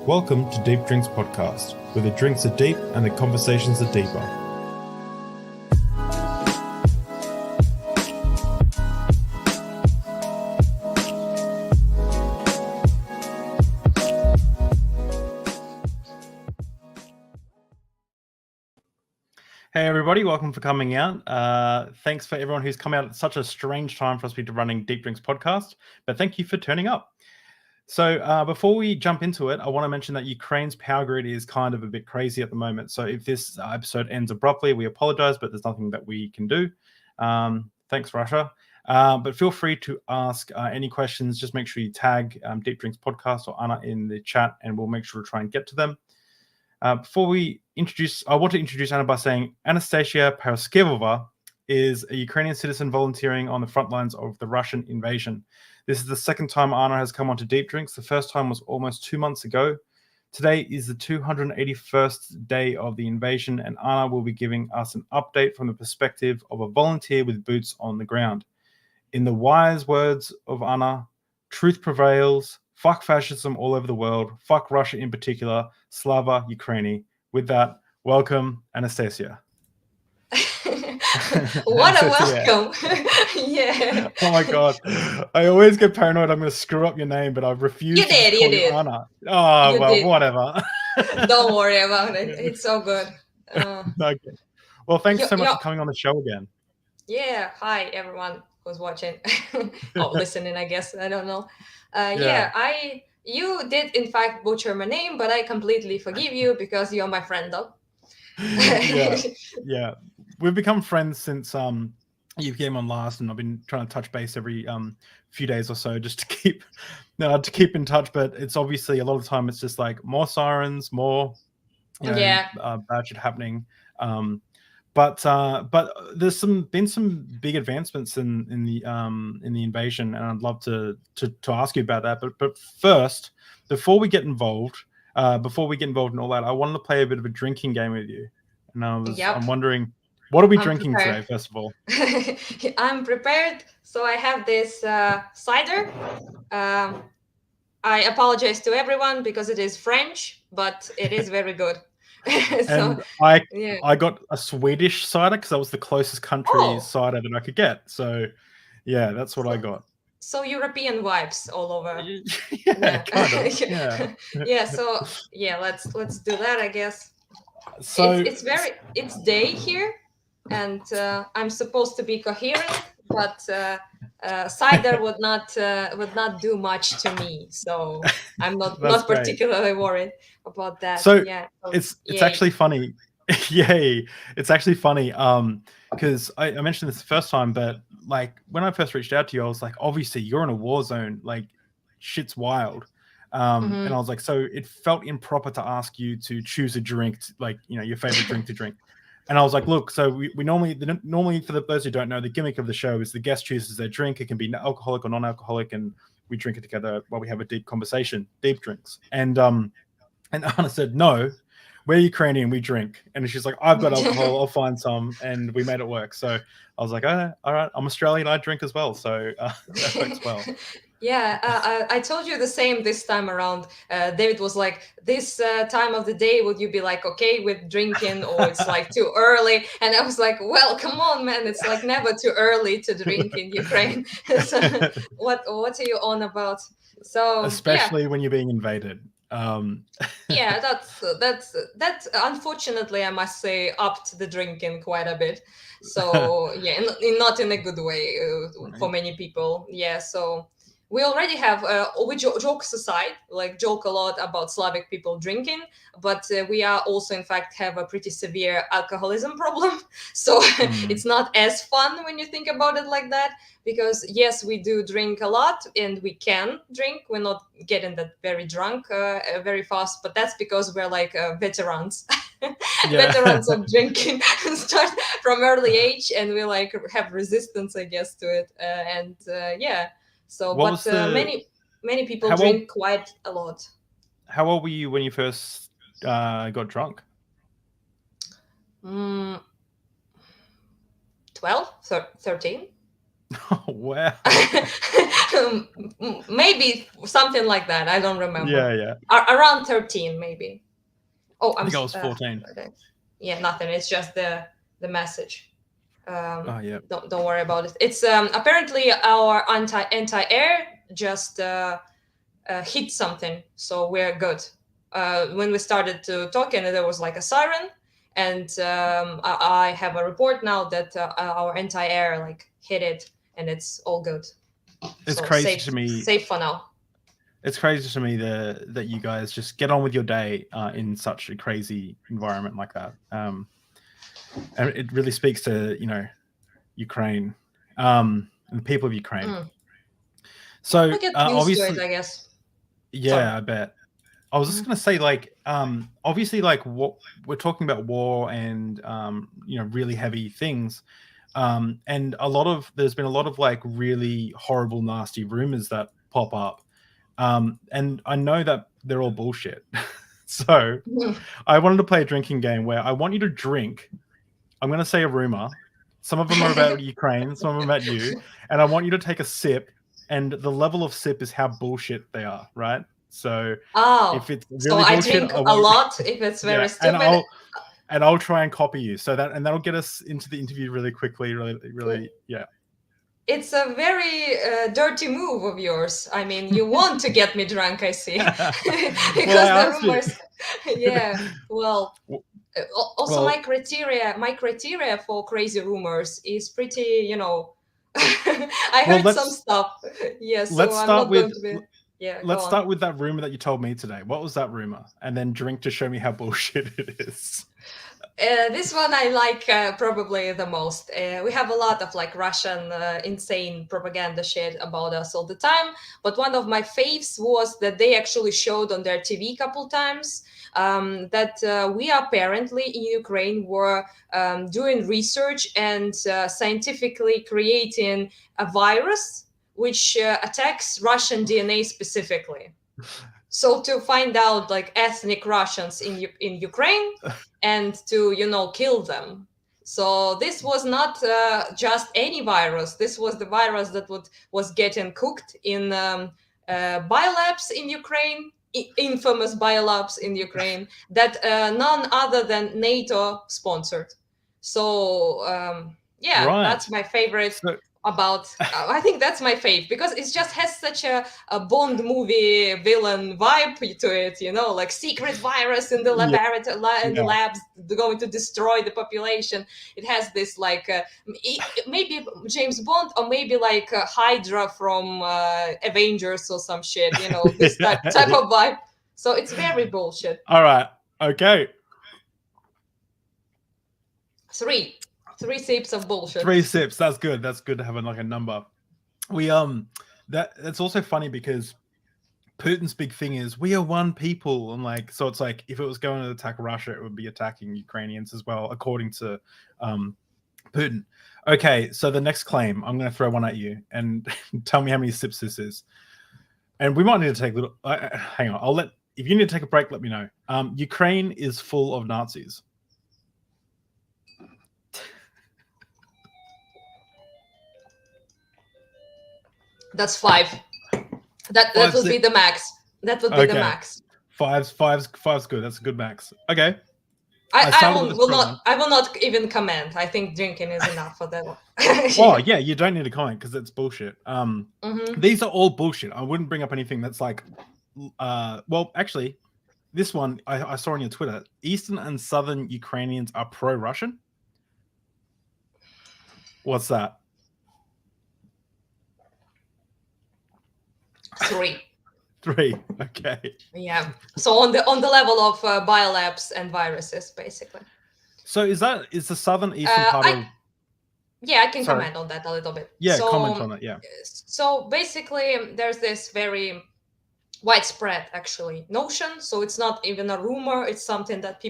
Welcome to Deep Drinks Podcast, where the drinks are deep and the conversations are deeper. Hey everybody, welcome for coming out. Thanks for everyone who's come out at such a strange time for us to be running Deep Drinks Podcast, but thank you for turning up. So before we jump into it, I want to mention that Ukraine's power grid is kind of a bit crazy at the moment. So if this episode ends abruptly, we apologize, but there's nothing that we can do. Thanks, Russia. But feel free to ask any questions. Just make sure you tag Deep Drinks Podcast or Anna in the chat, and we'll make sure to try and get to them. Before we introduce, I want to introduce Anna by saying Anastasiya Paraskevova is a Ukrainian citizen volunteering on the front lines of the Russian invasion. This is the second time Anna has come onto Deep Drinks. The first time was almost 2 months ago. Today is the 281st day of the invasion, and Anna will be giving us an update from the perspective of a volunteer with boots on the ground. In the wise words of Anna, truth prevails. Fuck fascism all over the world. Fuck Russia in particular. Slava Ukraini. With that, welcome, Anastasiya. What a welcome. Yeah. Oh my God. I always get paranoid I'm going to screw up your name, but I've refused to call you Anna. Oh, You well, did. whatever. Don't worry about it. It's so good. Okay. Well, thanks so much for coming on the show again. Yeah. Hi, everyone who's watching. Listening, I guess. I don't know. You did, in fact, butcher my name, but I completely forgive you because you're my friend, though. Yeah. We've become friends since you came on last, and I've been trying to touch base every few days or so just to keep in touch. But it's obviously a lot of the time it's just like more sirens, more bad shit happening. But there's been some big advancements in the invasion, and I'd love to ask you about that. But first, before we get involved in all that, I wanted to play a bit of a drinking game with you. And I'm wondering, what are we drinking today, first of all? I'm prepared. So I have this cider. I apologize to everyone because it is French, but it is very good. And I got a Swedish cider because that was the closest country cider that I could get. So yeah, that's what I got. So European vibes all over. Yeah, kind of. Yeah. So let's do that, I guess. So it's day here, and I'm supposed to be coherent, but cider would not do much to me, so I'm not particularly worried about that. So it's actually funny. Yay! It's actually funny because I mentioned this the first time, but like when I first reached out to you, I was like, obviously you're in a war zone, like shit's wild. And I was like, so it felt improper to ask you to choose a drink, your favorite drink to drink. And I was like, look, so we normally for those who don't know, the gimmick of the show is the guest chooses their drink. It can be alcoholic or non-alcoholic, and we drink it together while we have a deep conversation, deep drinks. And Anna said, no, we're Ukrainian, we drink. And she's like, I've got alcohol, I'll find some. And we made it work. So I was like, all right, I'm Australian, I drink as well. So that works well. Yeah, I told you the same this time around. David was like, this time of the day, would you be like, okay with drinking, or it's like too early? And I was like, well, come on, man. It's like never too early to drink in Ukraine. So what are you on about? So especially when you're being invaded. Yeah, that's unfortunately, I must say, upped the drinking quite a bit. So yeah, not in a good way for many people. Yeah, so we already have, we jokes aside, joke a lot about Slavic people drinking, but we are also, in fact, have a pretty severe alcoholism problem. So it's not as fun when you think about it like that, because yes, we do drink a lot and we can drink. We're not getting that very drunk very fast, but that's because we're like veterans. Veterans of drinking. Start from early age, and we have resistance, I guess, to it. So, many people drink quite a lot. How old were you when you first got drunk? 12, 13. Wow. Maybe something like that. I don't remember. Yeah. Around 13, maybe. Oh, I think I was 14. okay. Yeah, nothing. It's just the message. Oh, yeah. Don't worry about it. It's apparently our anti-air just hit something, so we're good. When we started to talking, there was like a siren, and I have a report now that our anti-air like hit it, and it's all good. It's So crazy to me. safe for now. It's crazy to me that you guys just get on with your day in such a crazy environment like that. And it really speaks to, Ukraine and the people of Ukraine. So I get used obviously, to it, I guess. yeah, Sorry. I bet. I was just gonna say, like, obviously, like, what we're talking about war and really heavy things, and there's been a lot of like really horrible, nasty rumors that pop up, and I know that they're all bullshit. So I wanted to play a drinking game where I want you to drink. I'm gonna say a rumor. Some of them are about Ukraine, some of them about you, and I want you to take a sip. And the level of sip is how bullshit they are, right? So if it's really I bullshit, drink a lot if it's very stupid. And I'll try and copy you. So that'll get us into the interview really quickly, really, yeah. It's a very dirty move of yours. I mean, you want to get me drunk, I see. Because the rumors. Yeah. Well, also my criteria for crazy rumors is pretty, I heard some stuff. Yeah, so let's start with let's start with that rumor that you told me today. What was that rumor? And then drink to show me how bullshit it is. This one I like probably the most. We have a lot of like Russian insane propaganda shit about us all the time. But one of my faves was that they actually showed on their TV a couple times that we apparently in Ukraine were doing research and scientifically creating a virus which attacks Russian DNA specifically. So to find out like ethnic Russians in Ukraine and to kill them. So this was not just any virus. This was the virus that was getting cooked in biolabs in Ukraine, infamous biolabs in Ukraine that none other than NATO sponsored. So right. That's my favorite. About I think that's my fave because it just has such a Bond movie villain vibe to it, like secret virus in the laboratory in the labs going to destroy the population. It has this like maybe James Bond or maybe like Hydra from Avengers or some shit, this type of vibe. So it's very bullshit. All right. Okay. 3 sips of bullshit. 3 sips. That's good. That's good to have like a number. We that's also funny because Putin's big thing is we are one people, and like so it's like if it was going to attack Russia, it would be attacking Ukrainians as well, according to Putin. Okay, so the next claim, I'm going to throw one at you and tell me how many sips this is. And we might need to take a little. Hang on, if you need to take a break, let me know. Ukraine is full of Nazis. That's 5. That would be the max. That would be the max. Five's good. That's a good max. Okay. I will not even comment. I think drinking is enough for that one. Oh yeah, you don't need to comment because it's bullshit. These are all bullshit. I wouldn't bring up anything that's like well, actually, this one I saw on your Twitter. Eastern and Southern Ukrainians are pro-Russian. What's that? 3. 3. Okay. Yeah. So on the level of biolabs and viruses, basically. So is the southern eastern part of? Yeah, I can comment on that a little bit. Yeah, comment on it. Yeah. So basically, there's this very widespread actually notion. So it's not even a rumor. It's something that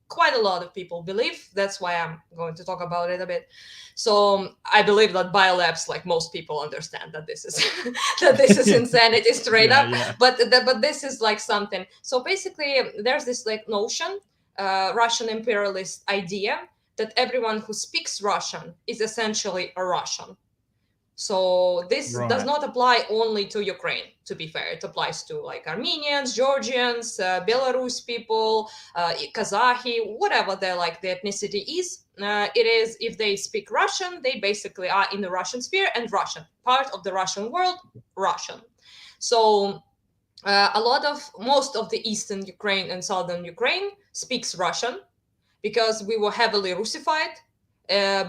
quite a lot of people believe. That's why I'm going to talk about it a bit. So I believe that biolabs, like most people, understand that this is that this is insanity straight up. Yeah. But this is like something. So basically, there's this like notion, Russian imperialist idea that everyone who speaks Russian is essentially a Russian. So this does Right. not apply only to Ukraine, to be fair. It applies to like Armenians, Georgians, Belarus people, Kazahi, whatever their like the ethnicity is. It is, if they speak Russian, they basically are in the Russian sphere and Russian, part of the Russian world, Russian. So most of the eastern Ukraine and southern Ukraine speaks Russian because we were heavily Russified,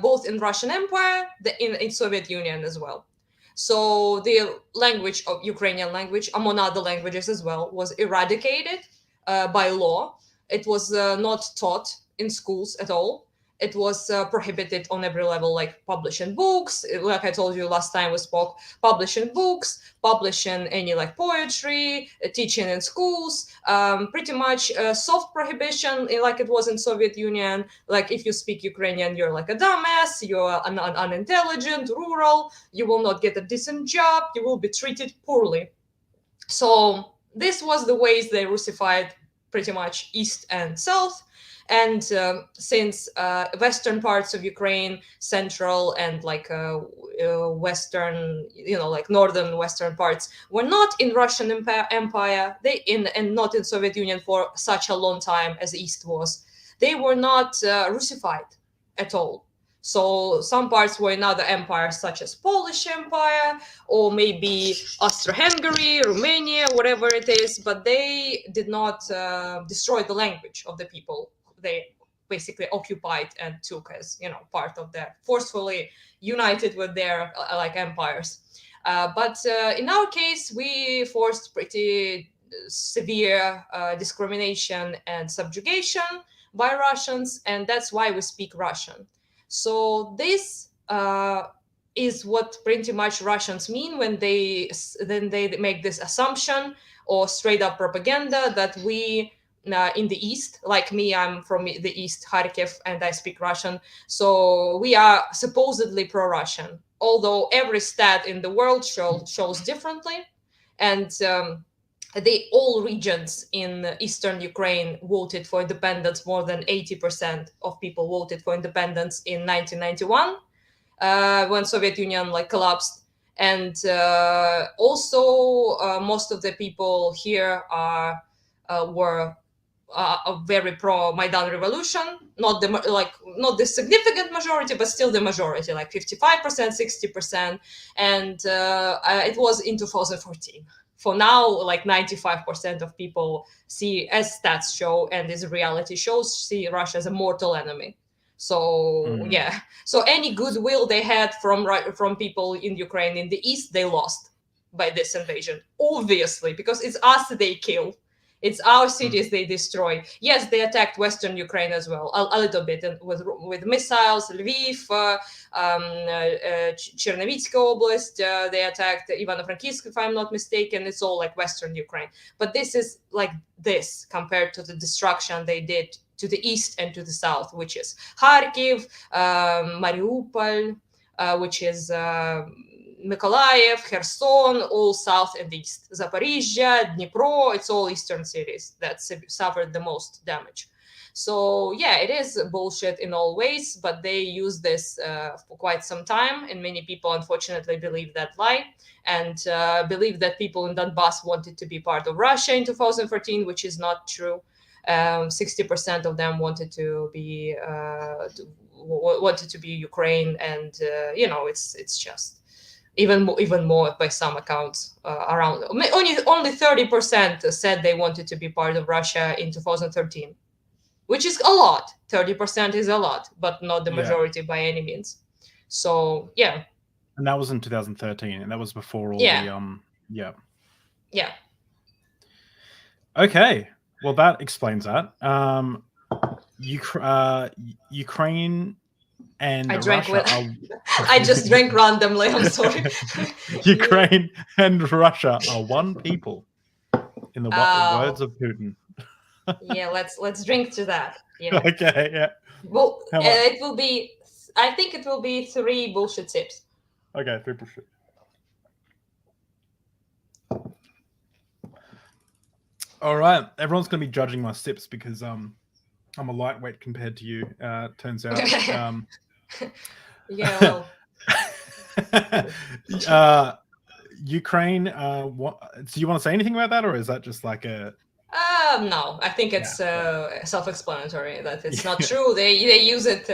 both in Russian Empire, in Soviet Union as well. So the language of Ukrainian language, among other languages as well, was eradicated by law. It was not taught in schools at all. It was prohibited on every level, like publishing books. Like I told you last time we spoke, publishing books, publishing any like poetry, teaching in schools. Pretty much soft prohibition, like it was in Soviet Union. Like if you speak Ukrainian, you're like a dumbass. You're unintelligent, rural. You will not get a decent job. You will be treated poorly. So this was the ways they Russified pretty much east and south. And since western parts of Ukraine, central and like western, like northern western parts were not in Russian Empire, and not in Soviet Union for such a long time as East was, they were not Russified at all. So some parts were in other empires, such as Polish Empire or maybe Austro-Hungary, Romania, whatever it is, but they did not destroy the language of the people they basically occupied and took as part of their, forcefully united with their like empires. But in our case, we forced pretty severe discrimination and subjugation by Russians, and that's why we speak Russian. So this is what pretty much Russians mean when they make this assumption or straight up propaganda that we in the East, like me, I'm from the East, Kharkiv, and I speak Russian. So we are supposedly pro-Russian, although every stat in the world shows differently. And all regions in eastern Ukraine voted for independence. More than 80% of people voted for independence in 1991, when Soviet Union collapsed. And also most of the people here were very pro Maidan revolution, not the significant majority, but still the majority, like 55%, 60%. And it was in 2014. For now, like 95% of people see, as stats show and as reality shows, see Russia as a mortal enemy. So yeah, so any goodwill they had from people in Ukraine in the East, they lost by this invasion, obviously, because it's us they kill. It's our cities they destroy. Yes, they attacked Western Ukraine as well, a little bit, and with missiles, Lviv, Chernivtska Oblast, they attacked Ivano-Frankivsk, if I'm not mistaken. It's all like Western Ukraine. But this is like this compared to the destruction they did to the east and to the south, which is Kharkiv, Mariupol, which is Mykolaiv, Kherson, all south and east. Zaporizhia, Dnipro, it's all eastern cities that suffered the most damage. So yeah, it is bullshit in all ways, but they use this for quite some time, and many people unfortunately believe that lie and believe that people in Donbass wanted to be part of Russia in 2014, which is not true. 60% of them wanted to be Ukraine, and it's just even more by some accounts. Around only 30% said they wanted to be part of Russia in 2013, which is a lot. 30% is a lot, but not the majority by any means. So yeah. And that was in 2013, and that was before all the yeah. Okay, well that explains that. Ukraine and Russia I just drank randomly, I'm sorry. Ukraine and Russia are one people, in the words of Putin. Yeah, let's drink to that. Yeah. Okay, yeah. Well, it will be, I think it will be 3 bullshit sips. Okay, 3 bullshit. All right, everyone's going to be judging my sips because I'm a lightweight compared to you, turns out. Yeah, well. uh, Ukraine. Do you want to say anything about that, or is that just like a? No, I think Yeah, it's self-explanatory that it's not yeah, true. They use it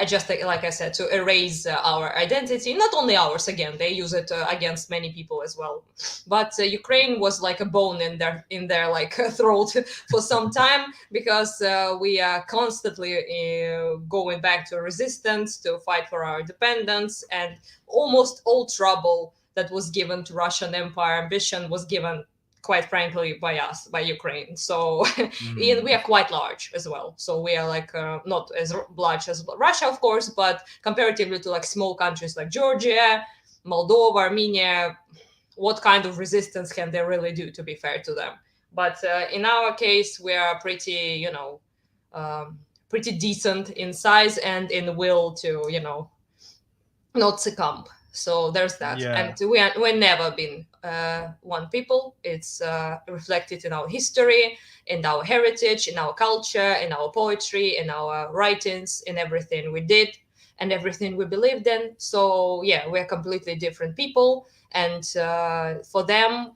just like I said, to erase our identity. Not only ours. Again, they use it against many people as well. But Ukraine was like a bone in their like throat for some time, because we are constantly going back to resistance to fight for our independence, and almost all trouble that was given to Russian Empire ambition was given, quite frankly, by us, by Ukraine. So and we Mm, are quite large as well. So we are like not as large as Russia, of course, but comparatively to like small countries like Georgia, Moldova, Armenia, what kind of resistance can they really do, to be fair to them? But in our case, we are pretty, um, pretty decent in size and in will to, not succumb. So there's that, and yeah, we're never been one people. It's reflected in our history, in our heritage, in our culture, in our poetry, in our writings, in everything we did and everything we believed in. So yeah, we're completely different people, and for them,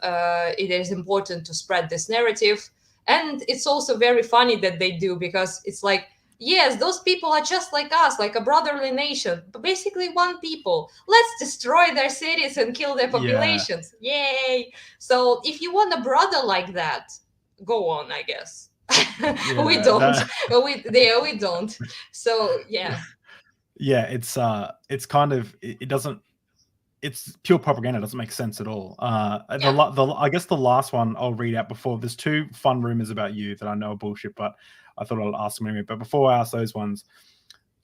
it is important to spread this narrative. And it's also very funny that they do, because it's like, yes, those people are just like us, like a brotherly nation, but basically one people. Let's destroy their cities and kill their yeah, populations. Yay! So if you want a brother like that, go on, I guess. We yeah. don't. That We don't. So yeah, yeah. It's kind of it doesn't. It's pure propaganda. It doesn't make sense at all. yeah. I guess the last one I'll read out before. There's two fun rumors about you that I know are bullshit, but I thought I'll ask them anyway. But before I ask those ones,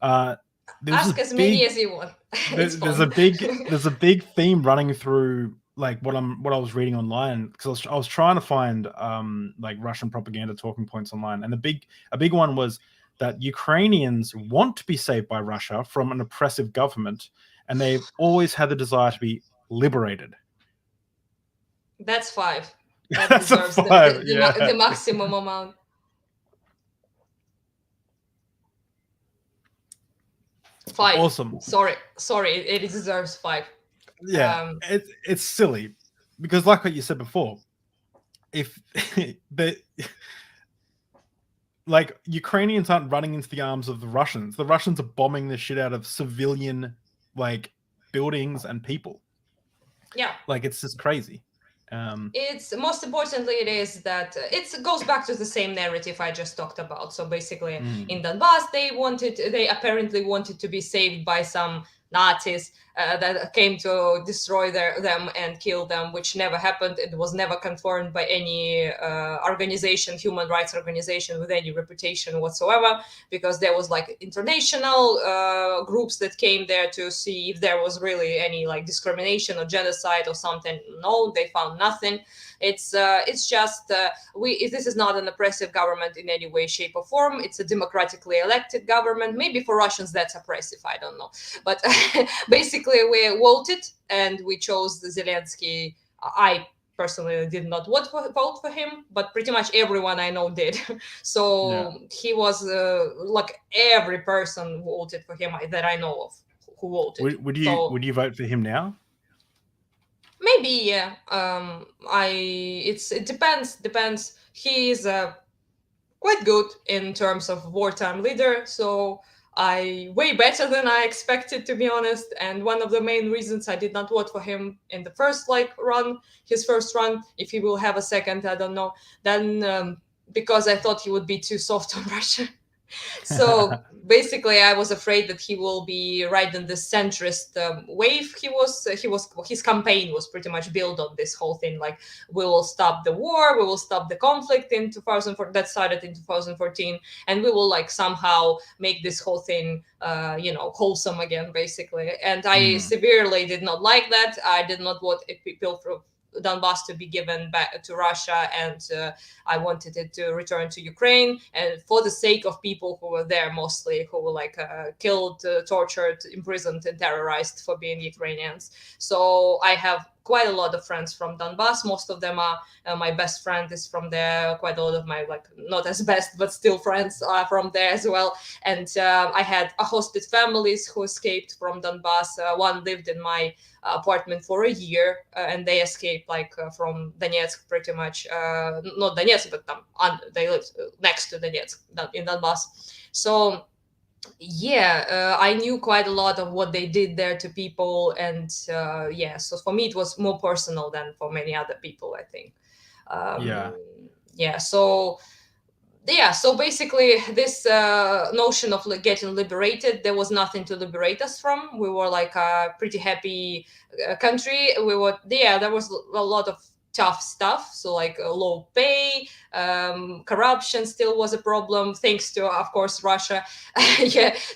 uh, there's Ask a as many big as you want. It's there's fun. a big theme running through like what I was reading online, because I was trying to find like Russian propaganda talking points online, and a big one was that Ukrainians want to be saved by Russia from an oppressive government, and they've always had the desire to be liberated. That's 5. That That's a deserves five. Yeah. the maximum amount. 5. Awesome. Sorry, it deserves 5. Yeah. Um, It's silly because, like what you said before, if the like Ukrainians aren't running into the arms of the Russians. The Russians are bombing the shit out of civilian like buildings and people. yeah. Like it's just crazy. It's most importantly, it is that it goes back to the same narrative I just talked about. So basically, in Mm, Donbass, they apparently wanted to be saved by some Nazis that came to destroy them and kill them, which never happened. It was never confirmed by any organization, human rights organization with any reputation whatsoever, because there was like international groups that came there to see if there was really any like discrimination or genocide or something. No, they found nothing. It's just this is not an oppressive government in any way, shape, or form. It's a democratically elected government. Maybe for Russians that's oppressive, I don't know, but basically we voted and we chose the Zelensky. I personally did not vote for him, but pretty much everyone I know did. yeah. So he was like every person voted for him that I know of who voted. So Would you vote for him now? maybe, yeah. It depends. He is quite good in terms of wartime leader, so I way better than I expected, to be honest. And one of the main reasons I did not vote for him in the first his first run, if he will have a second, I don't know. Then because I thought he would be too soft on Russia. So basically, I was afraid that he will be right in the centrist wave. His campaign was pretty much built on this whole thing, like we will stop the war, we will stop the conflict in 2004 that started in 2014, and we will like somehow make this whole thing wholesome again, basically. And I Mm, severely did not like that. I did not want people from Donbass to be given back to Russia, and I wanted it to return to Ukraine, and for the sake of people who were there, mostly who were like killed, tortured, imprisoned, and terrorized for being Ukrainians. So I have quite a lot of friends from Donbass. Most of them are my best friend is from there. Quite a lot of my not as best but still friends are from there as well. And I hosted families who escaped from Donbass. One lived in my apartment for a year, and they escaped from Donetsk pretty much. Not Donetsk, but they lived next to Donetsk in Donbass. So I knew quite a lot of what they did there to people, and so for me it was more personal than for many other people, I think. So basically this notion of getting liberated, there was nothing to liberate us from. We were like a pretty happy country. There was a lot of tough stuff, so low pay, corruption still was a problem, thanks to of course Russia.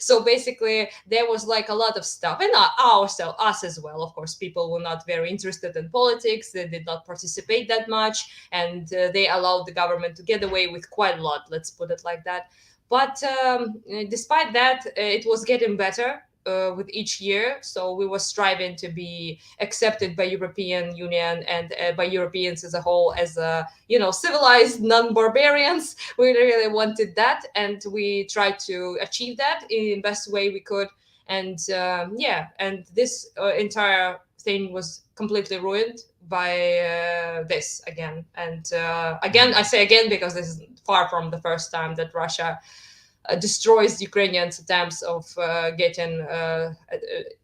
So basically there was a lot of stuff, and us as well, of course. People were not very interested in politics, they did not participate that much, and they allowed the government to get away with quite a lot, let's put it like that. But despite that, it was getting better with each year. So we were striving to be accepted by European Union and by Europeans as a whole as civilized non-barbarians. We really wanted that, and we tried to achieve that in the best way we could. And and this entire thing was completely ruined by this again. And again, I say again because this is far from the first time that Russia destroys Ukrainians' attempts of getting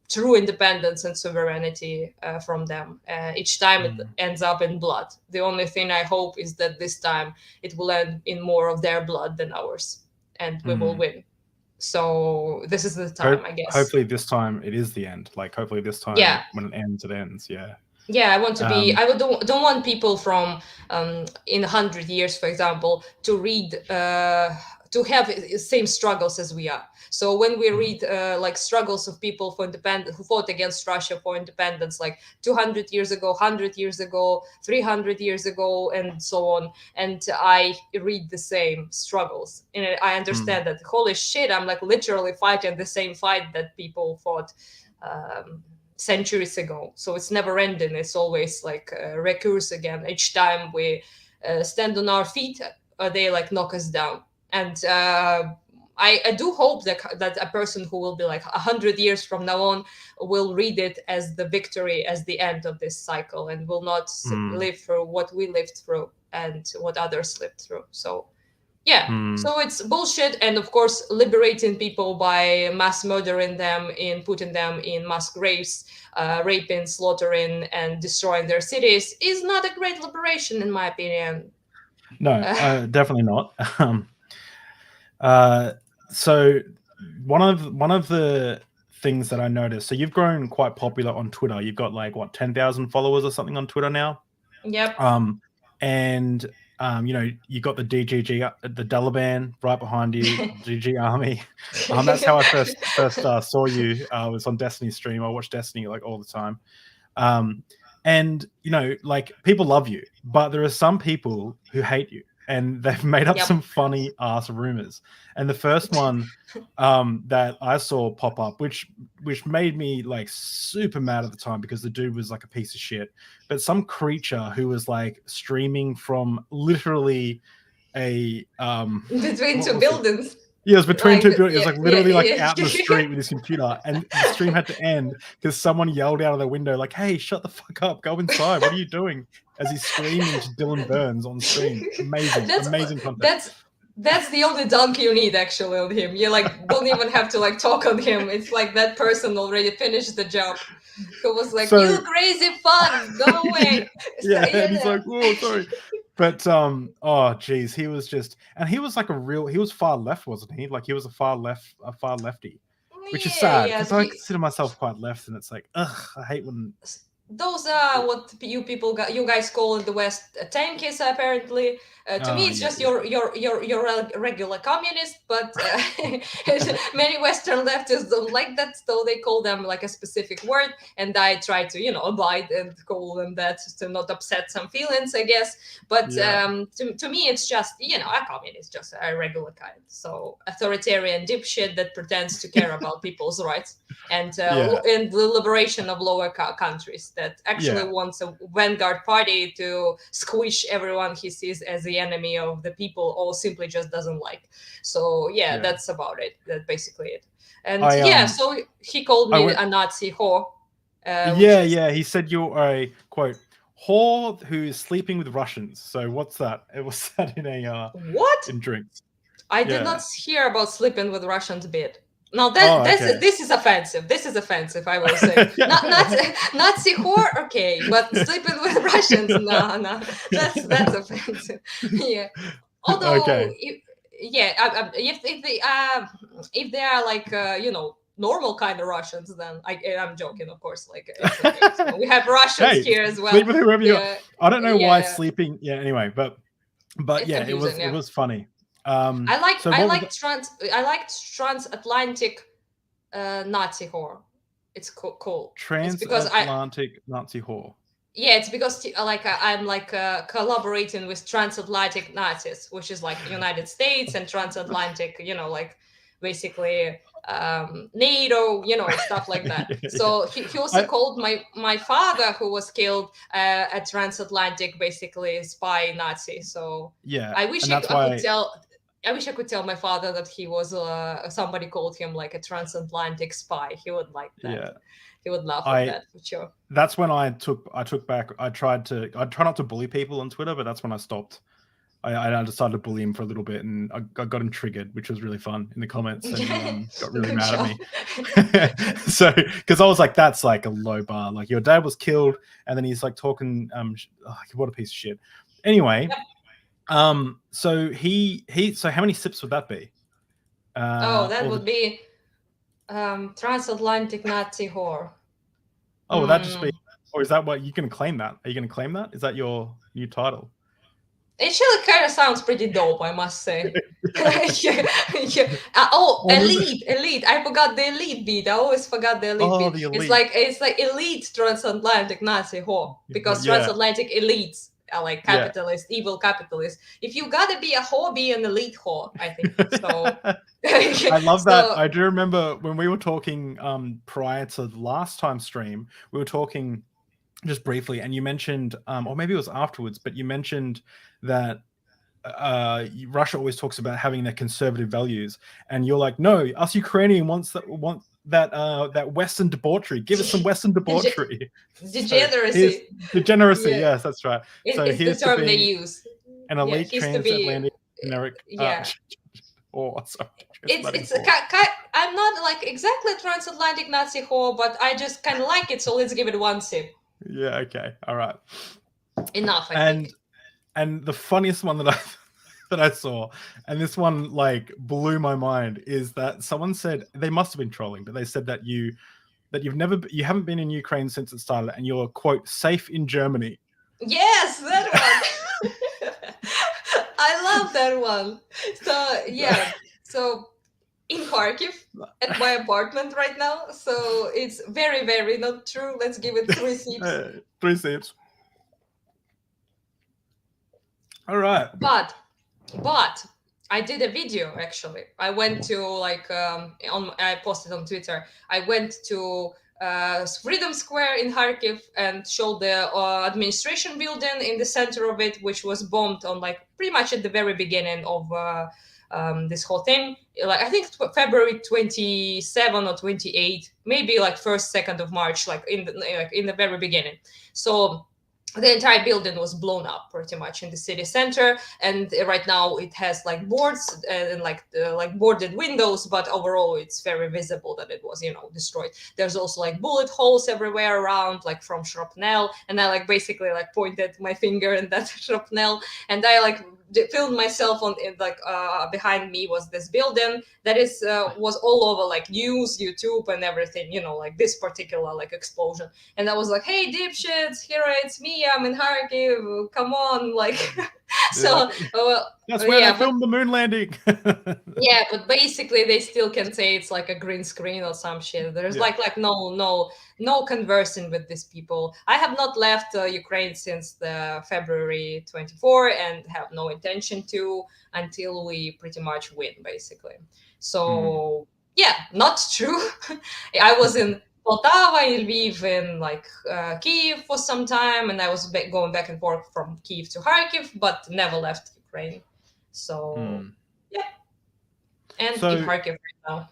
true independence and sovereignty from them. Each time it ends up in blood. The only thing I hope is that this time it will end in more of their blood than ours, and we will win. So this is the time, I guess. Hopefully this time it is the end. Hopefully this time when it ends, it ends. Yeah, I want to be. I don't want people from in 100 years, for example, to read to have the same struggles as we are. So when we read struggles of people for independence who fought against Russia for independence 200 years ago, 100 years ago, 300 years ago, and so on, and I read the same struggles, and I understand that, holy shit, I'm literally fighting the same fight that people fought centuries ago. So it's never ending. It's always recurs again. Each time we stand on our feet, they knock us down. And I do hope that a person who will be 100 years from now on will read it as the victory, as the end of this cycle, and will not live through what we lived through and what others lived through. So so it's bullshit. And of course, liberating people by mass murdering them, putting them in mass graves, raping, slaughtering, and destroying their cities is not a great liberation, in my opinion. No, definitely not. So one of the things that I noticed, so you've grown quite popular on Twitter. You've got 10,000 followers or something on Twitter now. Yep. And you got the DGG, the Taliban right behind you, GG Army. That's how I first saw you. Was on Destiny stream. I watch Destiny all the time. And people love you, but there are some people who hate you, and they've made up some funny ass rumors. And the first one that I saw pop up, which made me super mad at the time, because the dude was a piece of shit. But some creature who was streaming from literally a between two buildings. Yeah, it was between two buildings. It was literally out in the street with his computer, and the stream had to end because someone yelled out of the window "Hey, shut the fuck up! Go inside! What are you doing?" As he's screaming to Dylan Burns on stream. Amazing content. That's the only dunk you need actually on him. You don't even have to talk on him. It's that person already finished the job. Who was you crazy fun, go away. And he's "Oh, sorry." But oh geez, he was he was he was far left, wasn't he? He was a far lefty, which is sad because I consider myself quite left, and it's I hate when those are what you guys call in the West tankies, apparently. To me, it's just your regular communist, but many Western leftists don't like that, so they call them a specific word, and I try to abide and call them that to not upset some feelings, I guess. But to me, it's just a communist, just a regular kind, so authoritarian dipshit that pretends to care about people's rights and the liberation of lower countries. that actually wants a vanguard party to squish everyone he sees as the enemy of the people, or simply just doesn't like. So that's about it. That's basically it. And so he called me a Nazi whore. He said you're a quote whore who is sleeping with Russians. So what's that? It was that in a what in drinks. I did not hear about sleeping with Russians bit. Now this is offensive. This is offensive, I will say. Nazi whore, okay, but sleeping with Russians, no, that's offensive. Yeah. Although, if they are like normal kind of Russians, then I'm joking, of course. Like it's okay. So we have Russians here as well. Sleep with whoever you want. I don't know why sleeping. Yeah. Anyway, but it was funny. I liked transatlantic Nazi whore. It's cool. Transatlantic Nazi whore. Yeah, it's because I'm collaborating with transatlantic Nazis, which is like United States and transatlantic, like basically NATO, stuff like that. So he also called my father, who was killed, a transatlantic basically spy Nazi. So I wish I could tell my father that he was somebody called him like a transatlantic spy. He would like that. Yeah. He would laugh at that for sure. That's when I took back. I try not to bully people on Twitter, but that's when I stopped. I decided to bully him for a little bit, and I got him triggered, which was really fun in the comments, and got really mad at me. So, because I was like, that's like a low bar. Like, your dad was killed, and then he's like talking, what a piece of shit. Anyway, so so how many sips would that be? That would be transatlantic Nazi whore. Oh, would that just be, or is that what you can claim that? Are you going to claim that? Is that your new title? It actually kind of sounds pretty dope, I must say. Elite. I forgot the elite beat. I always forgot the elite beat. The elite. It's like elite transatlantic Nazi whore, because transatlantic elites are like capitalist, evil capitalists. If you gotta be a whore, be an elite whore, I think. So I love that. I do remember when we were talking prior to the last time stream, we were talking just briefly, and you mentioned, or maybe it was afterwards, but you mentioned that Russia always talks about having their conservative values, and you're like, no, us Ukrainian want that Western debauchery. Give us some Western debauchery. Degeneracy. Degeneracy. Yes, that's right. It's the term they use. An elite transatlantic generic. Oh, sorry. I'm not like exactly transatlantic Nazi whore, but I just kind of like it, so let's give it one sip. Yeah. Okay. All right. Enough. I think. And the funniest one that I saw, and this one like blew my mind, is that someone said, they must have been trolling, but they said that you haven't been in Ukraine since it started, and you're quote safe in Germany. Yes, that one. I love that one. So so in Kharkiv at my apartment right now. So it's very, very not true. Let's give it 3 sips. 3 sips. All right. But I did a video actually. I went to I posted on Twitter. I went to Freedom Square in Kharkiv and showed the administration building in the center of it, which was bombed on like pretty much at the very beginning of this whole thing. Like I think February 27 or 28, maybe like 1st, 2nd of March, like in the very beginning. So the entire building was blown up pretty much in the city center, and right now it has like boards and like boarded windows, but overall it's very visible that it was destroyed. There's also like bullet holes everywhere around, like from shrapnel, and I like basically like pointed my finger in that shrapnel, and I like filmed myself on it. Like behind me was this building that is was all over like news, YouTube, and everything, like this particular like explosion. And I was like, hey dipshits, here it's me, I'm in Kharkiv, come on, like so that's where they filmed the moon landing. Yeah, but basically they still can say it's like a green screen or some shit. There's like no conversing with these people. I have not left Ukraine since the February 24 and have no intention to until we pretty much win, basically. So yeah, not true. I was in Poltava, in Lviv, in like Kiev for some time, and I was going back and forth from Kiev to Kharkiv, but never left Ukraine. So yeah, and in Kharkiv right now.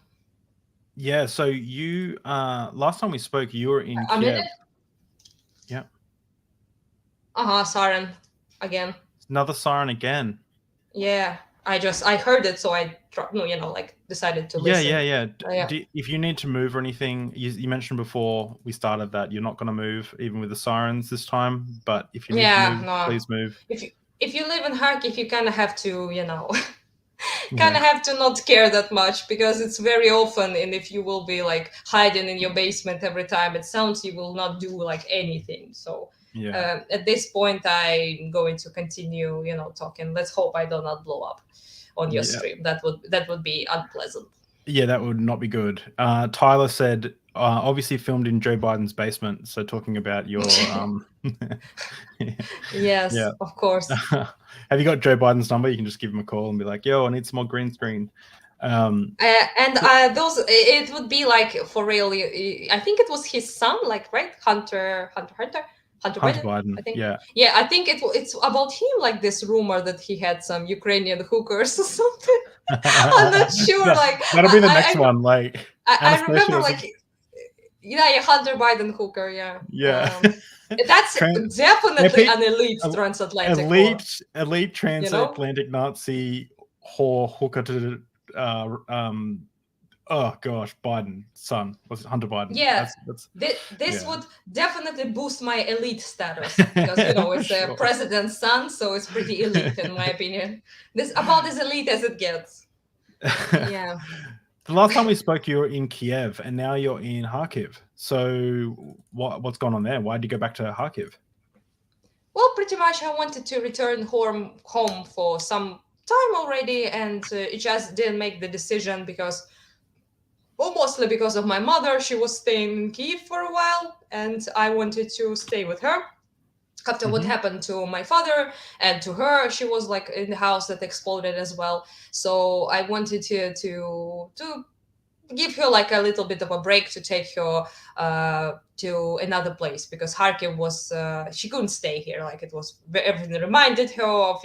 Yeah. So you last time we spoke, you were in A Kiev. minute? Yeah. Siren again. Another siren again. Yeah, I heard it, so I decided to listen. Yeah. If you need to move or anything, you mentioned before we started that you're not going to move even with the sirens this time. But if you need to move, please move. If you live in Kharkiv, you kind of have to, kind of have to not care that much, because it's very often, and if you will be like hiding in your basement every time it sounds, you will not do like anything. So at this point, I'm going to continue, talking. Let's hope I do not blow up on your stream. That would be unpleasant. Yeah, that would not be good. Tyler said, obviously filmed in Joe Biden's basement. So talking about your yes, yeah. Of course. Have you got Joe Biden's number? You can just give him a call and be like, yo, I need some more green screen. It would be like, for real, I think it was his son, like, right? Hunter Biden, I think. Yeah, I think it's about him, like this rumor that he had some Ukrainian hookers or something. I'm not sure. That'll be the next one. Like, I remember, like, Hunter Biden hooker. Yeah. That's definitely an elite transatlantic elite transatlantic Nazi whore hooker to oh gosh, Biden son. Was it Hunter Biden? Yeah, this would definitely boost my elite status, because it's a president's son, so it's pretty elite in my opinion. This about as elite as it gets. Yeah. The last time we spoke, you were in Kiev, and now you're in Kharkiv. So what's going on there? Why did you go back to Kharkiv? Well, pretty much I wanted to return home for some time already, and it just didn't make the decision because, well, mostly because of my mother. She was staying in Kyiv for a while, and I wanted to stay with her. After what happened to my father and to her, she was like in the house that exploded as well. So I wanted to give her like a little bit of a break, to take her to another place, because Kharkiv was she couldn't stay here. Like, it was everything reminded her of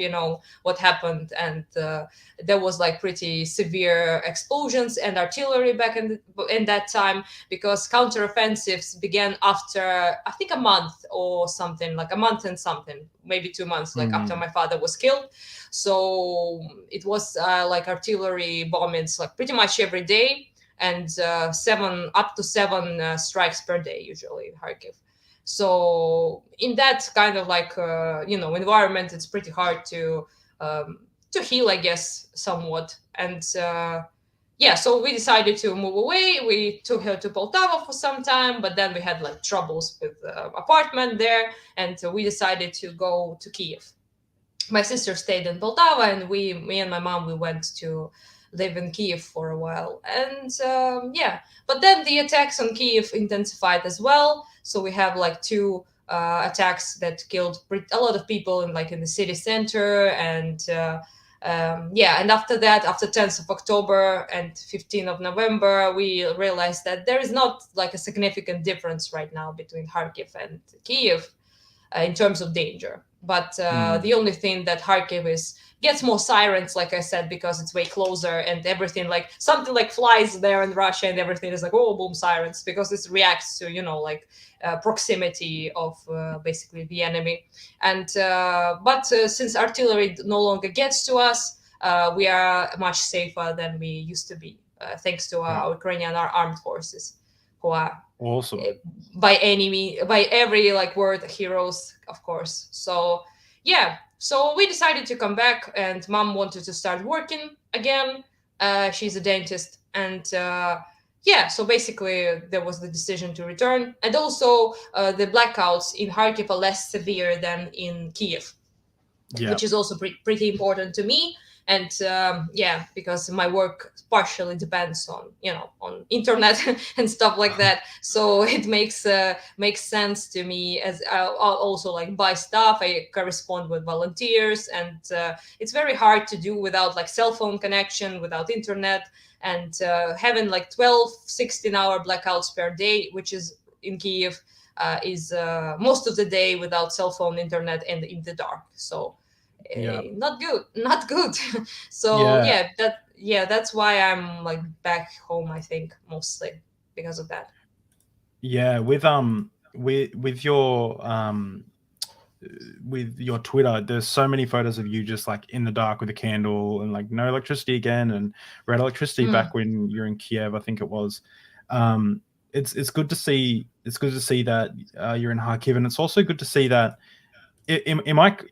what happened, and there was like pretty severe explosions and artillery back in that time, because counteroffensives began after, I think, a month or something, like a month and something, maybe 2 months, like after my father was killed. So it was like artillery bombings like pretty much every day, and up to seven strikes per day usually in Kharkiv. So in that kind of like environment, it's pretty hard to heal, I guess, somewhat. And so we decided to move away. We took her to Poltava for some time, but then we had like troubles with apartment there, and we decided to go to Kiev. My sister stayed in Poltava, and me and my mom, we went to live in Kiev for a while. And but then the attacks on Kiev intensified as well. So we have like two attacks that killed a lot of people in the city center. And and after that, after 10th of October and 15th of November, we realized that there is not like a significant difference right now between Kharkiv and Kiev in terms of danger. But the only thing that Kharkiv gets more sirens, like I said, because it's way closer, and everything, like something like flies there in Russia, and everything is like, oh, boom, sirens, because this reacts to proximity of basically the enemy. And but since artillery no longer gets to us, we are much safer than we used to be, thanks to our Ukrainian armed forces, who are awesome by every like word, heroes, of course. So so we decided to come back, and mom wanted to start working again. She's a dentist, and so basically there was the decision to return. And also the blackouts in Kharkiv are less severe than in Kiev, which is also pretty important to me, And because my work partially depends on on internet and stuff like that, so it makes sense to me. As I'll also like buy stuff, I correspond with volunteers, and it's very hard to do without like cell phone connection, without internet, and having like 12 16-hour blackouts per day, which is in Kiev, is most of the day without cell phone, internet, and in the dark. So Yeah. not good, not good. So Yeah. that's why I'm like back home, I think, mostly because of that. Yeah, with your Twitter, there's so many photos of you just like in the dark with a candle and like no electricity again, and we had electricity back when you're in Kiev, I think it was. It's good to see. It's good to see that you're in Kharkiv, and it's also good to see that.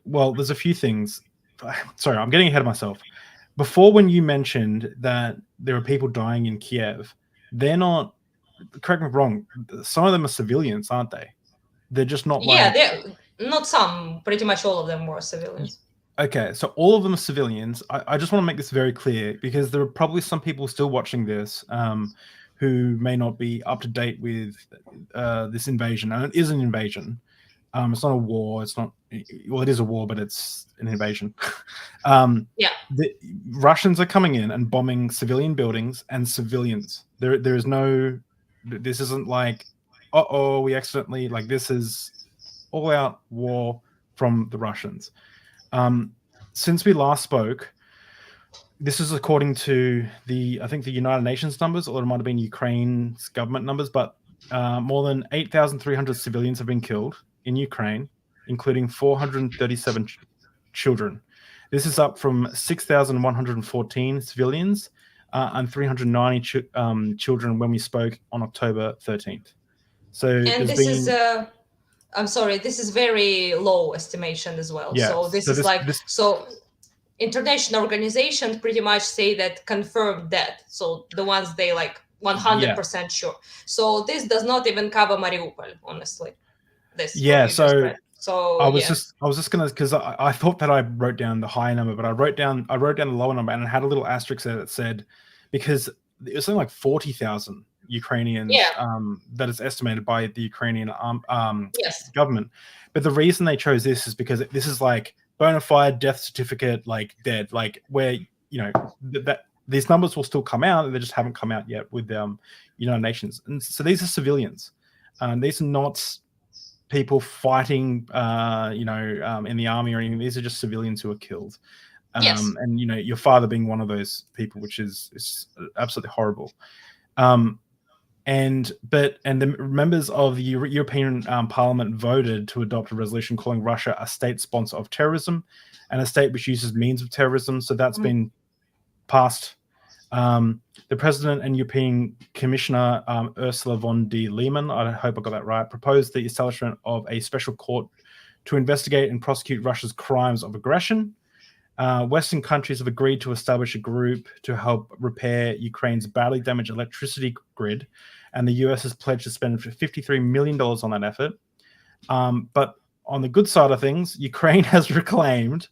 Well, there's a few things. Sorry, I'm getting ahead of myself. Before, when you mentioned that there are people dying in Kiev, they're not. Correct me if I'm wrong. Some of them are civilians, aren't they? They're just not Yeah, like. they're not some, pretty much all of them were civilians. Okay, so all of them are civilians. I just want to make this very clear because there are probably some people still watching this who may not be up to date with this invasion. And it is an invasion. It's not a war. It's not. Well, it is a war, but it's an invasion. Yeah. The Russians are coming in and bombing civilian buildings and civilians. There is no. This isn't like, we accidentally, like, this is all out war from the Russians. Since we last spoke, this is according to I think the United Nations numbers, or it might have been Ukraine's government numbers, but more than 8,300 civilians have been killed in Ukraine, including 437 children. This is up from 6,114 civilians and 390 children when we spoke on October 13th. So And there's this been... is I'm sorry, this is very low estimation as well. Yeah, So this so is like, this so international organizations pretty much say that confirmed that. So the ones they like 100% sure. So this does not even cover Mariupol, honestly. This what Yeah, you just so read. So I was just gonna, because I thought that I wrote down the high number, but I wrote down the lower number, and it had a little asterisk there that said, because it was something like 40,000 Ukrainians that is estimated by the Ukrainian yes. government. But the reason they chose this is because this is like bona fide death certificate, like dead, like where that these numbers will still come out, they just haven't come out yet with the United Nations. And so these are civilians. These are not people fighting, in the army or anything. These are just civilians who are killed. Yes. And your father being one of those people, which is absolutely horrible. And the members of the European Parliament voted to adopt a resolution calling Russia a state sponsor of terrorism and a state which uses means of terrorism. So that's been passed. The President and European Commissioner Ursula von der Leyen, I hope I got that right, proposed the establishment of a special court to investigate and prosecute Russia's crimes of aggression. Western countries have agreed to establish a group to help repair Ukraine's badly damaged electricity grid, and the US has pledged to spend $53 million on that effort. But on the good side of things, Ukraine has reclaimed,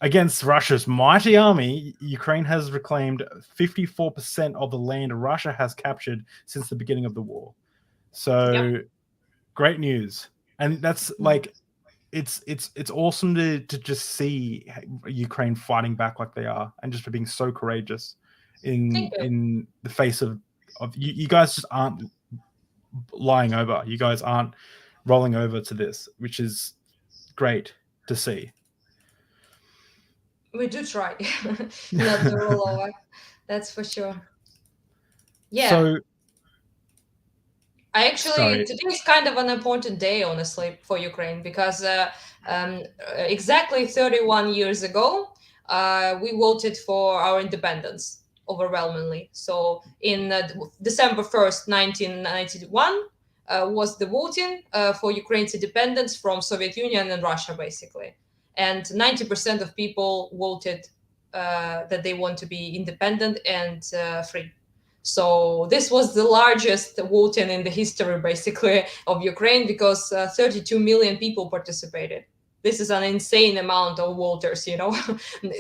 against Russia's mighty army, Ukraine has reclaimed 54% of the land Russia has captured since the beginning of the war. So great news. And that's like, it's awesome to just see Ukraine fighting back like they are, and just for being so courageous in the face of you guys just aren't lying over. You guys aren't rolling over to this, which is great to see. We do try not to roll over. That's for sure. Yeah. So today is kind of an important day, honestly, for Ukraine, because exactly 31 years ago, we voted for our independence overwhelmingly. So in December 1st, 1991, was the voting for Ukraine's independence from Soviet Union and Russia, basically. And 90% of people voted that they want to be independent and free. So this was the largest voting in the history, basically, of Ukraine, because 32 million people participated. this is an insane amount of voters,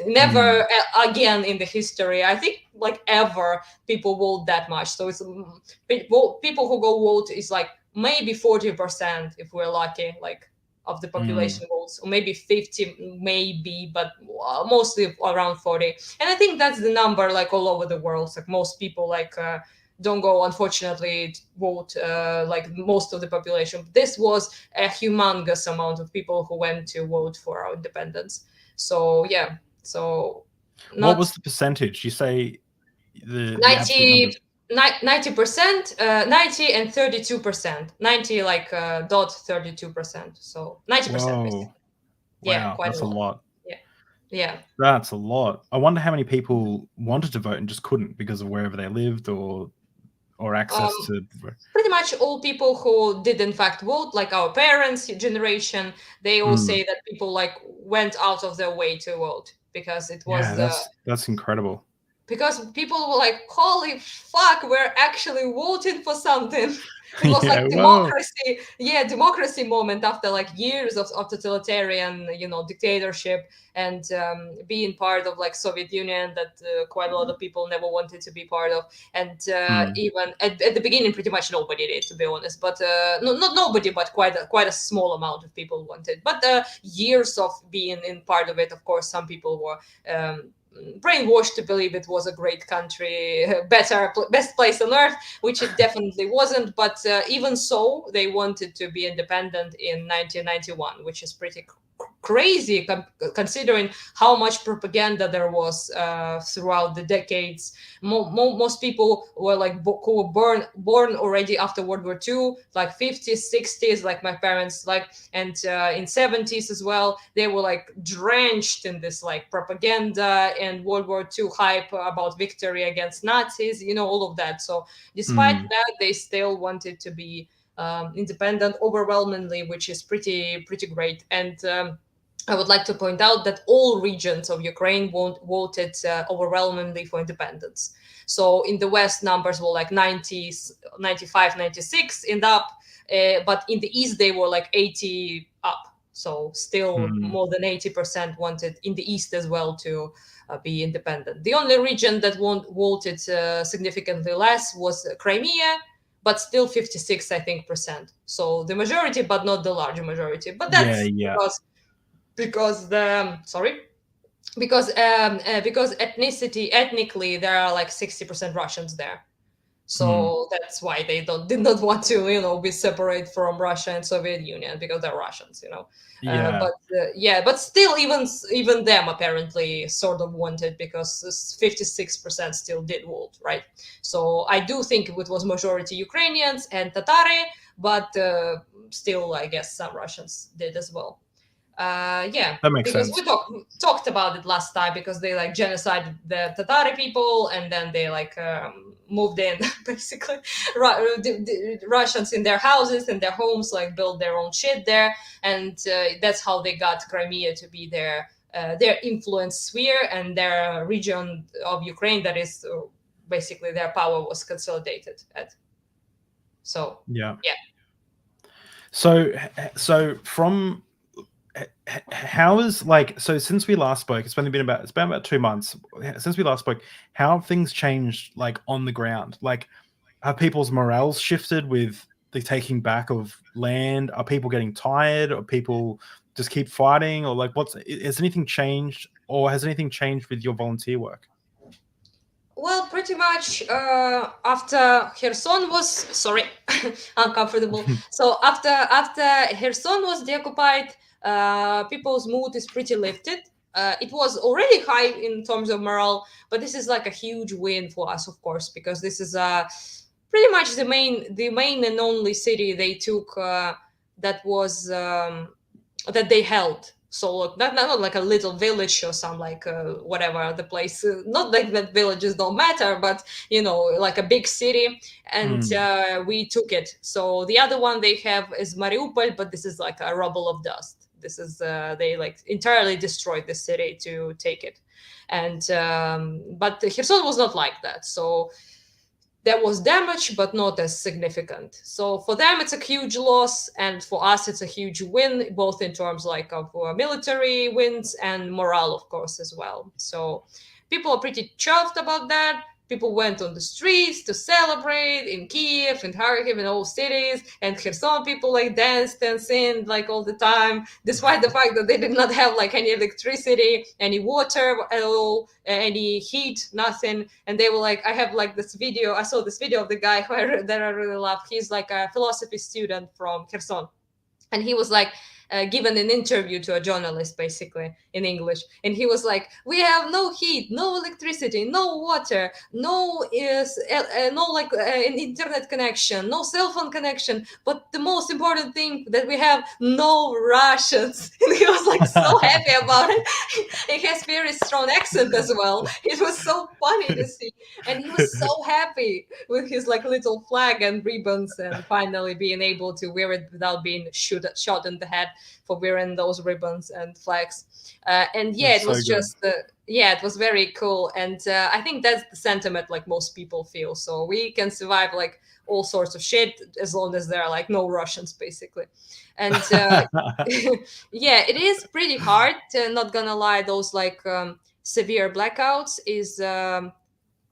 never again in the history, I think, like ever, people vote that much. So it's people who go vote is like maybe 40% if we're lucky, like of the population votes, or maybe 50, maybe, but mostly around 40. And I think that's the number like all over the world. Like most people like don't go, unfortunately, to vote like most of the population. This was a humongous amount of people who went to vote for our independence. So yeah, so what was the percentage? You say the absolute numbers. 90%, 90 and 32%. 90 like dot 32%. So 90% basically. Whoa. Yeah, Wow, quite that's a a lot. lot. Yeah. That's a lot. I wonder how many people wanted to vote and just couldn't because of wherever they lived or access to. Pretty much all people who did in fact vote, like our parents' generation, they all say that people like went out of their way to vote because it was that's incredible. Because people were like, holy fuck, we're actually voting for something. It was like democracy moment after like years of totalitarian, dictatorship, and being part of like Soviet Union that quite a lot of people never wanted to be part of. And even at the beginning, pretty much nobody did, to be honest. But not nobody, but quite a small amount of people wanted. But years of being in part of it, of course, some people were brainwashed to believe it was a great country, best place on earth, which it definitely wasn't. But even so, they wanted to be independent in 1991, which is pretty crazy considering how much propaganda there was throughout the decades. Most people were like who were born already after World War II, like 50s, 60s, like my parents, like, and in 70s as well. They were like drenched in this like propaganda and World War II hype about victory against Nazis, all of that. So despite that, they still wanted to be independent overwhelmingly, which is pretty great. And I would like to point out that all regions of Ukraine voted overwhelmingly for independence. So in the West, numbers were like 90s, 95, 96 and up. But in the East, they were like 80 up. So still more than 80% wanted in the East as well to be independent. The only region that voted significantly less was Crimea, but still 56, I think, percent. So the majority, but not the large majority. But that's because ethnically there are like 60% Russians there. So that's why they did not want to, be separate from Russia and Soviet Union, because they're Russians, but still, even them apparently sort of wanted, because 56% still did vote, right? So I do think it was majority Ukrainians and Tatari, but still, I guess some Russians did as well. That makes because sense. we talked about it last time, because they like genocided the Tatari people, and then they like moved in basically the Russians in their houses and their homes, like built their own shit there, and that's how they got Crimea to be their influence sphere and their region of Ukraine that is basically their power was consolidated at. So yeah. So from how is so since we last spoke, it's been about 2 months since we last spoke, how have things changed like on the ground? Like, have people's morales shifted with the taking back of land? Are people getting tired, or people just keep fighting, or like has anything changed, or has anything changed with your volunteer work? Well, pretty much after Kherson was uncomfortable. So after Kherson was deoccupied, people's mood is pretty lifted. It was already high in terms of morale, but this is like a huge win for us, of course, because this is pretty much the main and only city they took that was that they held. So not like a little village or some like whatever the place. Not like that villages don't matter, but like a big city, and we took it. So the other one they have is Mariupol, but this is like a rubble of dust. This is they like entirely destroyed the city to take it, and but Kherson was not like that. So there was damage, but not as significant. So for them, it's a huge loss, and for us, it's a huge win, both in terms like of military wins and morale, of course, as well. So people are pretty chuffed about that. People went on the streets to celebrate in Kiev, in Kharkiv, in all cities, and Kherson people like danced and sang like all the time, despite the fact that they did not have like any electricity, any water at all, any heat, nothing. And they were like, I have like this video. I saw this video of the guy that I really love. He's like a philosophy student from Kherson, and he was like given an interview to a journalist basically in English, and he was like, we have no heat, no electricity, no water, no like an internet connection, no cell phone connection, but the most important thing that we have, no Russians. And he was like so happy about it. He has very strong accent as well. It was so funny to see, and he was so happy with his like little flag and ribbons, and finally being able to wear it without being shot in the head for wearing those ribbons and flags. And yeah, it was just it was very cool. And I think that's the sentiment like most people feel. So we can survive like all sorts of shit as long as there are like no Russians basically. And yeah, it is pretty hard, not gonna lie. Those like severe blackouts is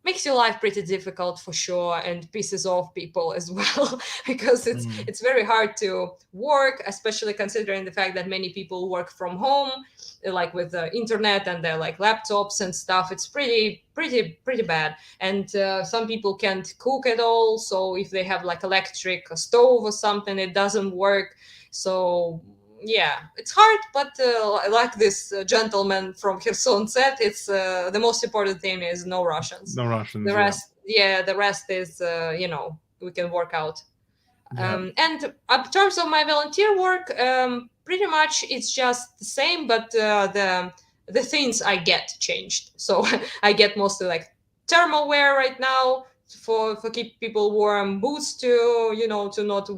makes your life pretty difficult for sure, and pisses off people as well, because it's very hard to work, especially considering the fact that many people work from home, like with the internet and their like laptops and stuff. It's pretty bad. And some people can't cook at all, so if they have like electric stove or something, it doesn't work. So yeah, it's hard, but like this gentleman from Kherson said, it's the most important thing is no Russians. No Russians. The rest, the rest is we can work out. And in terms of my volunteer work, pretty much it's just the same, but the things I get changed. So I get mostly like thermal wear right now for keep people warm, boots to to not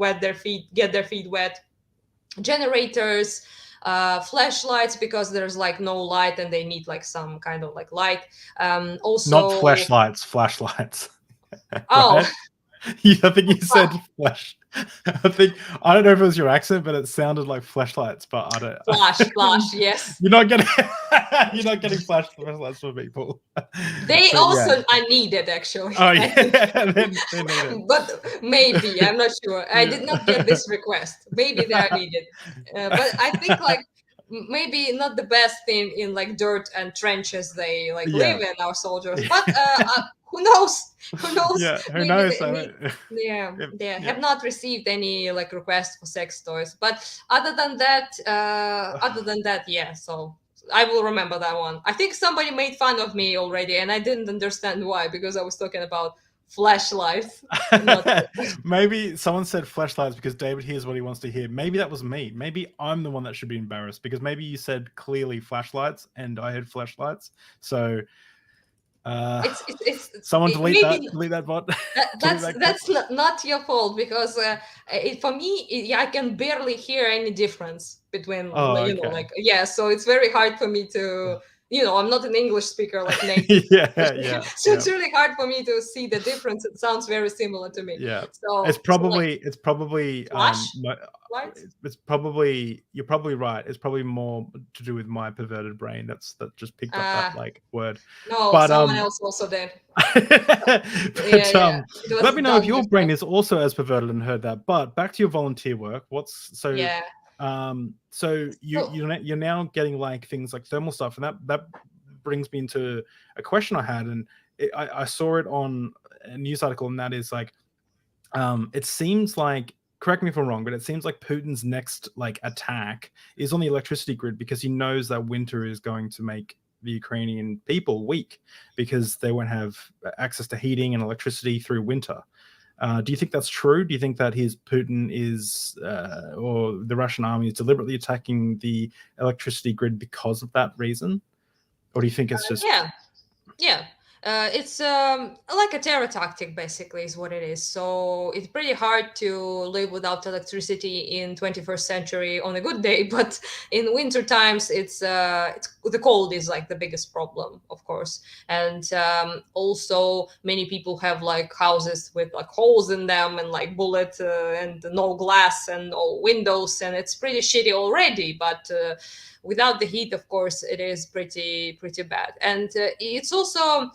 get their feet wet, generators, flashlights, because there's like no light and they need like some kind of like light. Also not flashlights. Oh, right? I think you said flash. I don't know if it was your accent, but it sounded like flashlights. But I don't. Flash, yes. You're not getting flashlights for people. They also are needed, actually. Oh yeah, they need it. But maybe, I'm not sure. I did not get this request. Maybe they are needed. But I think like maybe not the best thing in like dirt and trenches they like live in, our soldiers. But who knows? Who knows? Yeah, who knows? Have not received any like requests for sex toys. But other than that, yeah. So I will remember that one. I think somebody made fun of me already, and I didn't understand why, because I was talking about flashlights. Maybe someone said flashlights because David hears what he wants to hear. Maybe that was me. Maybe I'm the one that should be embarrassed, because maybe you said clearly flashlights and I heard flashlights. So someone delete that bot. That's not your fault, because for me, I can barely hear any difference between so it's very hard for me to I'm not an English speaker like native. So it's really hard for me to see the difference. It sounds very similar to me. So it's probably it's probably you're probably right. It's probably more to do with my perverted brain that just picked up that like word. No, but someone else also did. Let me know if your brain is also as perverted and heard that. But back to your volunteer work. So you're now getting like things like thermal stuff, and that brings me into a question I had, and I saw it on a news article, and that is like, it seems like, correct me if I'm wrong, but it seems like Putin's next like attack is on the electricity grid, because he knows that winter is going to make the Ukrainian people weak, because they won't have access to heating and electricity through winter. Do you think that's true? Do you think that Putin is, or the Russian army is deliberately attacking the electricity grid because of that reason? Or do you think it's just... Yeah. It's like a terror tactic, basically, is what it is. So it's pretty hard to live without electricity in 21st century on a good day, but in winter times, it's the cold is like the biggest problem, of course. And also, many people have like houses with like holes in them and like bullet and no glass and no windows, and it's pretty shitty already. But without the heat, of course, it is pretty bad. And it's also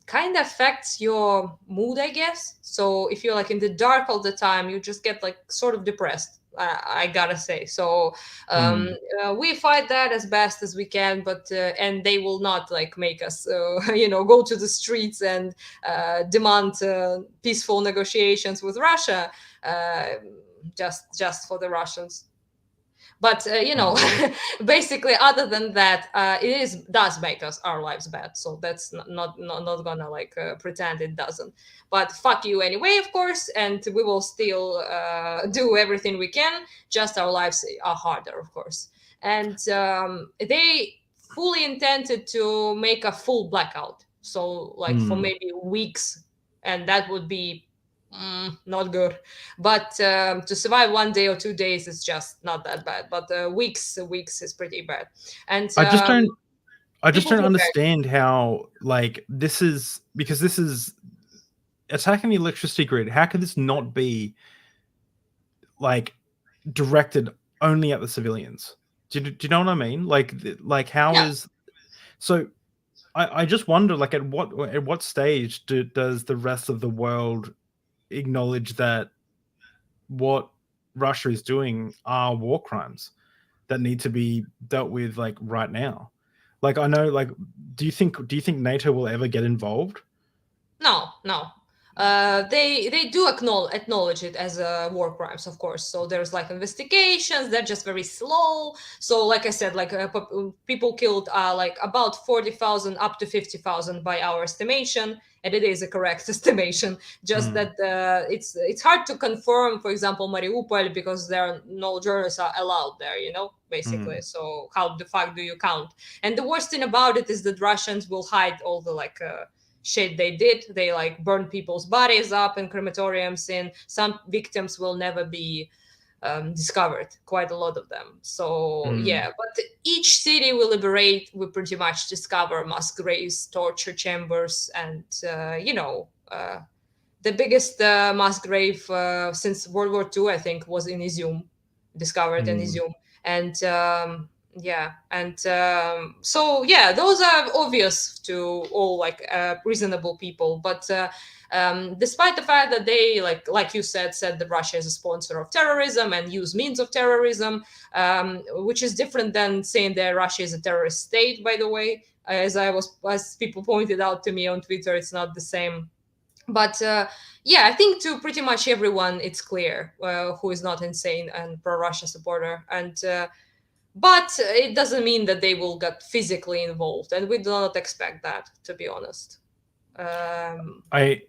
kind of affects your mood, I guess. So if you're like in the dark all the time, you just get like sort of depressed. I gotta say. So um, Mm. we fight that as best as we can, but and they will not like make us, go to the streets and demand peaceful negotiations with Russia, uh, just for the Russians. But Mm. basically, other than that, does make us our lives bad. So that's not gonna like pretend it doesn't. But fuck you anyway, of course, and we will still do everything we can. Just our lives are harder, of course. And they fully intended to make a full blackout, so like for Mm. maybe weeks, and that would be not good. But to survive 1 day or 2 days is just not that bad. But weeks is pretty bad. And I just don't. I just people don't prepare. understand how, like, this is, because this is attacking the electricity grid. How can this not be like directed only at the civilians? Do you know what I mean? Like how Yeah, is so? I just wonder, like, at what stage does the rest of the world acknowledge that what Russia is doing are war crimes that need to be dealt with, like, right now? Like, I know, like, do you think NATO will ever get involved? no. They do acknowledge it as war crimes, of course. So there's like investigations. They're just very slow. So like I said, like people killed like about 40,000 up to 50,000 by our estimation, and it is a correct estimation. Just Mm. that it's hard to confirm. For example, Mariupol, because there are no journalists are allowed there. Basically. Mm. So how the fuck do you count? And the worst thing about it is that Russians will hide all the like. Shit they did. They like burn people's bodies up in crematoriums, and some victims will never be discovered, quite a lot of them. So Mm. yeah, but each city we liberate, we pretty much discover mass graves, torture chambers, and the biggest mass grave since World War II, I think, was in Izium, discovered in Mm. Izium. And yeah, and so yeah, those are obvious to all like reasonable people. But despite the fact that they like you said that Russia is a sponsor of terrorism and use means of terrorism, which is different than saying that Russia is a terrorist state. By the way, as people pointed out to me on Twitter, it's not the same. But yeah, I think to pretty much everyone it's clear who is not insane and pro-Russia supporter. And but it doesn't mean that they will get physically involved, and we do not expect that, to be honest. um I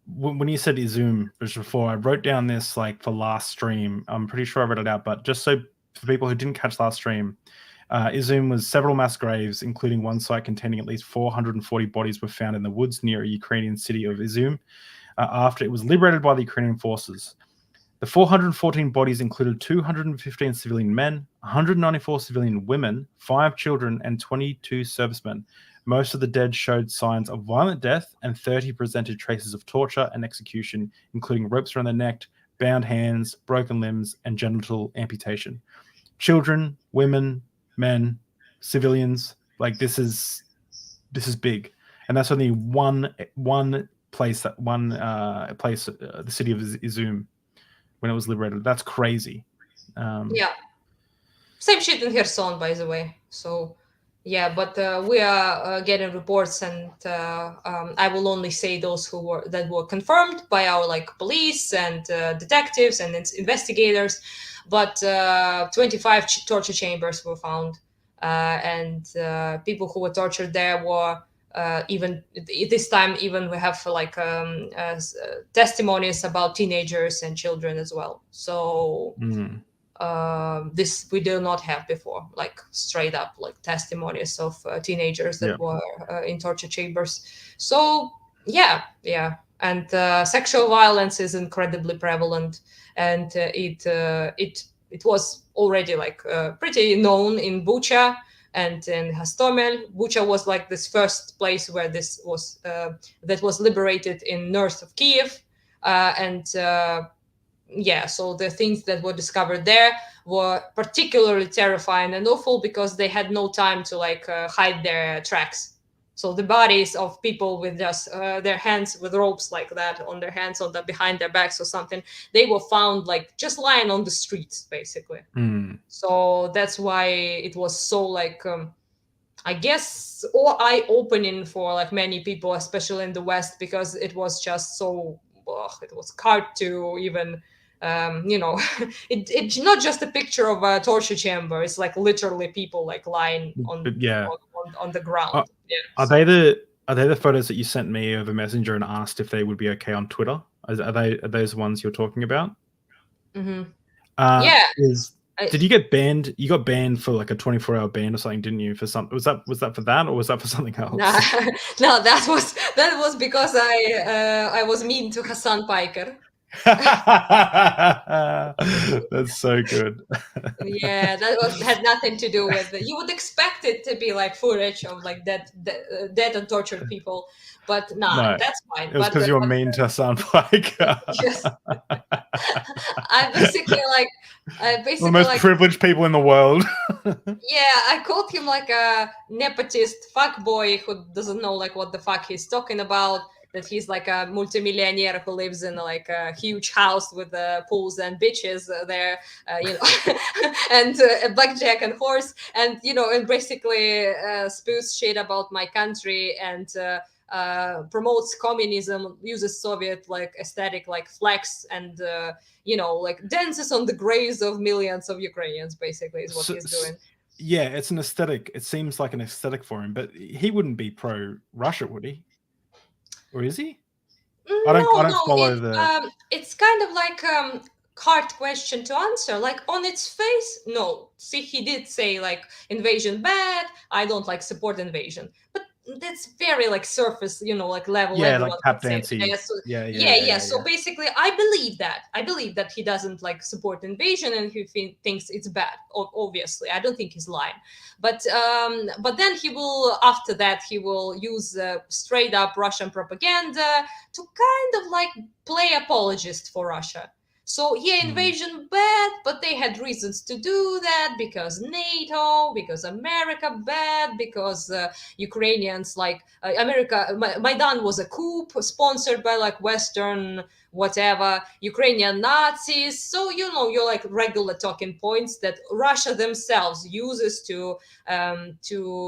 when you said Izum just before, I wrote down this, like, for last stream. I'm pretty sure I read it out, but just so for people who didn't catch last stream, Izum was several mass graves, including one site containing at least 440 bodies were found in the woods near a Ukrainian city of Izum after it was liberated by the Ukrainian forces. The 414 bodies included 215 civilian men, 194 civilian women, 5 children, and 22 servicemen. Most of the dead showed signs of violent death, and 30 presented traces of torture and execution, including ropes around the neck, bound hands, broken limbs, and genital amputation. Children, women, men, civilians, like, this is big, and that's only one place, the city of Izum, when it was liberated. That's crazy. yeah, same shit in Kherson, by the way. So yeah, but we are getting reports, and I will only say those that were confirmed by our like police and detectives and investigators. But 25 torture chambers were found, and people who were tortured there were even this time, even we have like testimonies about teenagers and children as well. So Mm. this we did not have before, like straight up like testimonies of teenagers that were in torture chambers. So yeah, and sexual violence is incredibly prevalent, and it was already like pretty known in Bucha and in Hostomel. Bucha was like this first place where this was that was liberated in north of Kiev, and yeah, so the things that were discovered there were particularly terrifying and awful because they had no time to like hide their tracks. So the bodies of people with just their hands with ropes like that on their hands or behind their backs or something, they were found like just lying on the streets basically. So that's why it was so like I guess or eye-opening for like many people, especially in the West, because it was just so it was hard to even it's not just a picture of a torture chamber. It's like literally people like lying on the ground. Are they the photos that you sent me over Messenger and asked if they would be okay on Twitter? Are those ones you're talking about? Yeah. Did you get banned? You got banned for like a 24-hour ban or something, didn't you? For some, was that for that, or was that for something else? No, that was because I was mean to Hassan Piker. That's so good. Yeah, that had nothing to do with it. You would expect it to be like footage of like dead and tortured people, but no, that's fine. It was because you were mean to Hassan Piker. Yes. I basically the most privileged people in the world. Yeah, I called him like a nepotist fuckboy who doesn't know like what the fuck he's talking about. That he's like a multimillionaire who lives in like a huge house with pools and bitches there, and a blackjack and horse, and and basically spews shit about my country and promotes communism, uses Soviet like aesthetic like flex, and like dances on the graves of millions of Ukrainians. Basically, is what he's doing. Yeah, it's an aesthetic. It seems like an aesthetic for him, but he wouldn't be pro-Russia, would he? Or is he? I don't follow the. It's kind of like hard question to answer. Like on its face, no. See, he did say like invasion bad. I don't like support invasion, but that's very like surface, like level. Yeah, like tap dancing. Yeah. So basically, I believe that he doesn't like support invasion and he thinks it's bad. Obviously, I don't think he's lying. But then he will, after that, he will use straight up Russian propaganda to kind of like play apologist for Russia. So yeah, invasion bad, but they had reasons to do that because NATO, because America bad, because Ukrainians like America. Maidan was a coup sponsored by like Western whatever Ukrainian Nazis. So you're like regular talking points that Russia themselves uses to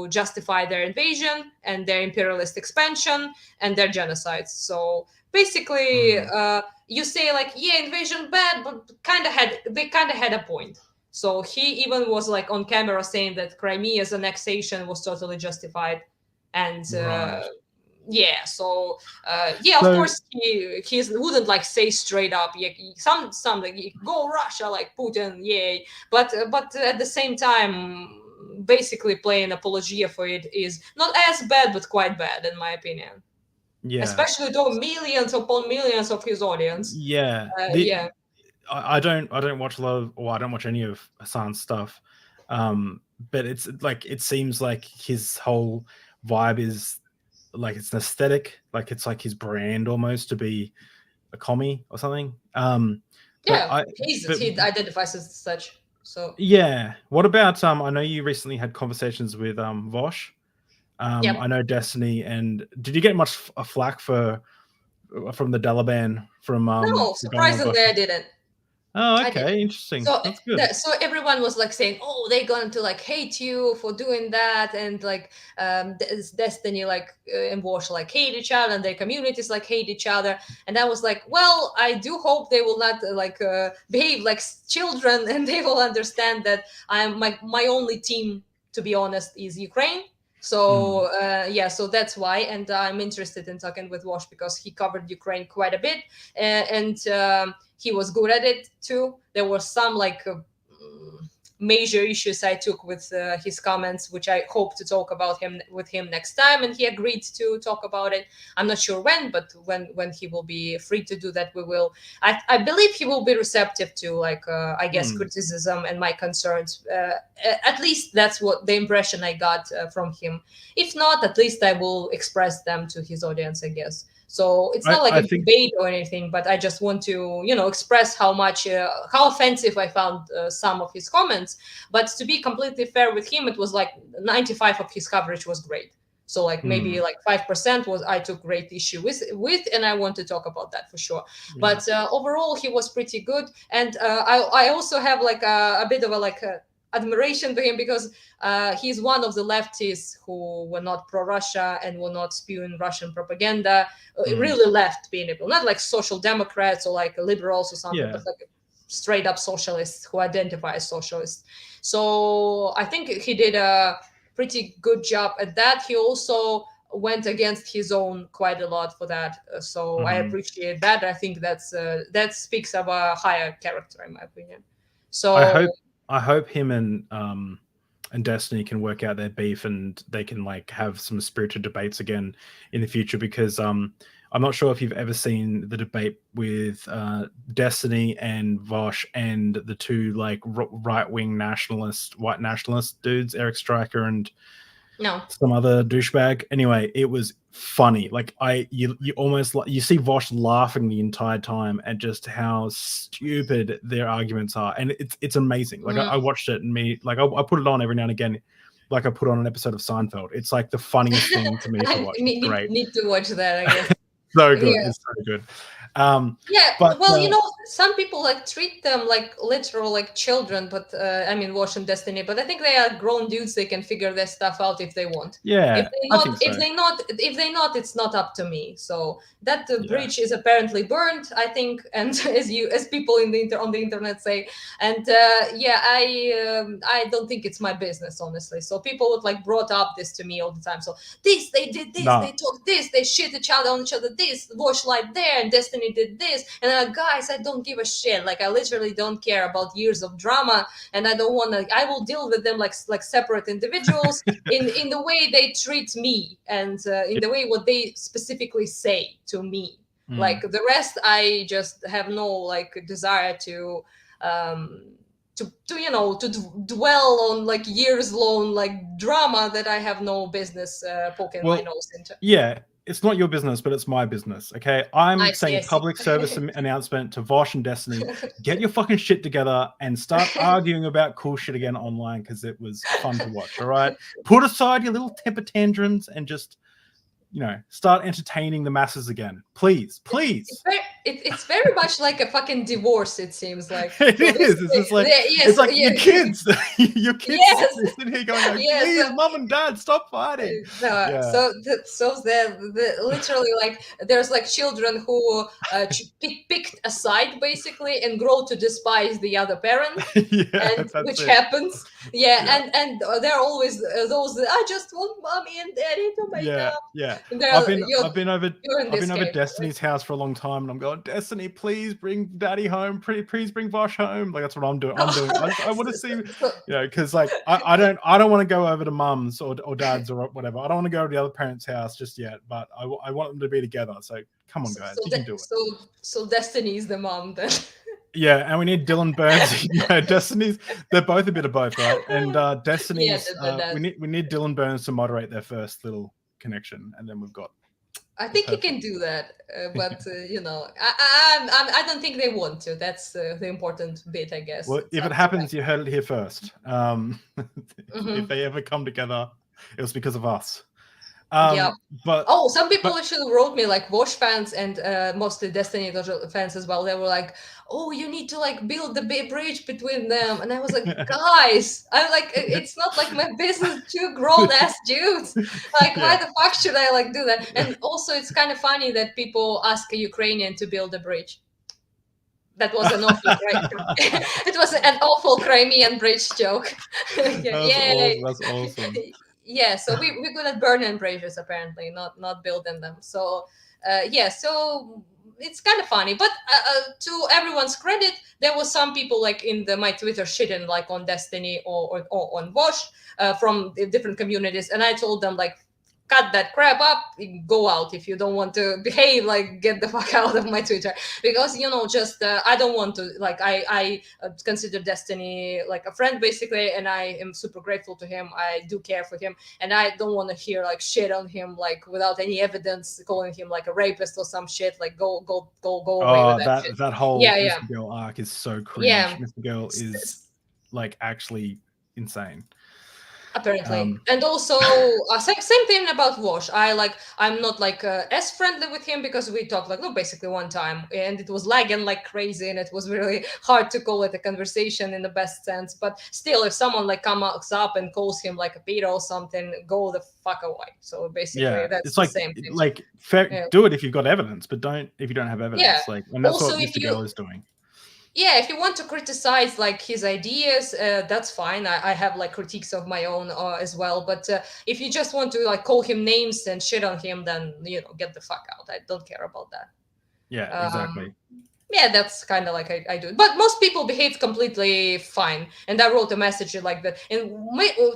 justify their invasion and their imperialist expansion and their genocides. So basically you say like invasion bad, but they kind of had a point. So he even was like on camera saying that Crimea's annexation was totally justified, and of course he wouldn't like say straight up some like go Russia like Putin, yay, but at the same time basically playing apologia for it is not as bad but quite bad in my opinion. Yeah, especially to millions upon millions of his audience. I don't watch a lot of, or I don't watch any of Hassan's stuff, but it's like it seems like his whole vibe is like it's an aesthetic, like it's like his brand almost to be a commie or something. He identifies as such. So yeah, what about I know you recently had conversations with Vosh. I know Destiny, and did you get much flack from the Delaban from? No, surprisingly, I didn't. Oh, okay, interesting. So that's good. So everyone was like saying, "Oh, they're going to like hate you for doing that," and like Destiny like and Wash like hate each other, and their communities like hate each other. And I was like, well, I do hope they will not behave like children, and they will understand that I'm my only team, to be honest, is Ukraine. So so that's why, and I'm interested in talking with Wash because he covered Ukraine quite a bit, and he was good at it too. There were some like major issues I took with his comments, which I hope to talk about with him next time, and he agreed to talk about it. I'm not sure when, but when he will be free to do that, we will. I believe he will be receptive to, like, I guess, criticism and my concerns. At least that's what the impression I got from him. If not, at least I will express them to his audience, I guess. So it's not like a debate or anything, but I just want to, express how offensive I found some of his comments. But to be completely fair with him, it was like 95 of his coverage was great. So like maybe like 5% was I took great issue with, and I want to talk about that for sure. Yeah. But overall, he was pretty good, and I also have like a bit of a admiration to him, because he's one of the leftists who were not pro-Russia and were not spewing Russian propaganda. Really left people, not like social democrats or like liberals or something, but like straight up socialists who identify as socialists. So I think he did a pretty good job at that. He also went against his own quite a lot for that. So I appreciate that. I think that speaks of a higher character, in my opinion. So I hope him and Destiny can work out their beef, and they can like have some spirited debates again in the future, because I'm not sure if you've ever seen the debate with Destiny and Vosh and the two like right-wing white nationalist dudes, Eric Stryker and some other douchebag. Anyway, it was funny. Like you almost you see Vosh laughing the entire time at just how stupid their arguments are, and it's amazing. Like I watched it, and I put it on every now and again, like I put on an episode of Seinfeld. It's like the funniest thing to me to watch. Great. Need to watch that, I guess. So good. Yeah. It's so good. But some people like treat them like literal like children, but I mean Wash and Destiny, but I think they are grown dudes. They can figure their stuff out if they want. Yeah, if they not, it's not up to me. So that bridge is apparently burned, I think, and as people on the internet say, and I don't think it's my business, honestly. So people would like brought up this to me all the time. So they did this, they talked this, they shit each other on each other, this Wash lied there, and Destiny did this, and guys, I don't give a shit. Like I literally don't care about years of drama, and I don't want to. I will deal with them like separate individuals in the way they treat me, and in the way what they specifically say to me. Like the rest, I just have no like desire to dwell on like years long like drama that I have no business poking my nose into. Yeah. It's not your business, but it's my business, okay? I'm saying public service announcement to Vosh and Destiny. Get your fucking shit together and start arguing about cool shit again online, because it was fun to watch, all right? Put aside your little temper tantrums and just, start entertaining the masses again. Please. It's very much like a fucking divorce, it seems like. It is. It's just like, it's like your kids. Your kids sitting here going like, please, mom and dad, stop fighting. So literally like there's like children who picked a side basically and grow to despise the other parent, which happens. And there are always those that I just want mommy and daddy to make up. I've been over Destiny's house for a long time, and I'm going, Destiny, please bring daddy home. Please bring Vosh home. Like that's what I'm doing. I want to see, because like I don't want to go over to mum's or dad's or whatever. I don't want to go to the other parent's house just yet, but I want them to be together. So come on, guys, you can do it. So Destiny is the mom then. Yeah, and we need Dylan Burns. Destiny's, they're both a bit of both, right? And Destiny's, we need Dylan Burns to moderate their first little connection, and then we've got. I think he can do that, but I don't think they want to. That's the important bit, I guess. Well, if it happens, you heard it here first. If they ever come together, it was because of us. But some people actually wrote me, like Wash fans and mostly Destiny fans as well. They were like, "Oh, you need to like build the big bridge between them," and I was like, "Guys, I'm like, it's not like my business. Two grown ass dudes. Like, why the fuck should I like do that?" And also, it's kind of funny that people ask a Ukrainian to build a bridge. That was an awful it was an awful Crimean bridge joke. That's awesome. Yeah, so we're good at burning bridges apparently, not building them. So so it's kind of funny. But to everyone's credit, there was some people like in my Twitter shitting like on Destiny or on Bosch from the different communities, and I told them like, cut that crap up, go out. If you don't want to behave, like, get the fuck out of my Twitter, because just I don't want to, like, I consider Destiny like a friend basically, and I am super grateful to him. I do care for him, and I don't want to hear like shit on him, like without any evidence, calling him like a rapist or some shit. Like, go away with that shit. That whole Yeah, Mr. Girl arc is so cringe. Yeah. Mr. Girl is like actually insane. Apparently. And also same thing about Wash. I'm not like as friendly with him, because we talked like, no, basically one time, and it was lagging like crazy, and it was really hard to call it a conversation in the best sense. But still, if someone like comes up and calls him like a pedo or something, go the fuck away. So basically, that's it's the like, same thing. like do it if you've got evidence, but don't if you don't have evidence. Yeah. Like, and that's Also, what Mr. Girl is doing. Yeah, if you want to criticize like his ideas, that's fine. I have like critiques of my own as well. But if you just want to like call him names and shit on him, then get the fuck out. I don't care about that. Yeah, exactly. Yeah, that's kind of like I do. But most people behave completely fine. And I wrote a message like that. And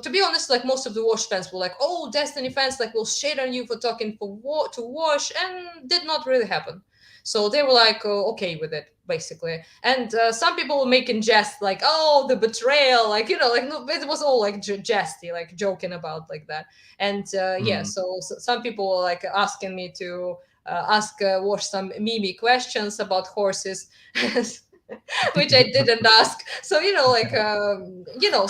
to be honest, like most of the Wash fans were like, "Oh, Destiny fans like will shit on you for talking to Wash," and did not really happen. So they were like okay with it, basically. And some people were making jest like, "Oh, the betrayal," like like, no, it was all like jesty, like joking about like that. And yeah, so some people were like asking me to ask Wash some mimi questions about horses, which I didn't ask. So like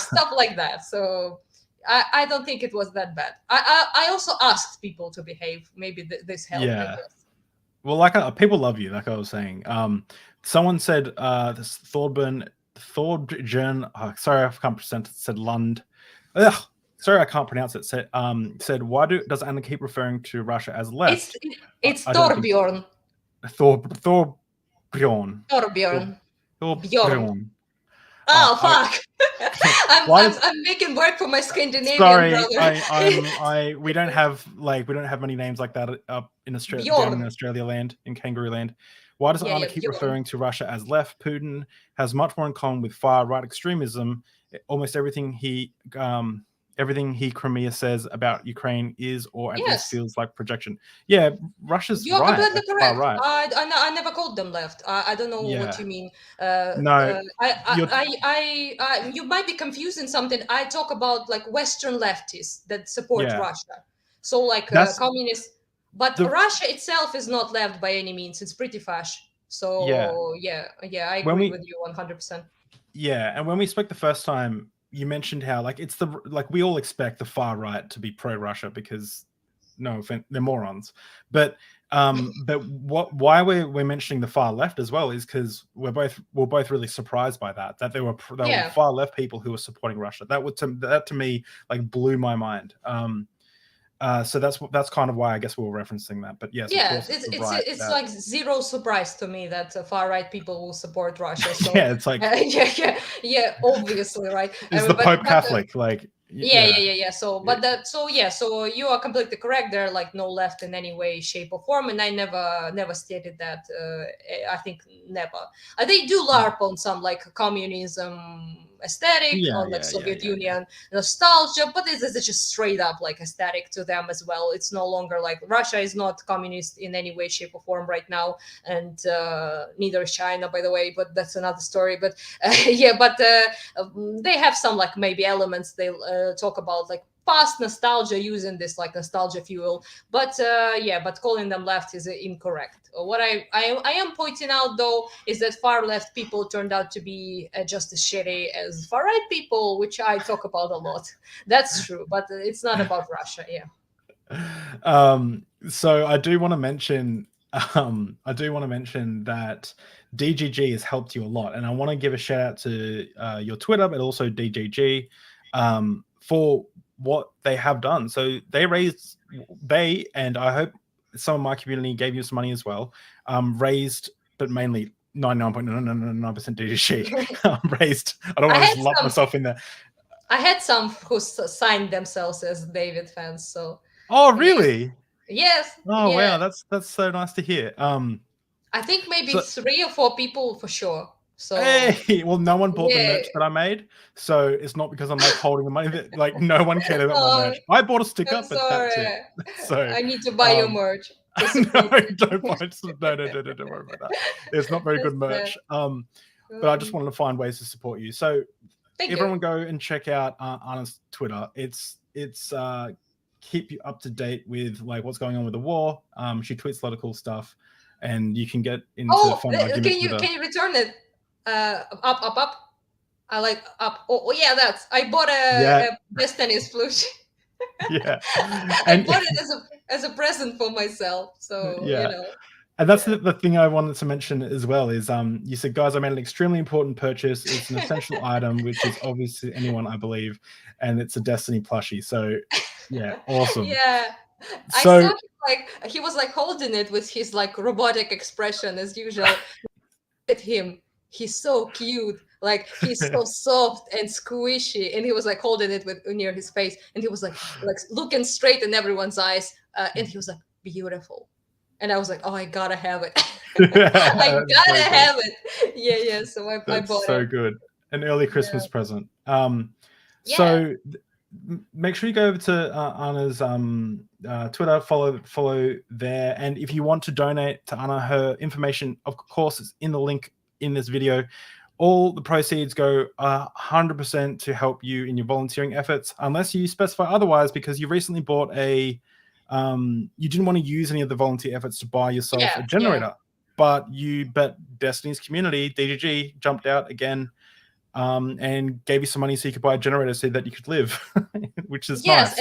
stuff like that. So I don't think it was that bad. I also asked people to behave. Maybe this helped. I guess. Well, like people love you, like I was saying. Someone said this Thorbjorn. Sorry, I can't present it. Said Lund. Ugh, sorry, I can't pronounce it. Said why does Anna keep referring to Russia as left? It's Thorbjorn. Thorbjorn. Bjorn. Oh fuck! I'm making work for my Scandinavian brother. We don't have many names like that up in Australia, down in Australia land, in Kangaroo land. Why does Anna keep referring to Russia as left? Putin has much more in common with far right extremism. Almost everything Crimea says about Ukraine is, or at least feels like projection. Yeah, Russia's You're right. completely correct. Right. I never called them left. I don't know what you mean. No, you might be confusing something. I talk about like Western leftists that support Russia. So like communists. But Russia itself is not left by any means. It's pretty fash. So yeah, I agree with you 100%. Yeah, and when we spoke the first time, you mentioned how like we all expect the far right to be pro-Russia because no offense, they're morons. But why we're mentioning the far left as well is because we're both really surprised by that there were far left people who were supporting Russia. That to me like blew my mind. So that's kind of why I guess we were referencing that. But yes, it's like zero surprise to me that far right people will support Russia. So yeah, it's like yeah, obviously, right? Is the Pope Catholic? Like yeah. So you are completely correct. There are like no left in any way, shape, or form, and I never stated that. I think never. They do LARP on some like communism aesthetic, on like Soviet Union nostalgia, but it's just straight up like aesthetic to them as well. It's no longer like Russia is not communist in any way, shape, or form right now, and neither is China, by the way. But that's another story. But they have some like maybe elements they talk about like past nostalgia, using this like nostalgia fuel, but calling them left is incorrect. What I am pointing out though is that far left people turned out to be just as shitty as far right people, which I talk about a lot. That's true, but it's not about Russia. So I do want to mention that DGG has helped you a lot, and I want to give a shout out to your Twitter, but also DGG for what they have done. So they and I hope some of my community gave you some money as well, raised, but mainly 99.999% DGG raised. I don't want to lump myself in there. I had some who signed themselves as David fans. So really? Yes. Oh wow, that's so nice to hear. I think maybe So- 3 or 4 people for sure. So Hey, well, no one bought the yeah. merch that I made, so it's not because I'm like holding the money. That, like, no one cared about my Oh, merch. I bought a sticker, I'm but that's it. sorry. So I need to buy your merch to support no, you. don't buy. No, don't worry about that. It's not very good merch. But I just wanted to find ways to support you. So Thank everyone you. go and check out Anna's Twitter. It's keep you up to date with like what's going on with the war. She tweets a lot of cool stuff, and you can get into fun arguments with her. Can you return it? Up. I like up. Oh yeah, that's. I bought a Destiny's plushie. Yeah, I bought it as a present for myself. So yeah. And that's the thing I wanted to mention as well is you said, guys, I made an extremely important purchase. It's an essential item, which is obvious to anyone, I believe, and it's a Destiny plushie. So yeah, awesome. Yeah. So, I saw him, like he was like holding it with his like robotic expression as usual. At him, he's so cute, like he's so soft and squishy, and he was like holding it with near his face, and he was like looking straight in everyone's eyes, and he was like beautiful, and I was like, oh, I gotta have it. I gotta have it. Yeah. So I bought so it. good. An early Christmas present. Yeah. So make sure you go over to Anna's Twitter, follow there, and if you want to donate to Anna, her information, of course, is in the link in this video. All the proceeds go 100% to help you in your volunteering efforts, unless you specify otherwise, because you recently bought a you didn't want to use any of the volunteer efforts to buy yourself a generator, but Destiny's community, DGG, jumped out again and gave you some money so you could buy a generator so that you could live, which is nice.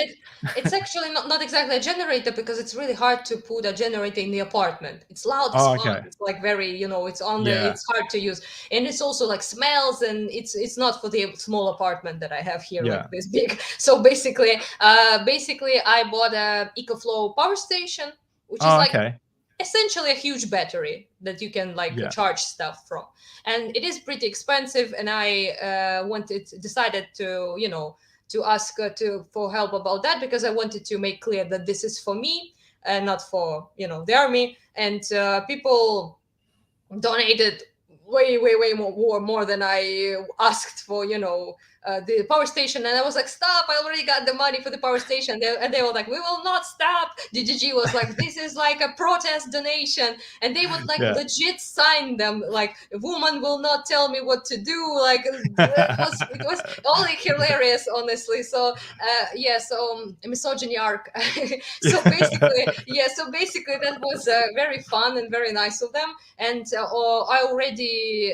It's actually not exactly a generator, because it's really hard to put a generator in the apartment. It's loud. It's like very, it's on it's hard to use, and it's also like smells, and it's not for the small apartment that I have here, like this big. So basically I bought a EcoFlow power station, which is essentially a huge battery that you can charge stuff from, and it is pretty expensive, and I decided to to ask for help about that, because I wanted to make clear that this is for me and not for the army, and people donated way more than I asked for the power station, and I was like, stop, I already got the money for the power station. And they were like, we will not stop. DGG was like, this is like a protest donation, and they would legit sign them, like, a woman will not tell me what to do. Like it was only hilarious, honestly. So misogyny arc. So basically that was very fun and very nice of them, and I already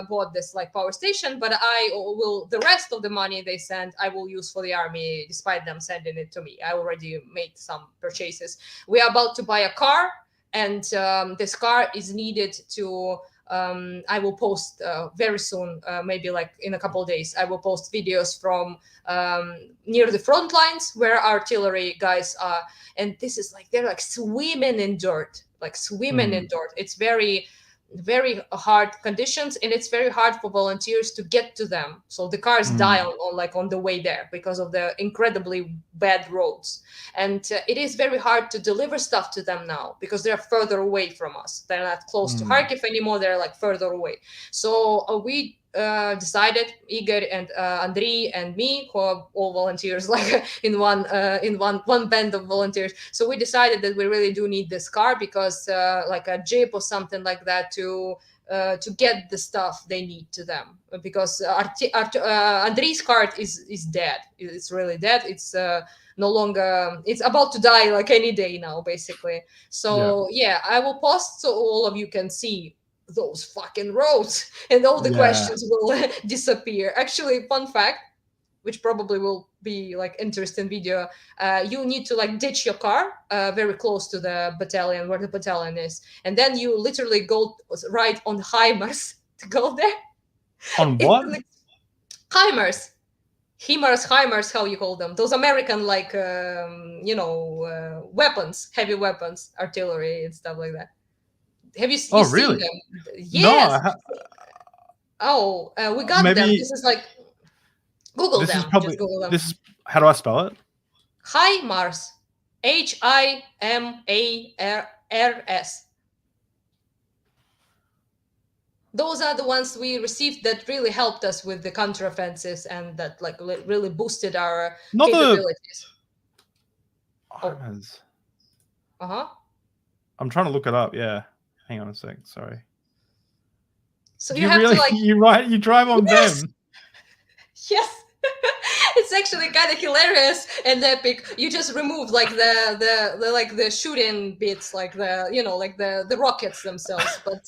bought this power station, but the rest of the money they sent I will use for the army, despite them sending it to me. I already made some purchases. We are about to buy a car, and this car is needed to I will post very soon, maybe in a couple of days. I will post videos from near the front lines where artillery guys are, and this is they're swimming in dirt, in dirt. It's very hard conditions, and it's very hard for volunteers to get to them. So the cars die on the way there because of the incredibly bad roads, and it is very hard to deliver stuff to them now because they're further away from us. They're not close to Kharkiv anymore. They're further away. So we decided, Igor and Andriy and me, who are all volunteers, in one band of volunteers. So we decided that we really do need this car, because a jeep or something like that to get the stuff they need to them, because Andriy's cart is dead. It's really dead. It's no longer, it's about to die any day now, basically. So I will post so all of you can see those fucking roads, and all the questions will disappear. Actually, fun fact, which probably will be interesting video, you need to ditch your car very close to the battalion, where the battalion is, and then you literally go right on Heimers to go there. On what? Heimers, how you call them, those American weapons, heavy weapons, artillery and stuff like that. Have you really? seen them? Yes. No, we got them. This is Google them. Just Google them. This is, how do I spell it? HIMARS. HIMARS. those are the ones we received that really helped us with the counteroffensives and that like really boosted our Not capabilities. Armas. Uh-huh. I'm trying to look it up. Yeah. Hang on a sec. Sorry. So you really, you drive on them. Yes. It's actually kind of hilarious and epic. You just remove like the shooting bits, like the rockets themselves. But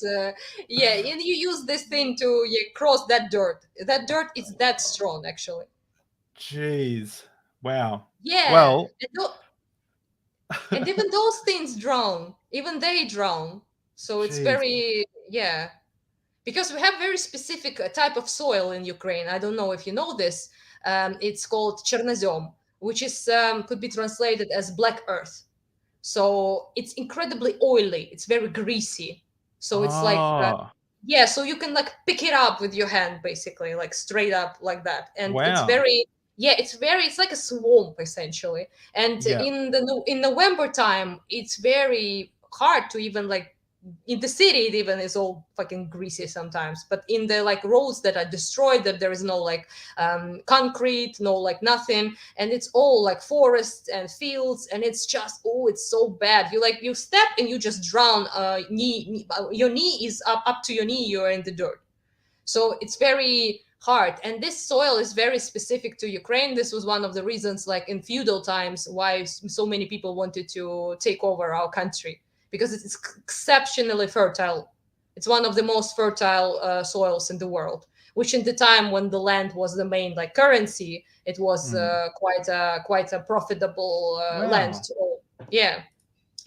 yeah, and you use this thing to cross that dirt. That dirt is that strong, actually. Jeez. Wow. Yeah. Well. And even those things drown. Even they drown. So it's very, yeah. Because we have very specific type of soil in Ukraine. I don't know if you know this. It's called chernozem, which is could be translated as black earth. So it's incredibly oily. It's very greasy. So it's like yeah, so you can like pick it up with your hand, basically, like straight up like that. And it's very, yeah, it's like a swamp essentially. And in November time, it's very hard to even like in the city it even is all fucking greasy sometimes, but in the like roads that are destroyed, that there is no like concrete, no like nothing, and it's all like forests and fields, and it's just, oh, it's so bad. You step and you just drown. Your knee is up to your knee, you're in the dirt. So it's very hard, and this soil is very specific to Ukraine. This was one of the reasons, like in feudal times, why so many people wanted to take over our country, because it's exceptionally fertile. It's one of the most fertile soils in the world, which in the time when the land was the main like currency, it was quite a profitable land to own. Yeah.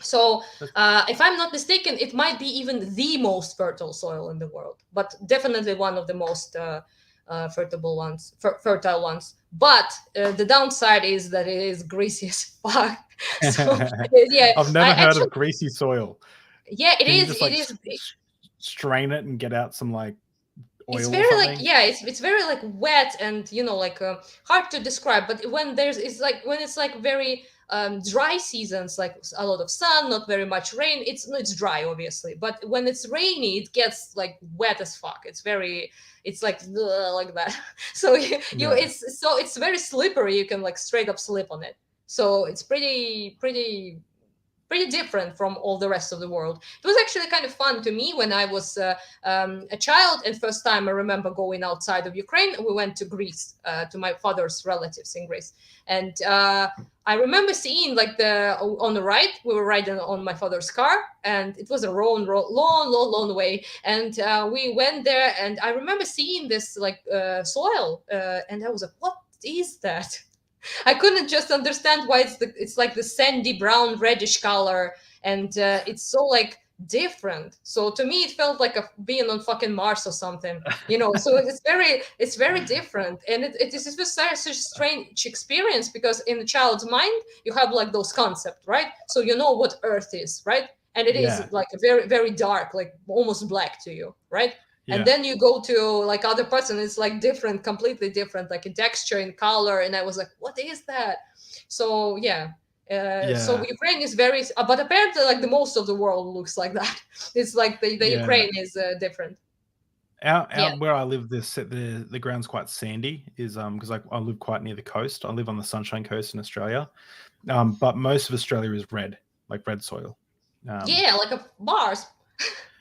So if I'm not mistaken, it might be even the most fertile soil in the world, but definitely one of the most fertile ones. But the downside is that it is greasy as fuck. So yeah, I've never heard of greasy soil. Yeah, it is. Just, like, strain it and get out some like oil. It's very like, yeah, it's very like wet and like hard to describe. But when it's like very dry seasons, like a lot of sun, not very much rain, it's dry obviously. But when it's rainy, it gets like wet as fuck. It's like that. So it's very slippery. You can like straight up slip on it. So it's pretty different from all the rest of the world. It was actually kind of fun to me when I was a child, and first time I remember going outside of Ukraine. We went to Greece, to my father's relatives in Greece, and I remember seeing like on the right, we were riding on my father's car, and it was a long way, and we went there, and I remember seeing this like soil, and I was like, what is that? I couldn't just understand why it's like the sandy brown reddish color, and it's so like different. So to me it felt like being on fucking Mars or something, so it's very different, and it is just such a strange experience, because in the child's mind you have like those concepts, right? So you know what Earth is, right? And it is like a very, very dark, like almost black to you, right? And then you go to like other parts and it's like different, completely different, like in texture and color. And I was like, what is that? So so Ukraine is very, but apparently like the most of the world looks like that. It's like the Ukraine is different. Out where I live, the ground's quite sandy, is because I live quite near the coast. I live on the Sunshine Coast in Australia, but most of Australia is red, like red soil. Like a Mars.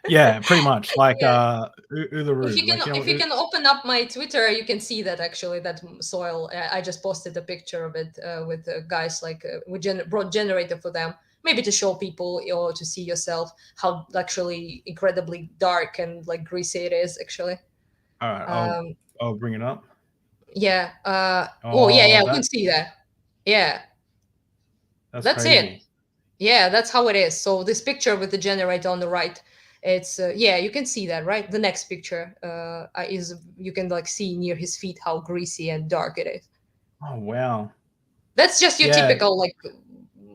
Yeah, pretty much like Uluru. If you can open up my Twitter, you can see that actually that soil. I just posted a picture of it with guys like we brought generator for them, maybe to show people or to see yourself how actually incredibly dark and like greasy it is actually. All right, I'll bring it up. Yeah. We can see that. Yeah. That's it. Yeah, that's how it is. So this picture with the generator on the right. It's you can see that, right? The next picture is, you can like see near his feet how greasy and dark it is. Oh wow, that's just your typical like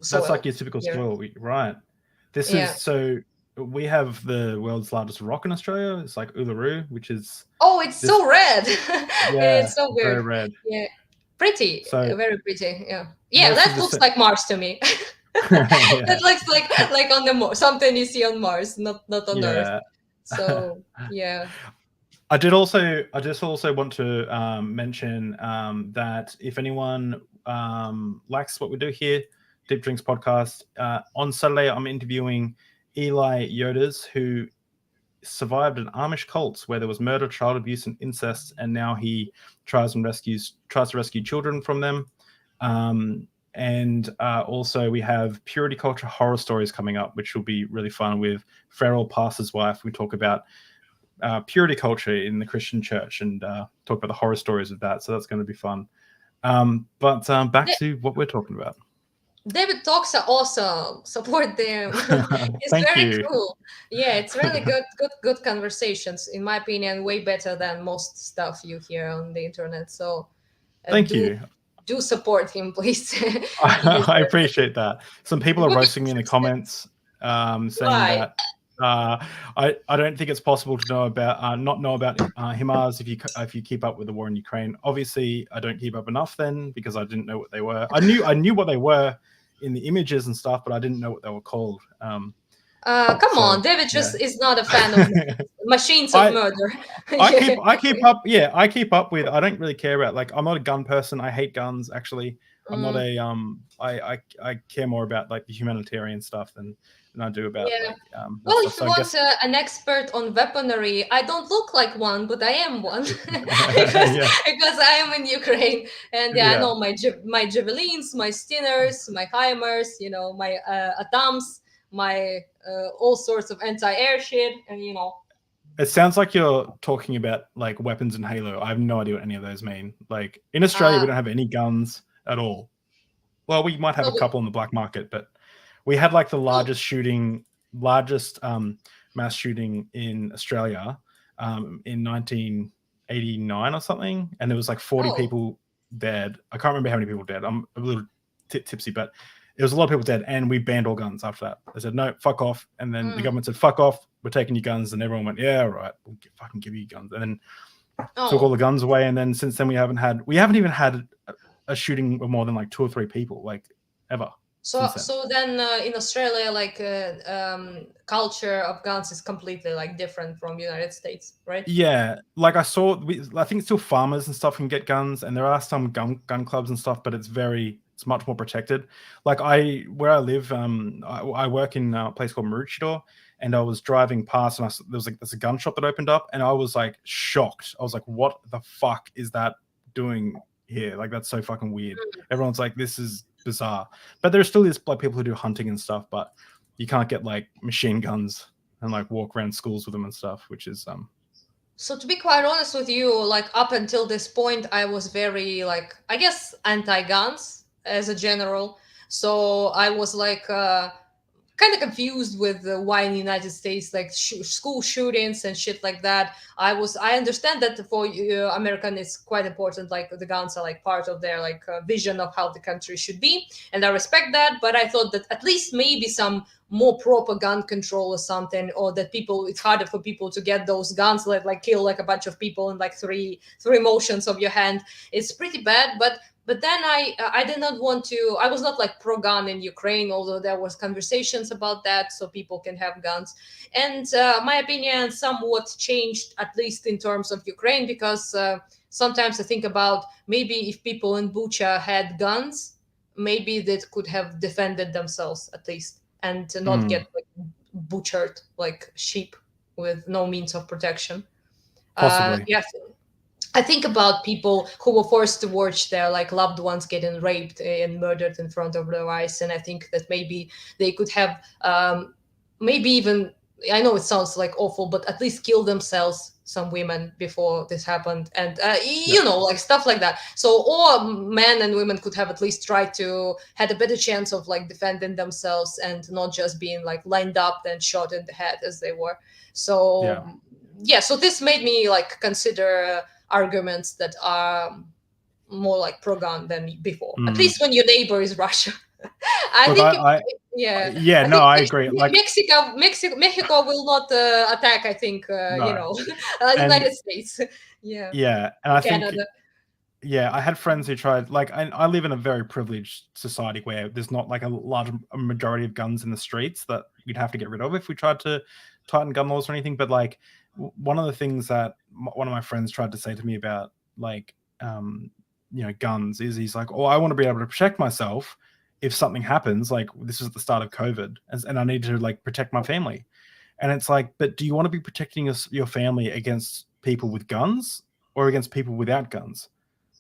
soil. That's like your typical soil, right? This is, so we have the world's largest rock in Australia. It's like Uluru, which is it's so red. It's so weird. Very red. Yeah, pretty. So very pretty. Yeah, that looks like Mars to me. That looks like on the something you see on Mars, not on Earth. So yeah. I just also want to mention that if anyone likes what we do here, Deep Drinks Podcast, on Saturday I'm interviewing Eli Yodas, who survived an Amish cult where there was murder, child abuse, and incest, and now he tries to rescue children from them. And also we have Purity Culture horror stories coming up, which will be really fun with Feral Pastor's Wife. We talk about purity culture in the Christian church and talk about the horror stories of that. So that's going to be fun. But back to what we're talking about. David talks are awesome. Support them. It's Thank very you. cool. Yeah, it's really good conversations. In my opinion, way better than most stuff you hear on the internet. So Thank you. Do support him, please. I appreciate that. Some people are roasting me in the comments, saying Why? that I don't think it's possible to know about not know about HIMARS if you keep up with the war in Ukraine. Obviously, I don't keep up enough then because I didn't know what they were. I knew what they were in the images and stuff, but I didn't know what they were called. Come on, David just is not a fan of machines of murder. I keep up. Yeah, I keep up with. I don't really care about, like, I'm not a gun person. I hate guns, actually. I'm not a I care more about like the humanitarian stuff than I do about. Yeah. Like, well, stuff. if you want an expert on weaponry, I don't look like one, but I am one because I am in Ukraine, and I know my javelins, my Stinners, my HIMARS, my ATAMs, my all sorts of anti-air shit, and It sounds like you're talking about like weapons in Halo. I have no idea what any of those mean. Like in Australia, we don't have any guns at all. Well, we might have a couple in the black market, but we had like the largest mass shooting in Australia in 1989 or something, and there was like 40 people dead. I can't remember how many people dead. I'm a little tipsy, but it was a lot of people dead, and we banned all guns after that. They said, no, fuck off. And then the government said, fuck off, we're taking your guns. And everyone went, yeah, all right, we'll fucking give you guns. And then took all the guns away. And then since then we haven't even had a shooting of more than like 2 or 3 people, like, ever. So then in Australia, like culture of guns is completely like different from United States, right? Yeah, like I think still farmers and stuff can get guns, and there are some gun clubs and stuff, but it's much more protected. Like where I live, I work in a place called Maroochydore, and I was driving past, and there's a gun shop that opened up, and I was like shocked. I was like, what the fuck is that doing here? Like, that's so fucking weird. Everyone's like, this is bizarre. But there still is like people who do hunting and stuff, but you can't get like machine guns and like walk around schools with them and stuff, which is So to be quite honest with you, like up until this point, I was very like, I guess, anti-guns as a general. So I was like kind of confused with why in the United States, like school shootings and shit like that. I understand that for American, it's quite important. Like the guns are like part of their like vision of how the country should be, and I respect that. But I thought that at least maybe some more proper gun control or something, or that it's harder for people to get those guns, like kill like a bunch of people in like three motions of your hand. It's pretty bad, but then I did not want to. I was not like pro-gun in Ukraine, although there was conversations about that, so people can have guns. And my opinion somewhat changed, at least in terms of Ukraine, because sometimes I think about maybe if people in Bucha had guns, maybe they could have defended themselves at least, and to not get like butchered like sheep with no means of protection. Possibly. Yes. I think about people who were forced to watch their like loved ones getting raped and murdered in front of their eyes, and I think that maybe they could have, maybe even, I know it sounds like awful, but at least kill themselves, some women, before this happened, and like stuff like that. So, or men and women could have at least tried to had a better chance of like defending themselves and not just being like lined up and shot in the head as they were. So so this made me like consider arguments that are more like pro-gun than before. At least when your neighbor is Russia. I agree. Like Mexico will not attack. I think United States. And I Canada. think Yeah, I had friends who tried, like, I live in a very privileged society where there's not like a large majority of guns in the streets that we'd have to get rid of if we tried to tighten gun laws or anything. But like, one of the things that one of my friends tried to say to me about, like, guns is, he's like, oh, I want to be able to protect myself if something happens. Like, this was at the start of COVID, and I need to like protect my family. And it's like, but do you want to be protecting your family against people with guns or against people without guns?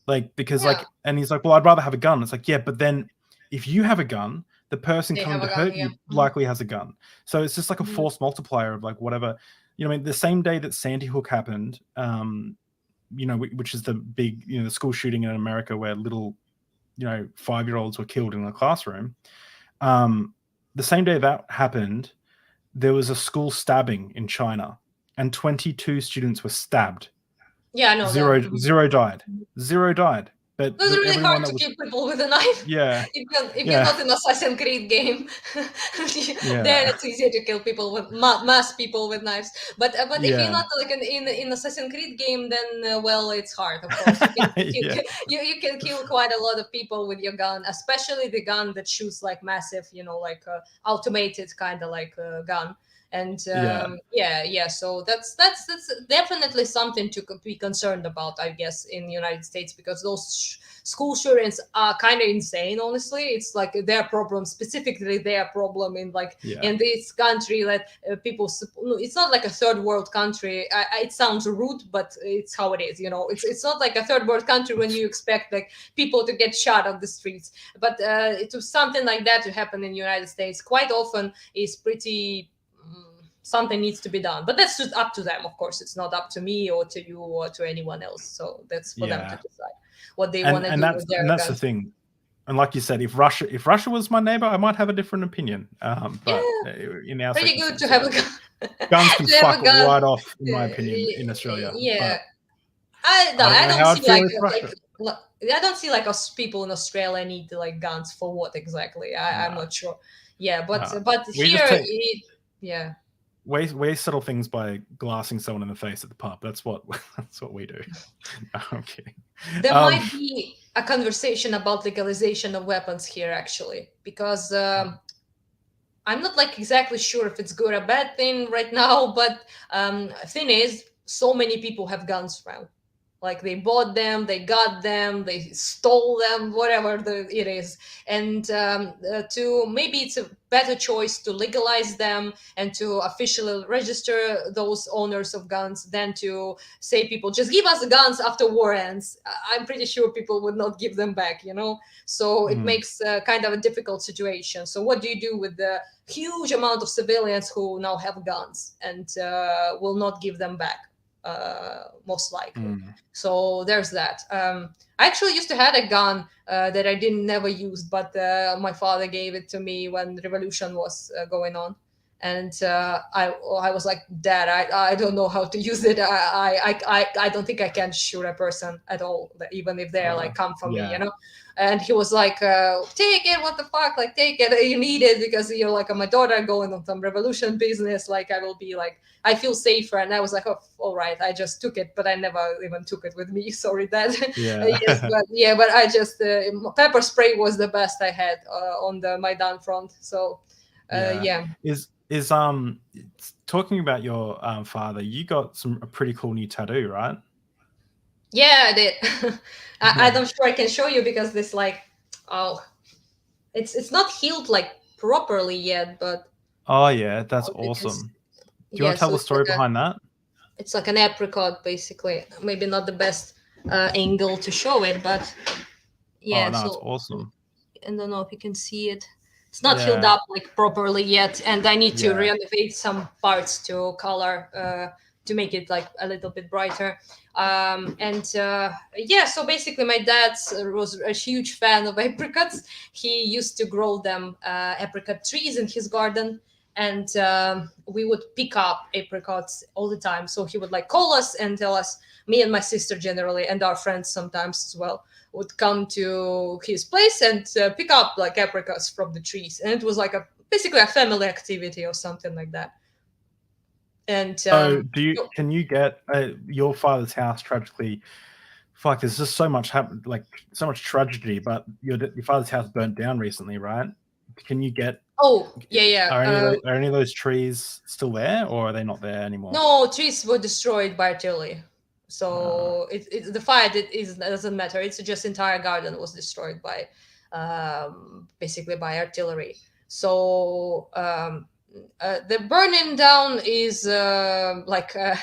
Like, because Yeah, and he's like, well, I'd rather have a gun. It's like, yeah, but then if you have a gun, the person they coming have to a gun. hurt Yeah. you likely has a gun. So it's just like a Mhm. force multiplier of like whatever, I mean, the same day that Sandy Hook happened, which is the big, the school shooting in America where little, 5-year-olds were killed in a classroom. The same day that happened, there was a school stabbing in China and 22 students were stabbed. Yeah, I know Zero, that. zero died. Zero died. But It was really everyone hard that to was, kill people with a knife. yeah, If you're yeah, not in Assassin's Creed game, then yeah, it's easier to kill people with mass people with knives. But if you're yeah, not like in Assassin's Creed game, then well, it's hard. Of course, yeah, you can kill quite a lot of people with your gun, especially the gun that shoots like massive, like automated kind of like gun. And yeah, yeah, so that's definitely something to be concerned about, I guess, in the United States, because those school shootings are kind of insane. Honestly, it's like their problem, specifically their problem in like yeah, in this country that no, it's not like a third world country. It sounds rude, but it's how it is. It's not like a third world country when you expect like people to get shot on the streets, but it was something like that to happen in the United States quite often is pretty something needs to be done, but that's just up to them. Of course, it's not up to me or to you or to anyone else, so that's for them to yeah. decide what they want And to and do that's with their and that's the guns. thing. And like you said, if Russia was my neighbor, I might have a different opinion. But Yeah, in our pretty good to circumstance, have yeah, a gun. guns can To have fuck a gun. right off, in my opinion, in Australia. Yeah, But I no, I don't I know don't how I'd see feel like with Russia. I don't see like us people in Australia need to like guns for what exactly. I'm Nah, not sure. Yeah, nah. but We here just take yeah. we settle things by glassing someone in the face at the pub. That's what that's what we do. No, I'm kidding. There Um, might be a conversation about legalization of weapons here, actually, because I'm not like exactly sure if it's good or bad thing right now. But thing is, so many people have guns around. Like they bought them, they got them, they stole them, whatever it is. And to maybe it's a better choice to legalize them and to officially register those owners of guns than to say people just give us the guns after war ends. I'm pretty sure people would not give them back. So it mm, makes kind of a difficult situation. So what do you do with the huge amount of civilians who now have guns and will not give them back? Most likely. mm. So there's that. I actually used to had a gun that I didn't never use, but my father gave it to me when the revolution was going on, and I was like, Dad, I don't know how to use it. I don't think I can shoot a person at all, even if they're like come for me, Yeah, And he was like, take it, what the fuck, like take it, you need it because you're like my daughter going on some revolution business. Like I will be like, I feel safer. And I was like, oh, all right, I just took it, but I never even took it with me. Sorry, Dad. Yes, yeah, but I just pepper spray was the best I had on the Maidan front. So yeah. yeah. Is talking about your father, you got a pretty cool new tattoo, right? Yeah, I did. I'm Yeah. not sure I can show you because this like, oh, it's not healed like properly yet, but Oh yeah, that's you can awesome. Do you want yeah. to tell So the story behind that? it's like an apricot basically. Maybe not the best angle to show it, but Oh yeah. no, it's So awesome. I don't know if you can see it. It's not healed Yeah, up like properly yet, and I need to yeah, renovate some parts to color to make it like a little bit brighter. And yeah, so basically, my dad was a huge fan of apricots. He used to grow them apricot trees in his garden. And we would pick up apricots all the time. So he would like call us and tell us, me and my sister generally, and our friends sometimes as well, would come to his place and pick up like apricots from the trees, and it was like basically a family activity or something like that. And so can you get your father's house tragically fuck, there's just so much happened, like so much tragedy. But your father's house burnt down recently, right? Can you get? Oh, yeah. Are any of those trees still there, or are they not there anymore? No, trees were destroyed by artillery. So the fire doesn't matter. It's just entire garden was destroyed by basically by artillery. So the burning down is like a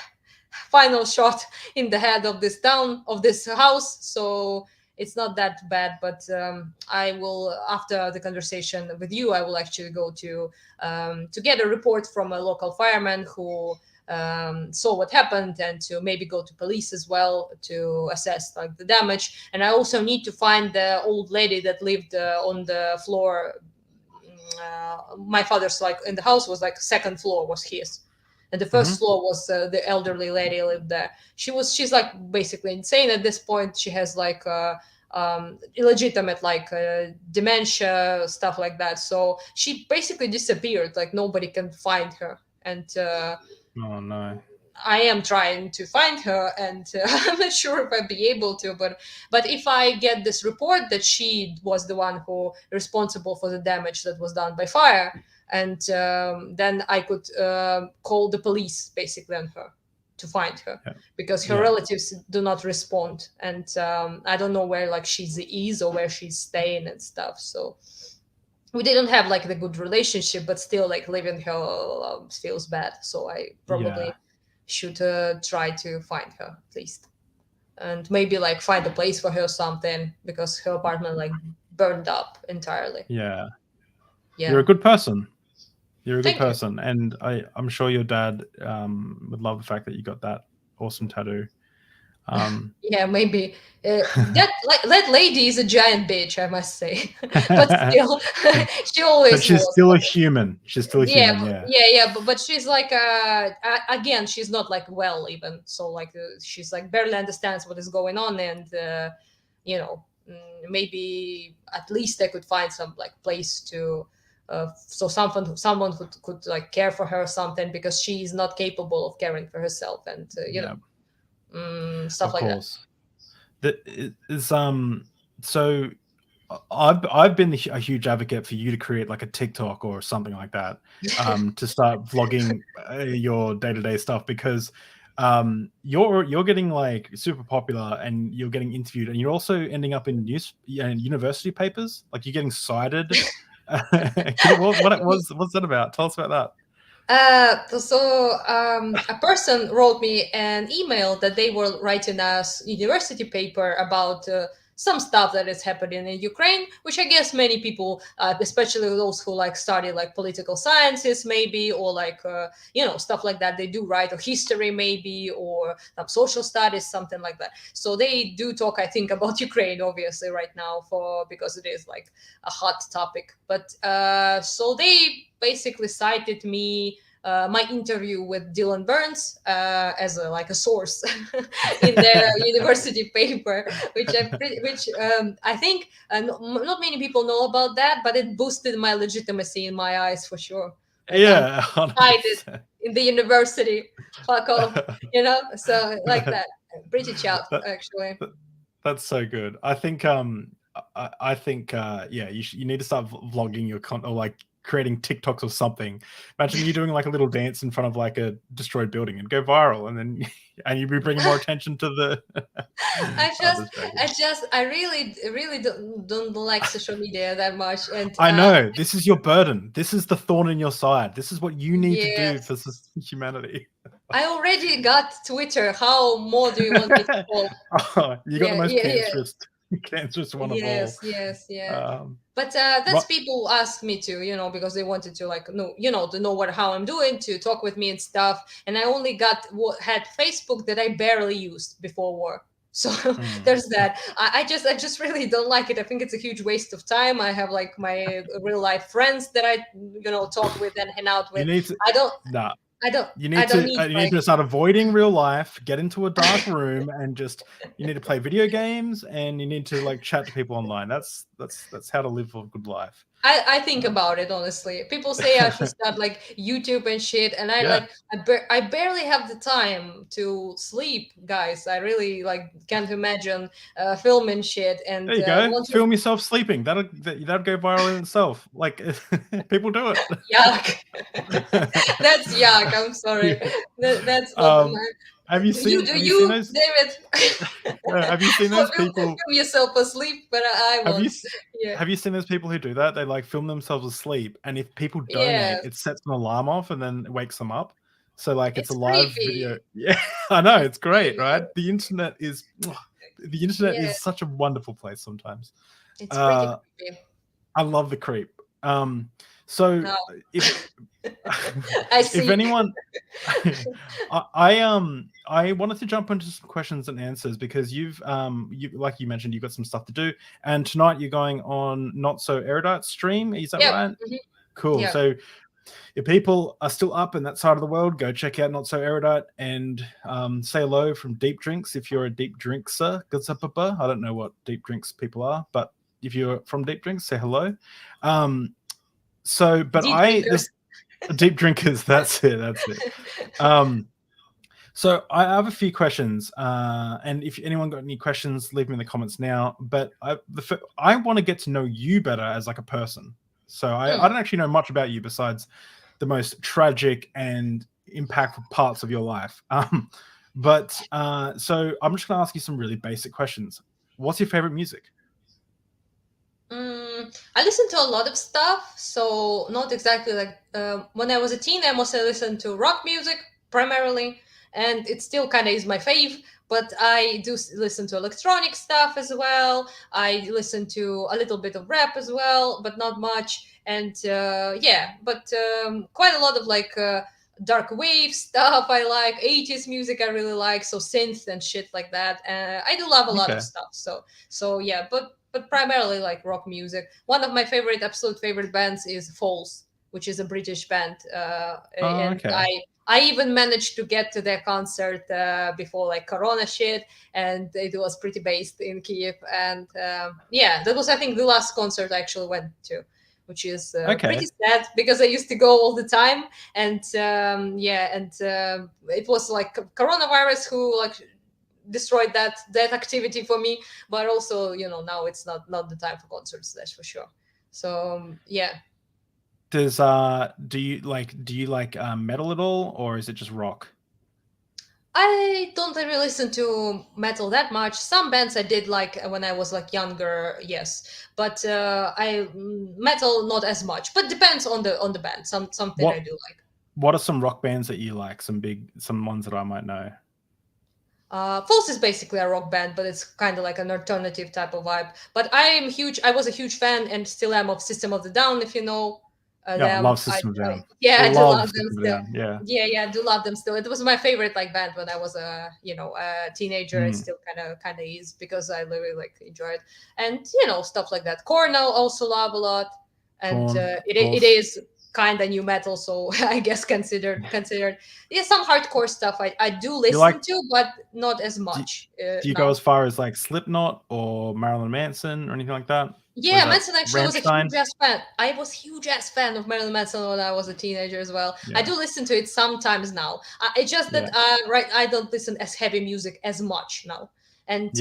final shot in the head of this town, of this house. So it's not that bad, but I will, after the conversation with you, I will actually go to get a report from a local fireman who saw what happened, and to maybe go to police as well to assess like the damage. And I also need to find the old lady that lived on the floor. My father's like in the house was like second floor was his, and the first floor was the elderly lady lived there. She's like basically insane at this point. She has like illegitimate like dementia, stuff like that. So she basically disappeared. Like nobody can find her, and oh no. I am trying to find her, and I'm not sure if I'd be able to. But if I get this report that she was the one who responsible for the damage that was done by fire, and then I could call the police basically on her to find her, because her relatives do not respond, and I don't know where like she is or where she's staying and stuff. So we didn't have like the good relationship, but still like leaving her feels bad. So I probably should try to find her at least, and maybe like find a place for her or something, because her apartment like burned up entirely. Yeah. You're a good person. You're a good Thank you. person, and I'm sure your dad would love the fact that you got that awesome tattoo. Yeah, maybe that lady is a giant bitch, I must say. But still, she always. But she's still a human. She's still a human. Yeah. But she's like again, she's not like well even. So like she's like barely understands what is going on, and you know, maybe at least I could find some like place to. So someone who could like care for her or something, because she is not capable of caring for herself, and you know, stuff like that. That is so I've been a huge advocate for you to create like a TikTok or something like that, to start vlogging your day-to-day stuff, because you're getting like super popular, and you're getting interviewed, and you're also ending up in university papers. Like you're getting cited. What's that about? Tell us about that. So a person wrote me an email that they were writing a university paper about some stuff that is happening in Ukraine, which I guess many people, especially those who like study like political sciences maybe, or like, you know, stuff like that, they do write, or history maybe, or some social studies, something like that. So they do talk, I think, about Ukraine, obviously, right now, because it is like a hot topic. But so they basically cited me, my interview with Dylan Burns as a source in their university paper, which I think not many people know about that, but it boosted my legitimacy in my eyes for sure. Yeah, cited in the university. Fuck off, you know. So like that, pretty chat actually. That's so good. I think I think you need to start vlogging your content, or like creating TikToks or something. Imagine you doing like a little dance in front of like a destroyed building and go viral, and then you'd be bringing more attention to the. I really don't like social media that much, and I know this is your burden. This is the thorn in your side. This is what you need to do for humanity. I already got Twitter. How more do you want me to call? You got the most cancerous one of all. Yes. But that's people ask me to, you know, because they wanted to like know, you know, to know how I'm doing, to talk with me and stuff. And I only had Facebook that I barely used before war. So there's that. I just really don't like it. I think it's a huge waste of time. I have like my real life friends that I, you know, talk with and hang out with. You need to start avoiding real life, get into a dark room, and you need to play video games, and you need to like chat to people online. That's how to live a good life. I think about it honestly. People say I should start like YouTube and shit, and Yeah. I barely have the time to sleep, guys. I really like can't imagine filming shit and There you go. want to. Film yourself sleeping. That'll go viral in itself. Like people do it. Yuck. That's yuck. I'm sorry. Yeah. That's not my. Have you You seen do have you seen you, those David? have you seen those people Film yourself asleep, but I have you won't. s- Yeah. have you seen those people who do that? They like film themselves asleep, and if people donate, Yeah. it sets an alarm off and then it wakes them up. So like it's a It's live video. creepy. Yeah, I know, it's great, Creepy. right? The internet is Yeah. such a wonderful place sometimes. It's pretty Uh creepy. I love the creep. So No, if I if see. anyone I wanted to jump into some questions and answers because you like you mentioned you've got some stuff to do, and tonight you're going on Not So Erudite stream, is that Yep. right? Cool. Yeah. So if people are still up in that side of the world, go check out Not So Erudite and say hello from Deep Drinks if you're a deep drinkser. I don't know what deep drinks people are, but if you're from Deep Drinks, say hello. So, but Deep drinkers. deep drinkers, that's it. So I have a few questions, and if anyone got any questions, leave them in the comments now. But I want to get to know you better as like a person. So I don't actually know much about you besides the most tragic and impactful parts of your life. So I'm just going to ask you some really basic questions. What's your favorite music? I listen to a lot of stuff, so not exactly like when I was a teen, I mostly listened to rock music primarily, and it still kind of is my fave. But I do listen to electronic stuff as well. I listen to a little bit of rap as well, but not much. And quite a lot of like dark wave stuff. I like 80s music. I really like so synth and shit like that. I do love a lot of stuff. So yeah, but primarily like rock music. One of my absolute favorite bands is Falls, which is a British band, and I even managed to get to their concert before like Corona shit, and it was pretty based in Kiev. And that was I think the last concert I actually went to, which is pretty sad because I used to go all the time, and it was like coronavirus who like destroyed that activity for me, but also now it's not the time for concerts, that's for sure. So yeah. Do you like metal at all, or is it just rock? I don't really listen to metal that much. Some bands I did like when I was like younger, yes, but metal not as much, but depends on the band. Something I do like. What are some rock bands that you like? Some ones that I might know. False is basically a rock band, but it's kind of like an alternative type of vibe. But I was a huge fan and still am of System of the Down, if you know them. Love System of the Down. I do love them still. Yeah, I do love them still. It was my favorite like band when I was a teenager. It still kind of is because I really like enjoy it, and stuff like that. Korn I also love a lot, and it is kind of new metal, so I guess considered. Yeah, some hardcore stuff I do listen to, but not as much. Do you go as far as like Slipknot or Marilyn Manson or anything like that? Yeah, Manson actually was a huge ass fan. I was huge ass fan of Marilyn Manson when I was a teenager as well. Yeah. I do listen to it sometimes now. It's just that I don't listen as heavy music as much now. And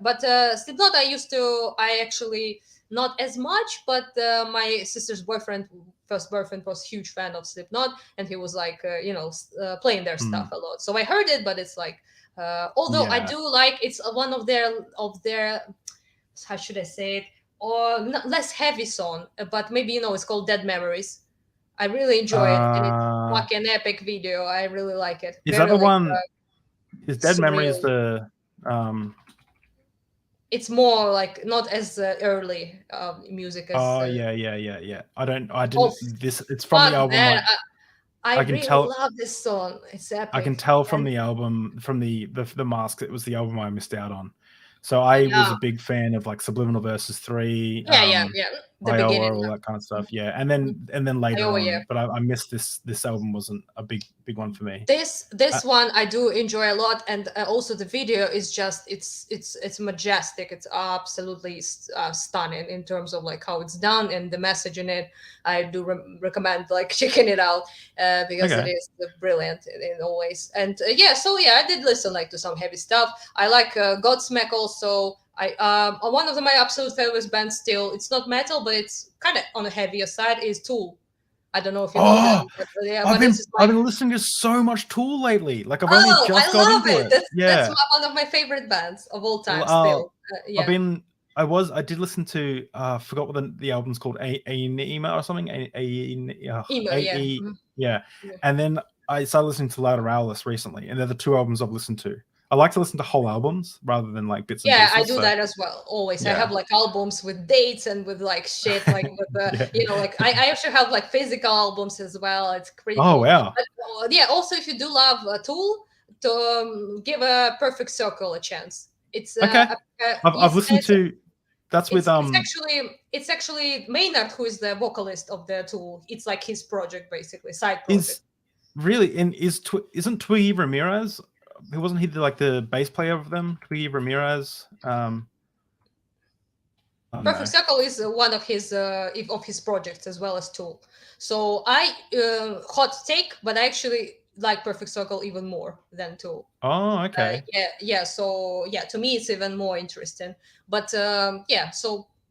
but Slipknot I actually not as much, but my sister's first boyfriend was a huge fan of Slipknot, and he was like playing their stuff a lot. So I heard it, but it's like although I do like it's one of their how should I say it, or less heavy song, but maybe it's called Dead Memories. I really enjoy it, and it's fucking epic video. I really like it. Is that the one? Is Dead Memories the It's more like not as early music as. Yeah. I didn't. It's from the album. Man, I really love this song. It's epic. I can tell from the album, from the mask, it was the album I missed out on. So I was Yeah. a big fan of like Subliminal Versus 3, Yeah. The Iowa, beginning. all that kind of stuff. Yeah, and then later Iowa, on, yeah. but I missed this album wasn't a big one for me. This one I do enjoy a lot, and also the video is just it's majestic. It's absolutely stunning in terms of like how it's done and the message in it. I do recommend like checking it out because it Okay. is brilliant in all ways. And so I did listen like to some heavy stuff. I like Godsmack also. One of my absolute favorite bands still. It's not metal, but it's kind of on the heavier side. Is Tool. I don't know if you know them, but I've this is been listening to so much Tool lately. Like I've only Oh, just I got love into it. it. That's Yeah. one of my favorite bands of all time. Well, Still, yeah. I did listen to I forgot what the album's called, Ema or something. Emo, yeah. Yeah. Yeah. And then I started listening to Louder Owless recently, and they're the two albums I've listened to. I like to listen to whole albums rather than like bits and pieces. I do that as well. Always. I Yeah. have like albums with dates and with like shit, like with Yeah. like I actually have like physical albums as well. It's pretty Oh cool. wow. But, also if you do love Tool, to give a Perfect Circle a chance. It's Okay. I've listened to. That's with It's actually Maynard who is the vocalist of the Tool. It's like his project, basically side project. Isn't Twiggy Ramirez? Wasn't he the bass player of them? Twiggy Ramirez. Perfect Circle is one of his projects as well as Tool. So I hot take, but I actually like Perfect Circle even more than Tool. Oh, okay. So to me it's even more interesting. But so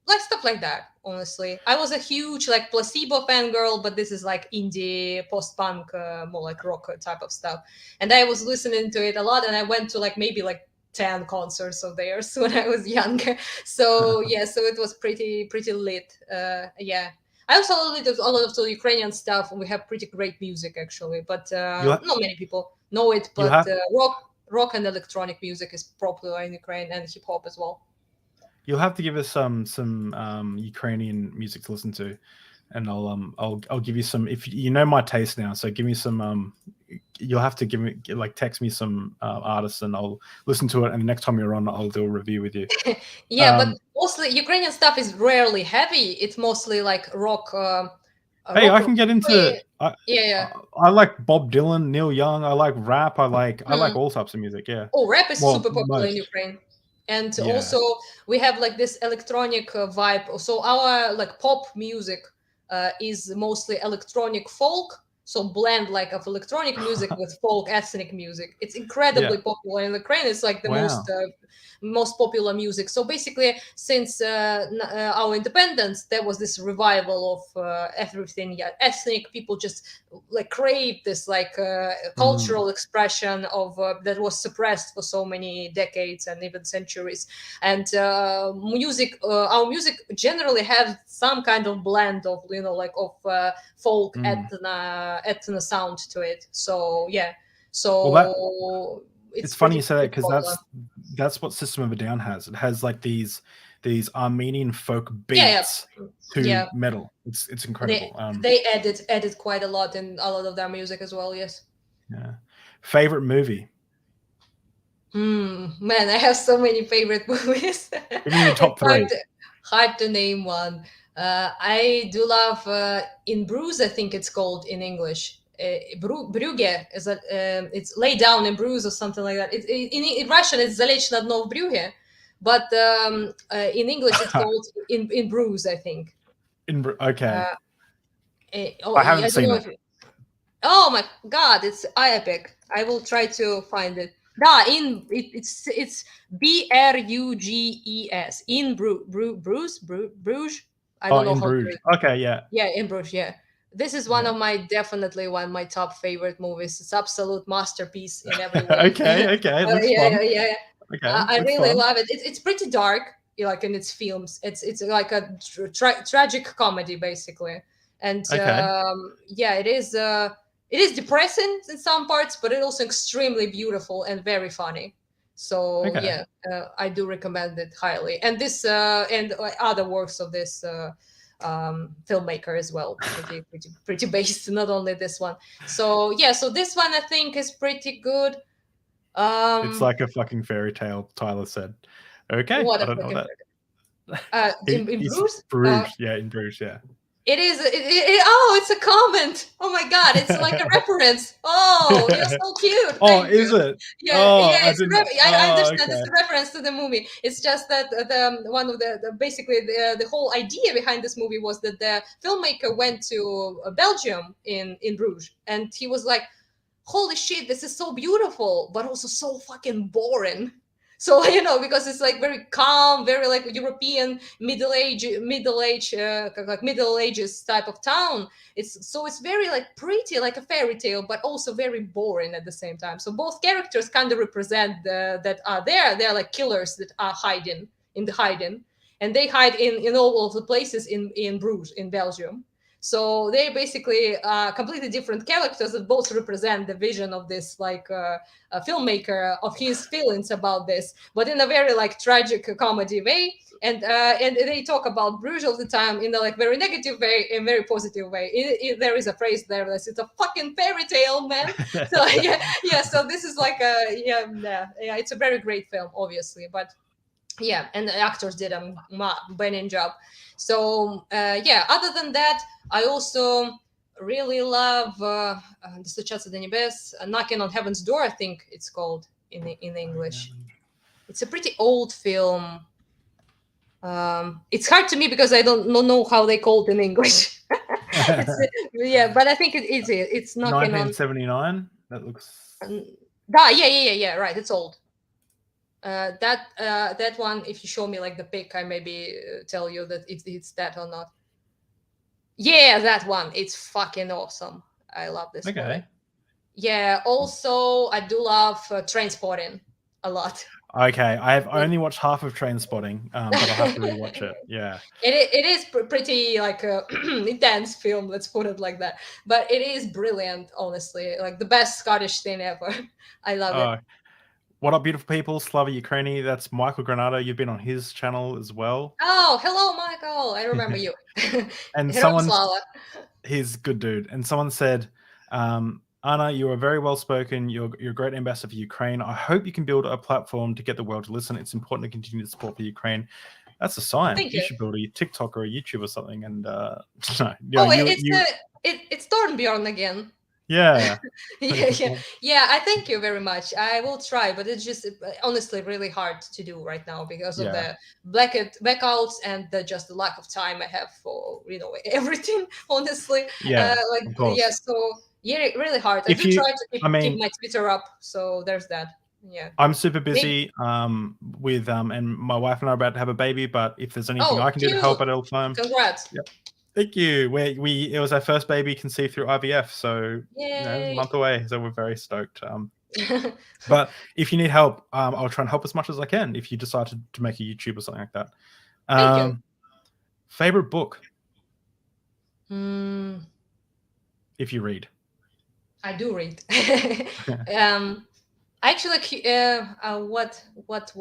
like stuff like that. Honestly, I was a huge like Placebo fangirl, but this is like indie post-punk, more like rock type of stuff. And I was listening to it a lot, and I went to like maybe like 10 concerts of theirs when I was younger. So so it was pretty lit. I also listened to a lot of the Ukrainian stuff, and we have pretty great music actually, but not many people know it. But rock and electronic music is popular in Ukraine, and hip hop as well. You'll have to give us some Ukrainian music to listen to, and I'll give you some, if you know my taste now. So give me some. You'll have to give me text me some artists, and I'll listen to it. And the next time you're on, I'll do a review with you. But mostly Ukrainian stuff is rarely heavy. It's mostly like rock. Hey, I can get into. I like Bob Dylan, Neil Young. I like rap. I like all types of music. Yeah. Oh, rap is super popular in Ukraine. And also we have like this electronic vibe. So our like pop music is mostly electronic folk. So blend like of electronic music with folk ethnic music. It's incredibly popular in Ukraine. It's like the most popular music. So basically, since our independence, there was this revival of everything. Yeah, ethnic people just like crave this like cultural expression of that was suppressed for so many decades and even centuries. And our music generally has some kind of blend of folk ethno sound to it. So it's funny you say that, because that's what System of a Down has. It has like these Armenian folk beats to metal. It's incredible. They edit quite a lot in a lot of their music as well. Yes. Yeah. Favorite movie? Man, I have so many favorite movies. Give me your top three. Hard to name one. I do love In Bruges, I think it's called in English. Brugge is it's lay down in Bruges or something like that. In Russian it's Залечь на дно в Брюгге, but in English it's called in Bruges, I think. Okay. I haven't seen it. Oh my god, it's epic. I will try to find it. It's Bruges. In Bruges. I don't know in how Bruges. Okay, yeah. Yeah, in Bruges, yeah. This is definitely one of my top favorite movies. It's absolute masterpiece in every way. Okay. Yeah. Okay, I really love it. It's pretty dark, like in its films. It's like a tragic comedy basically, and it is depressing in some parts, but it's also extremely beautiful and very funny. So I do recommend it highly. And this and other works of this filmmaker as well, pretty based, not only this one. So this one I think is pretty good. It's like a fucking fairy tale, Tyler said. Okay, What I a don't know fucking that. in It's Bruges. Bruges, yeah, in Bruges, yeah. It is. Oh, it's a comment. Oh my god, it's like a reference. Oh, you're so cute. Oh, Thank is you. it? Yeah, Oh, yeah. I It's a didn't. I Oh, understand okay. it's a reference to the movie. It's just that the one of the basically the whole idea behind this movie was that the filmmaker went to Belgium in Bruges, and he was like, "Holy shit, this is so beautiful, but also so fucking boring." So because it's like very calm, very like European middle ages type of town. It's very like pretty, like a fairy tale, but also very boring at the same time. So both characters kind of represent that are there. They're like killers that are hiding, and they hide in all of the places in Bruges, in Belgium. So they're basically completely different characters that both represent the vision of this a filmmaker, of his feelings about this, but in a very like tragic comedy way. And they talk about Bruges all the time in a like very negative way, in very positive way. There is a phrase there that it's a fucking fairy tale, man. So yeah. So this is like it's a very great film, obviously, but yeah, and the actors did a banging job. So other than that, I also really love "Достучаться до небес," "Knocking on Heaven's Door," I think it's called in English. It's a pretty old film. It's hard to me because I don't know how they call it in English. But I think it's knocking on. 1979. That looks. Yeah. Right, it's old. That one, if you show me like the pic, I maybe tell you that if it's that or not. Yeah, that one. It's fucking awesome. I love this movie. Okay. Yeah. Also, I do love Trainspotting a lot. Okay, I have only watched half of Trainspotting, but I'll have to rewatch it. Yeah. It is pretty like a intense film. Let's put it like that. But it is brilliant, honestly. Like the best Scottish thing ever. I love it. What up, beautiful people? Slava Ukraini. That's Michael Granado. You've been on his channel as well. Oh, hello, Michael. I remember you. And Hello, Slava. He's a good dude. And someone said, Anna, you are very well spoken. You're a great ambassador for Ukraine. I hope you can build a platform to get the world to listen. It's important to continue to support for Ukraine. That's a sign. Thank You you. should build a TikTok or a YouTube or something. And it's Thornbjorn again. Yeah. Yeah. I thank you very much. I will try, but it's just honestly really hard to do right now because of the blackouts and just the lack of time I have for everything. Honestly, So really hard. I do try to keep my Twitter up. So there's that. Yeah, I'm super busy with and my wife and I are about to have a baby, but if there's anything I can do to help at all time, congrats. Yep. Thank you. It was our first baby conceived through IVF, so a month away. So we're very stoked. But if you need help, I'll try and help as much as I can. If you decide to make a YouTube or something like that. Thank you. Favorite book? If you read, I do read. Actually, what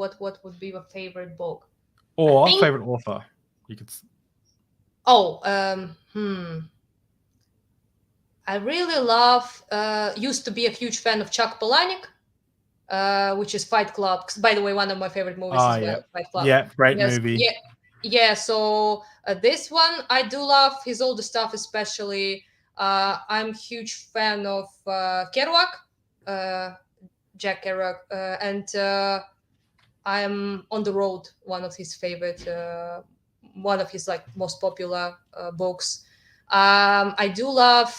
would be my favorite book? Or favorite author? You could. I really love. Used to be a huge fan of Chuck Palahniuk, which is Fight Club. By the way, one of my favorite movies is Fight Club. Yeah, great movie. Yeah. So this one, I do love his older stuff, especially. I'm a huge fan of Kerouac, Jack Kerouac, and I'm On the Road, one of his favorite, one of his like most popular books. I do love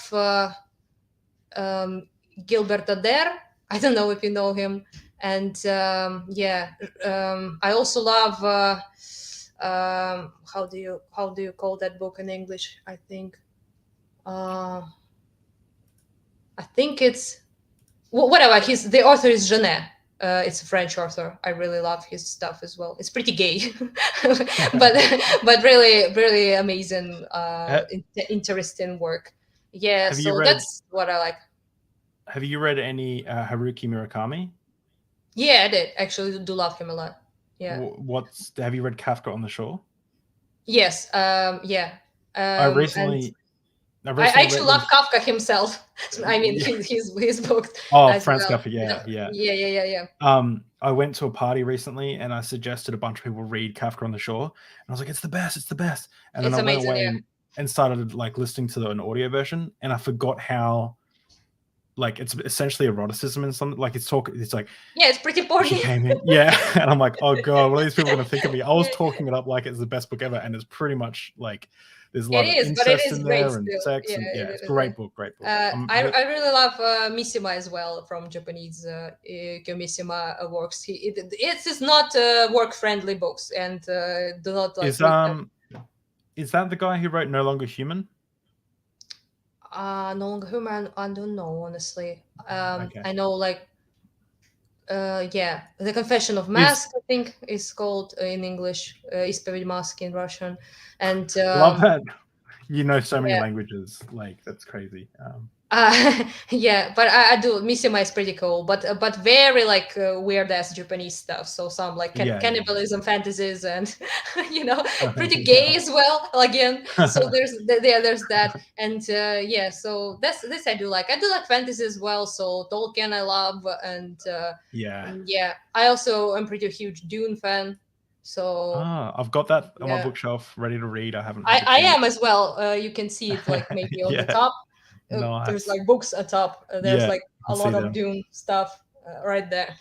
Gilbert Adair. I don't know if you know him. And I also love how do you call that book in English? I think it's whatever. The author is Genet. It's a French author. I really love his stuff as well. It's pretty gay, but really, really amazing, interesting work. Yeah, so that's what I like. Have you read any Haruki Murakami? Yeah, I did. Actually, do love him a lot. Yeah. Have you read Kafka on the Shore? Yes. Yeah. I recently I actually love Kafka himself. I mean, his books. Oh, as Franz well. Kafka, yeah. Yeah. I went to a party recently and I suggested a bunch of people read Kafka on the Shore, and I was like, it's the best. And then It's I went amazing, away and started like listening to an audio version, and I forgot how like it's essentially eroticism and something. Like it's like, yeah, it's pretty she porny. came in, and I'm like, oh god, what are these people gonna think of me? I was talking it up like it's the best book ever, and it's pretty much like there's a lot of It is, but it incest is in great there and still. sex, and it's great book. I really love Mishima as well from Japanese Mishima works. It's not work friendly books and do not like. Is that the guy who wrote No Longer Human? No Longer Human. I don't know, honestly. Okay. I know like The Confession of Mask, I think is called in English, Исповедь Маски in Russian. And love that you know so many languages, like that's crazy. But I do. Mishima is pretty cool, but very like weird ass Japanese stuff. So some like cannibalism fantasies and pretty gay as well. Again, so there's that, and so this I do like. I do like fantasy as well. So Tolkien I love, and I also am pretty huge Dune fan. So I've got that on my bookshelf ready to read. I haven't. I am as well. You can see it like maybe on the top. Nice. There's like books atop. There's like a lot of Dune stuff right there.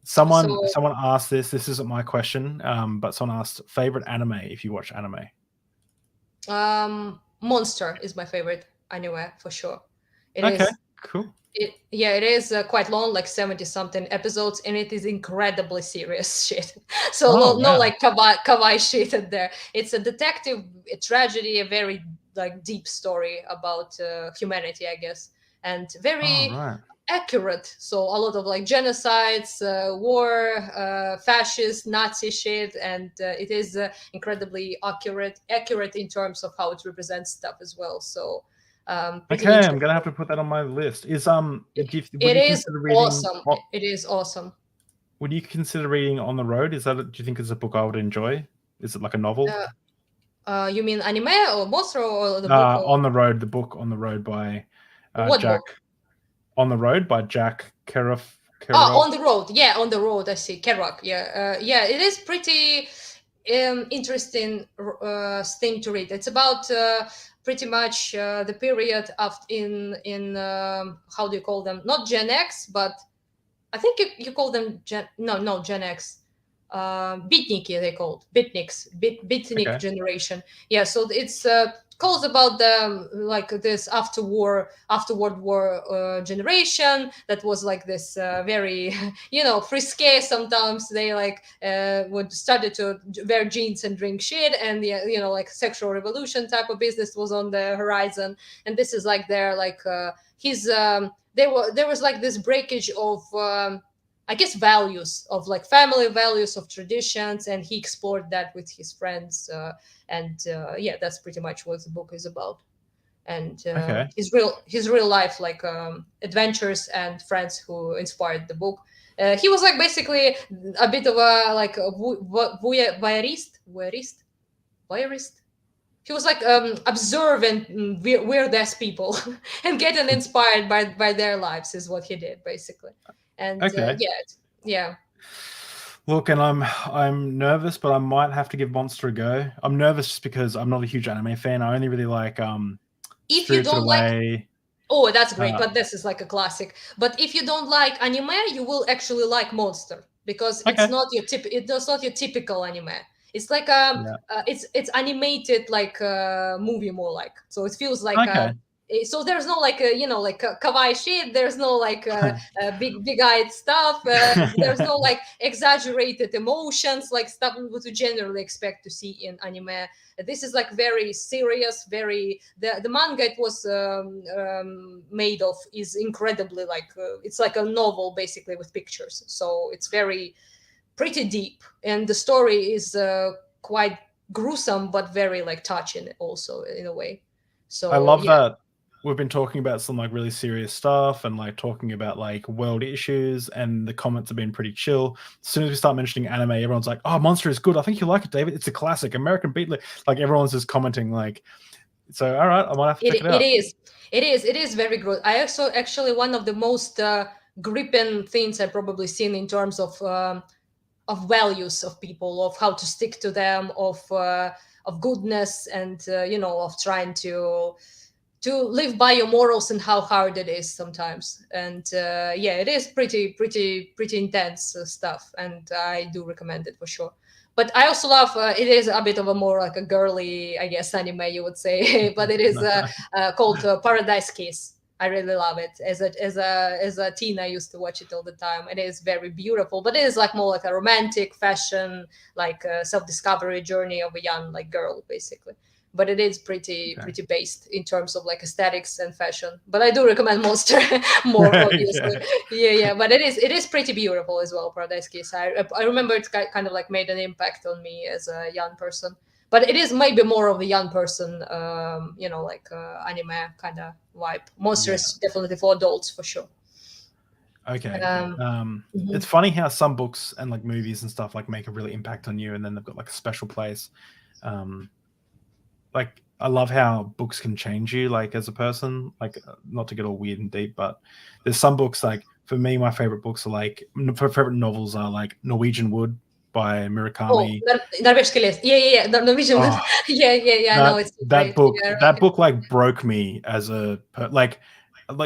Someone asked this. This isn't my question, but someone asked favorite anime if you watch anime. Monster is my favorite anime for sure. It is cool. It is quite long, like 70 something episodes, and it is incredibly serious shit. So no like kawaii shit in there. It's a detective, a tragedy, a very like deep story about humanity, I guess, and very accurate. So a lot of like genocides, war, fascist, Nazi shit, and it is incredibly accurate in terms of how it represents stuff as well. So okay, I'm gonna have to put that on my list. It is awesome. It is awesome. Would you consider reading On the Road? Do you think it's a book I would enjoy? Is it like a novel? You mean anime or monster or the book? On the Road, the book On the Road by Jack. Book? On the Road by Jack Kerouac. On the Road. Yeah, On the Road. I see. Kerouac. Yeah. It is pretty interesting thing to read. It's about pretty much the period of in how do you call them? Not Gen X, but I think you call them Gen X. Beatniki they called beatnik generation. So it's calls about the like this afterward war generation that was like this very frisky. Sometimes they like would started to wear jeans and drink shit, and like sexual revolution type of business was on the horizon. And this is like their like there was like this breakage of I guess values of like family values of traditions, and he explored that with his friends, that's pretty much what the book is about. And his real life like adventures and friends who inspired the book. He was like basically a bit of a like a voyeurist. He was like observant weird ass people and getting inspired by their lives is what he did basically. And Look, and I'm nervous, but I might have to give Monster a go. I'm nervous just because I'm not a huge anime fan. I only really like if you don't like that's great, but this is like a classic. But if you don't like anime, you will actually like Monster because it's not your typical anime. It's like it's animated like a movie more like. So it feels like so there's no like like kawaii shit. There's no like big-eyed stuff. There's no like exaggerated emotions like stuff we would generally expect to see in anime. This is like very serious. Very the manga it was made of is incredibly like it's like a novel basically with pictures. So it's pretty deep, and the story is quite gruesome but very like touching also in a way. So I love that we've been talking about some like really serious stuff and like talking about like world issues, and the comments have been pretty chill. As soon as we start mentioning anime, everyone's like, oh, Monster is good. I think you like it, David. It's a classic American beat. Like everyone's just commenting like So all right, I might have to check it It out. is. It is very good. I also actually one of the most gripping things I've probably seen in terms of values of people, of how to stick to them, of goodness, and of trying to live by your morals, and how hard it is sometimes. And yeah, it is pretty intense stuff, and I do recommend it for sure. But I also love it is a bit of a more like a girly, I guess, anime, you would say. But it is called Paradise Kiss. I really love it. As a teen, I used to watch it all the time. It is very beautiful, but it is like more like a romantic fashion, like a self-discovery journey of a young like girl, basically. But it is pretty based in terms of like aesthetics and fashion. But I do recommend Monster more, obviously. Yeah. But it is pretty beautiful as well. Paradise Kiss. I remember it kind of like made an impact on me as a young person. But it is maybe more of a young person, like anime kind of vibe. Monster is definitely for adults for sure. Okay. Mhm. It's funny how some books and like movies and stuff like make a really impact on you, and then they've got like a special place. Like I love how books can change you, like as a person. Like not to get all weird and deep, but there's some books like for me, my favorite books are like favorite novels are like Norwegian Wood by Oh, Murakami. Norwegian list. Yeah. The Norwegian one. Oh, Yeah. I know it's that great. book Yeah, that book like broke me as like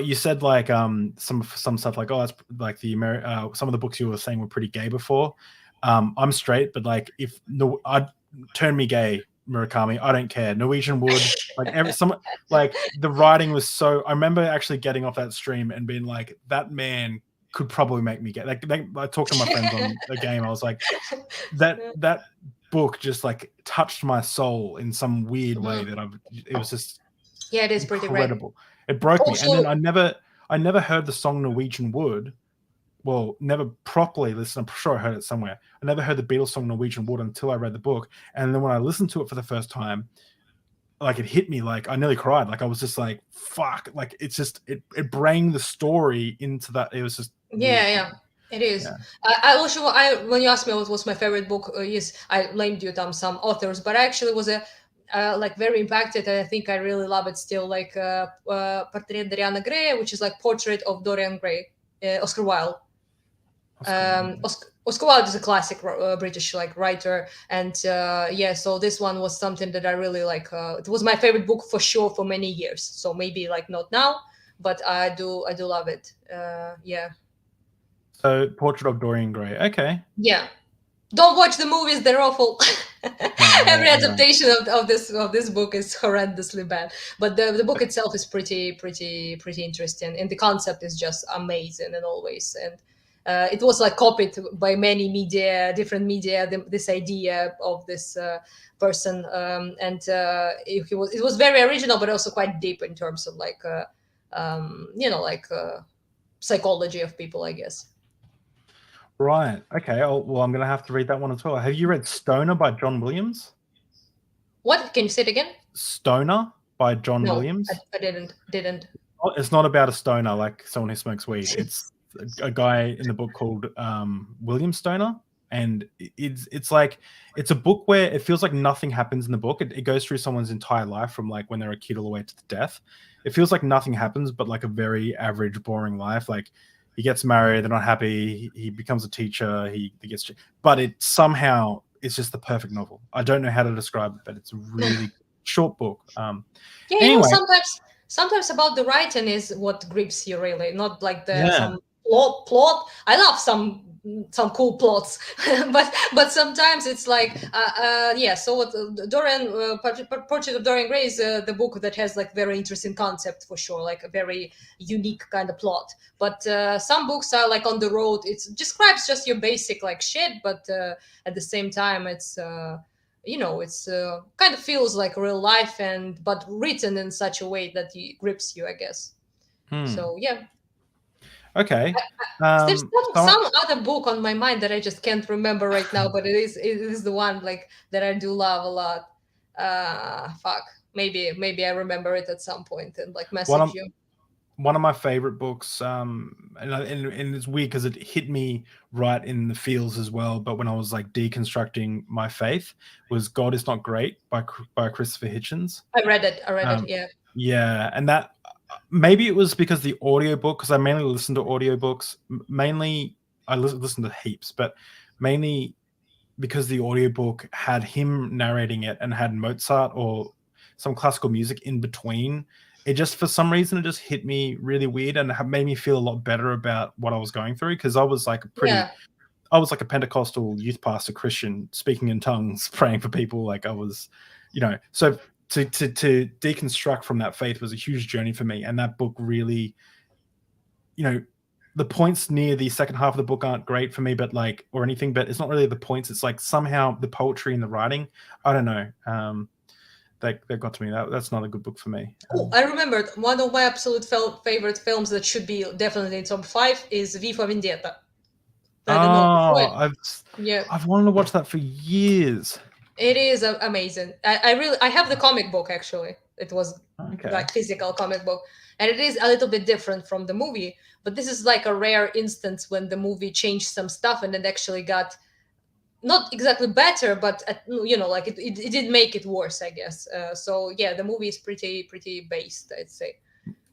you said, like some stuff like, oh, it's like some of the books you were saying were pretty gay before. I'm straight, but like if no, I'd turn me gay, Murakami, I don't care. Norwegian Wood, like like the writing was so. I remember actually getting off that stream and being like, that man could probably make me gay. Like I talked to my friends on the game. I was like, that book just like touched my soul in some weird way that it was just Yeah, it is pretty great. incredible. It broke me. And then Also, I never heard the song Norwegian Wood. Well, never properly listened. I'm sure I heard it somewhere. I never heard the Beatles song Norwegian Wood until I read the book. And then when I listened to it for the first time, like it hit me, like I nearly cried. Like I was just like, fuck. Like it's just it bring the story into that. It was just weird. yeah. It is. Yeah. I also, when you asked me what was my favorite book, yes, I named you some authors, but I actually was like very impacted, and I think I really love it still. Like Portrait Doriana Gray, which is like Portrait of Dorian Gray, Oscar Wilde. Oscar Wilde is a classic British like writer, and yeah, so this one was something that I really like. It was my favorite book for sure for many years. So maybe like not now, but I do love it. Yeah. So Portrait of Dorian Gray. Okay. Yeah. Don't watch the movies; they're awful. Every adaptation of this book is horrendously bad, but the book itself is pretty interesting, and the concept is just amazing and always. And it was like copied by many different media. This idea of this person, and it was very original, but also quite deep in terms of like psychology of people, I guess. Right. Okay. Well, I'm going to have to read that one as well. Have you read Stoner by John Williams? What? Can you say it again? Stoner by John Williams? I didn't. It's not about a stoner, like someone who smokes weed. It's a guy in the book called William Stoner. And it's like, it's a book where it feels like nothing happens in the book. It goes through someone's entire life from like when they're a kid all the way to the death. It feels like nothing happens, but like a very average, boring life. Like, he gets married, they're not happy, he becomes a teacher, he gets, but it somehow it's just the perfect novel. I don't know how to describe it, but it's a really short book. Yeah, anyway, sometimes about the writing is what grips you, really, not like some plot. I love some cool plots, but sometimes it's like yeah. So what Portrait of Dorian Gray is the book that has like very interesting concept for sure, like a very unique kind of plot. But some books are like on the road. It describes just your basic like shit, but at the same time it's it's kind of feels like real life, but written in such a way that it grips you, I guess. So yeah. Okay. There's some other book on my mind that I just can't remember right now, but it is the one like that I do love a lot. Fuck. Maybe I remember it at some point and like message you. one of my favorite books, and it's weird because it hit me right in the feels as well. But when I was like deconstructing my faith, was "God Is Not Great" by Christopher Hitchens. I read it. Um, Yeah. yeah, and that maybe it was because the audiobook, because I mainly listen to audiobooks. Mainly, I listen to heaps, but mainly because the audiobook had him narrating it and had Mozart or some classical music in between. It just, for some reason, it just hit me really weird and made me feel a lot better about what I was going through, because I was like Yeah. a Pentecostal youth pastor Christian speaking in tongues, praying for people. Like I was, so to deconstruct from that faith was a huge journey for me. And that book really, the points near the second half of the book aren't great for me, but or anything, but it's not really the points. It's like somehow the poetry and the writing, I don't know. That got to me. That's not a good book for me. Oh, I remembered one of my absolute favorite films that should be definitely in top 5 is V for Vendetta. I don't know. Oh, Yeah, I've wanted to watch that for years. it is amazing. I have the comic book actually. It was Okay. like physical comic book, and it is a little bit different from the movie. But this is like a rare instance when the movie changed some stuff and it actually got not exactly better, but like it did make it worse, I guess. So yeah, the movie is pretty based, I'd say.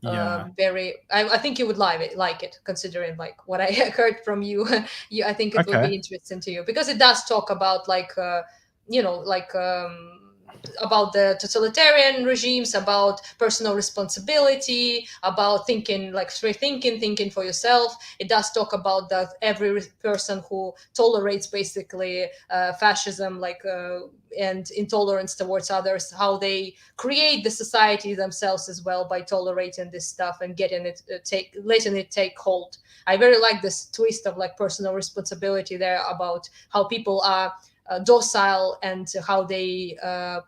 Yeah. Very. I think you would like it, considering like what I heard from you. I think it would Okay. be interesting to you because it does talk about like like about the totalitarian regimes, about personal responsibility, about thinking like free thinking for yourself. It does talk about that every person who tolerates basically fascism, and intolerance towards others, how they create the society themselves as well by tolerating this stuff and letting it take hold. I very like this twist of like personal responsibility there, about how people are docile and how they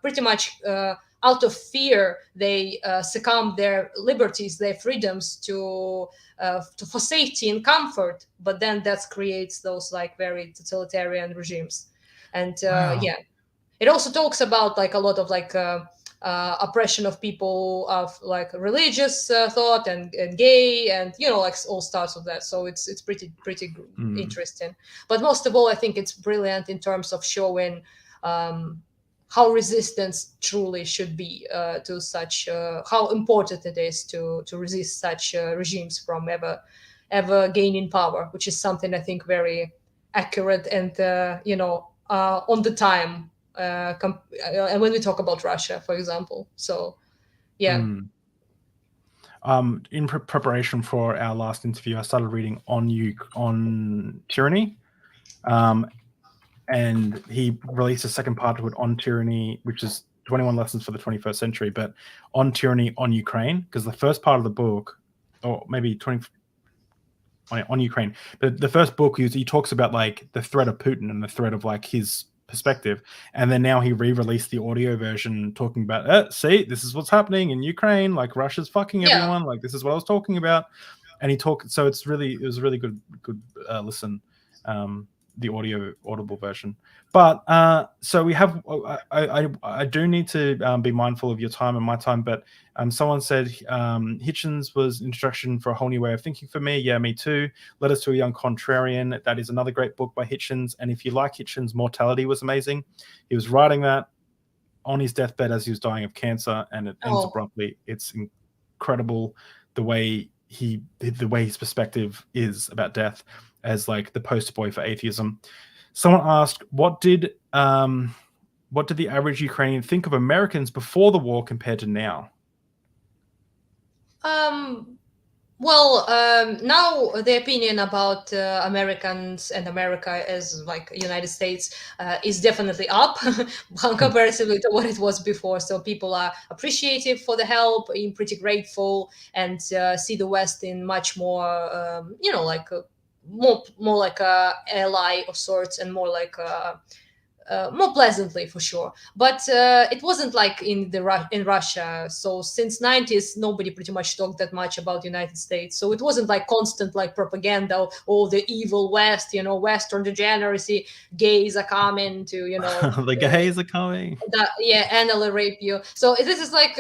pretty much out of fear they succumb their liberties, their freedoms for safety and comfort, but then that creates those like very totalitarian regimes. And Wow. yeah, it also talks about like a lot of like oppression of people of like religious thought and gay and like all sorts of that. So it's pretty interesting. But most of all, I think it's brilliant in terms of showing how resistance truly should be to such how important it is to resist such regimes from ever gaining power, which is something I think very accurate and on the time and when we talk about Russia, for example. So, yeah. In preparation for our last interview, I started reading on tyranny, and he released a second part to it, On Tyranny, which is 21 Lessons for the 21st Century, but On Tyranny on Ukraine, because the first part of the book, or maybe 20 on Ukraine, but the first book he talks about like the threat of Putin and the threat of like his perspective, and then now he re-released the audio version talking about see, this is what's happening in Ukraine, like Russia's fucking everyone, like this is what I was talking about. And it was really good listen, the audible version. But so we have I do need to be mindful of your time and my time, but someone said Hitchens was an introduction for a whole new way of thinking for me. Yeah, me too. Letters to a Young Contrarian, that is another great book by Hitchens. And if you like Hitchens, Mortality was amazing. He was writing that on his deathbed as he was dying of cancer, and it ends abruptly. It's incredible the way his perspective is about death as like the poster boy for atheism. Someone asked, what did the average Ukrainian think of Americans before the war compared to now? Well, now the opinion about Americans and America as like United States is definitely up comparatively to what it was before. So people are appreciative for the help, pretty grateful, and see the West in much more, like more like a ally of sorts, and more like more pleasantly for sure. But it wasn't like in Russia. So since 90s, nobody pretty much talked that much about United States. So it wasn't like constant like propaganda, oh, the evil West, Western degeneracy, gays are coming to, The gays are coming. anal rape you. So this is like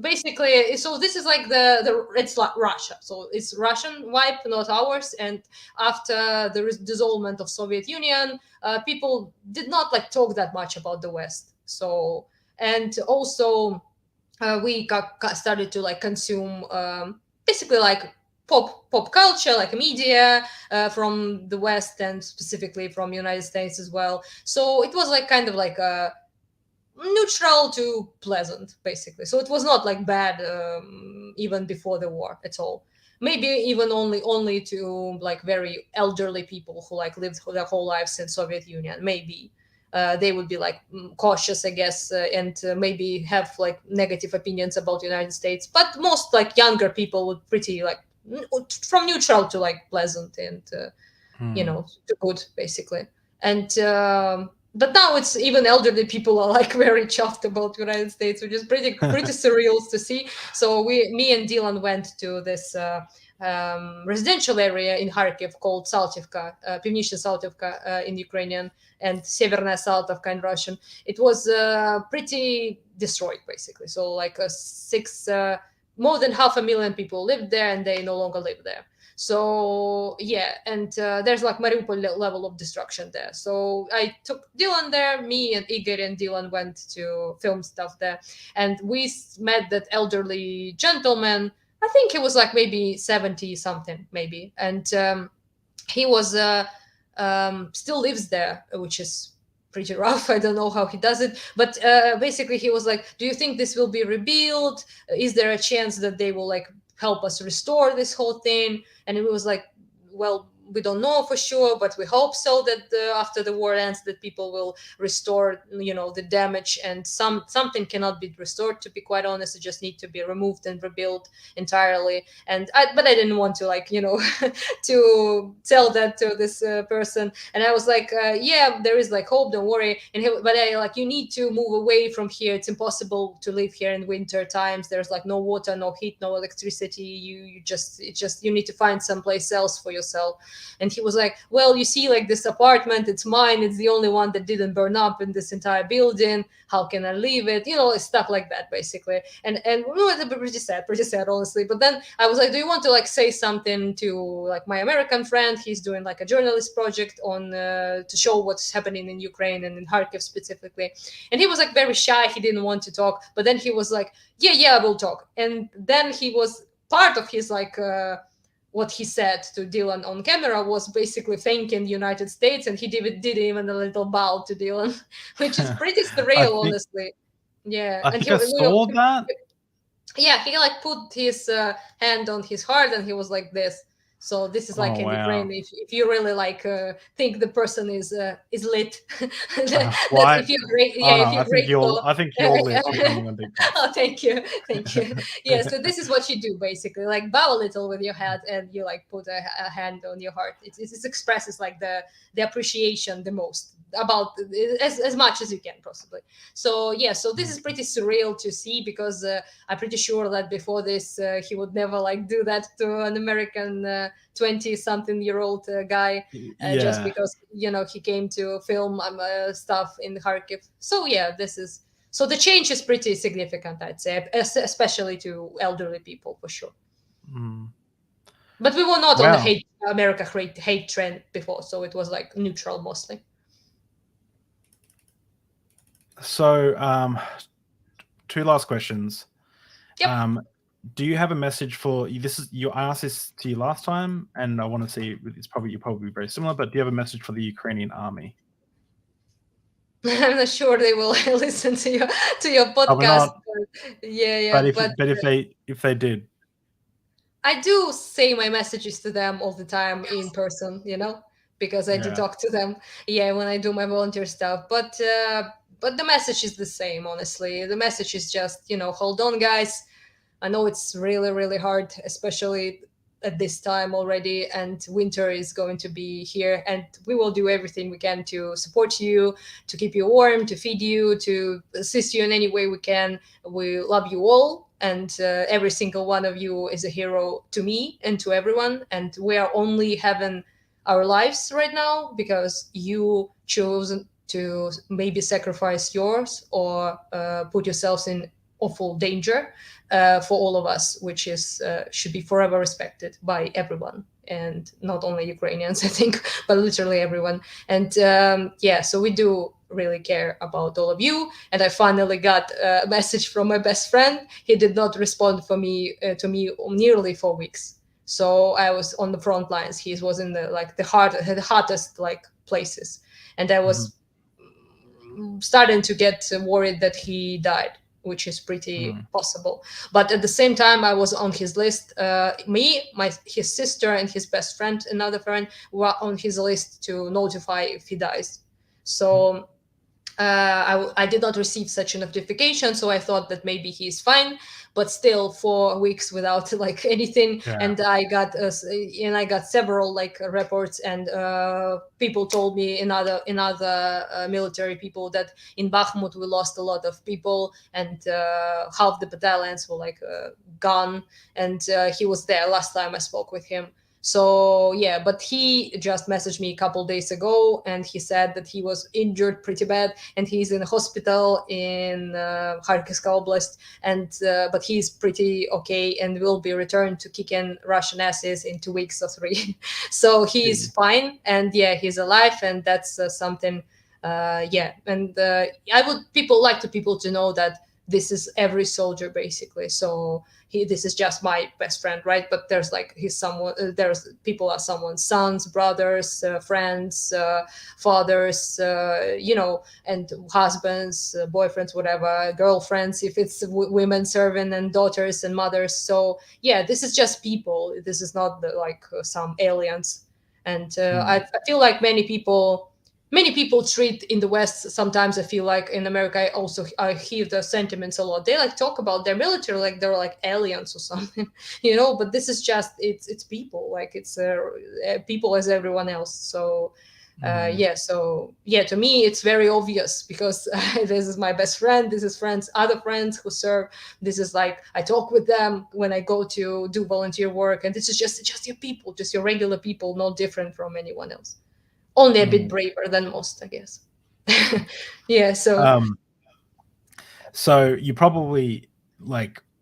basically. So this is like it's like Russia. So it's Russian wipe, not ours. And after the dissolvement of Soviet Union, people did not like talk that much about the West. So and also we started to like consume basically like pop culture, like media from the West and specifically from United States as well. So it was like kind of like a neutral to pleasant basically. So it was not like bad even before the war at all. Maybe even only to like very elderly people who like lived their whole lives in Soviet Union. Maybe they would be like cautious, I guess, and maybe have like negative opinions about the United States. But most like younger people would pretty like from neutral to like pleasant and to good basically. And but now it's even elderly people are like very chuffed about the United States, which is pretty surreal to see. So me and Dylan went to this residential area in Kharkiv called Saltivka, Pivnishna Saltivka in Ukrainian, and Severnaya Saltivka in Russian. It was pretty destroyed basically. So like more than 500,000 people lived there, and they no longer live there. So yeah, and there's like Mariupol level of destruction there. So I took Dylan there. Me and Igor and Dylan went to film stuff there, and we met that elderly gentleman. I think he was like maybe 70 something, maybe, and he was still lives there, which is pretty rough. I don't know how he does it, but basically he was like, do you think this will be rebuilt? Is there a chance that they will like help us restore this whole thing? And it was like, well, we don't know for sure, but we hope so that after the war ends, that people will restore, the damage. And something cannot be restored, to be quite honest. It just need to be removed and rebuilt entirely. But I didn't want to to tell that to this person. And I was like, yeah, there is like hope, don't worry. But I like, you need to move away from here. It's impossible to live here in winter times. There's like no water, no heat, no electricity. You need to find someplace else for yourself. And he was like, well, you see, like this apartment, it's mine. It's the only one that didn't burn up in this entire building. How can I leave it? Stuff like that, basically. And it's pretty sad, honestly. But then I was like, do you want to like say something to like my American friend? He's doing like a journalist project on to show what's happening in Ukraine and in Kharkiv specifically. And he was like very shy. He didn't want to talk. But then he was like, yeah, I will talk. And then he was part of his like what he said to Dylan on camera was basically thanking the United States, and he did even a little bow to Dylan, which is pretty surreal, honestly. Yeah, I think I saw that. Yeah, he like put his hand on his heart, and he was like this. So this is like in Ukraine, if you really like think the person is lit. If you're great, I think you're lit. Oh, thank you. Yeah, so this is what you do basically, like bow a little with your head, and you like put a hand on your heart. It expresses like the appreciation the most about as much as you can possibly. So yeah, so this is pretty surreal to see, because I'm pretty sure that before this he would never like do that to an American 20-something-year-old guy just because he came to film stuff in Kharkiv. So yeah, so the change is pretty significant, I'd say, especially to elderly people for sure. But we were not on the America hate trend before, so it was like neutral mostly. So 2 last questions. Yep. Do you have a message for this? I asked this to you last time, and I want to see. You're probably very similar, but do you have a message for the Ukrainian army? I'm not sure they will listen to your podcast. But if they did, I do say my messages to them all the time in person, because I do talk to them. Yeah, when I do my volunteer stuff, but the message is the same. Honestly, the message is just hold on, guys. I know it's really, really hard, especially at this time already, and winter is going to be here, and we will do everything we can to support you, to keep you warm, to feed you, to assist you in any way we can. We love you all, and every single one of you is a hero to me and to everyone, and we are only having our lives right now because you chose to maybe sacrifice yours or put yourselves in awful danger for all of us, which is should be forever respected by everyone, and not only Ukrainians, I think, but literally everyone. And so we do really care about all of you. And I finally got a message from my best friend. He did not respond for me to me nearly 4 weeks. So I was on the front lines. He was in the hottest places, and I was starting to get worried that he died, which is pretty possible. But at the same time, I was on his list. His sister, and his best friend, another friend, were on his list to notify if he dies. So I did not receive such a notification, so I thought that maybe he's fine. But still, 4 weeks without anything, and I got several reports, and people told me in other military people that in Bakhmut we lost a lot of people, and half the battalions were gone. And he was there last time I spoke with him. So yeah, but he just messaged me a couple days ago, and he said that he was injured pretty bad, and he's in a hospital in Kharkiv Oblast, and but he's pretty okay and will be returned to kicking Russian asses in 2 weeks or 3. So he's fine, and yeah, he's alive, and that's something. And I would like people to know that this is every soldier basically. So this is just my best friend, right? But there's there's people are someone's sons, brothers, friends, fathers, and husbands, boyfriends, whatever, girlfriends, if it's women serving, and daughters and mothers. So yeah, this is just people. This is not some aliens. And I feel like many people treat in the West. Sometimes I feel like in America, I hear the sentiments a lot. They talk about their military like they're like aliens or something, But this is just it's people. It's people as everyone else. So to me it's very obvious because this is my best friend. This is other friends who serve. This is I talk with them when I go to do volunteer work, and this is just your people, just your regular people, not different from anyone else. Only a bit braver than most, I guess. So you probably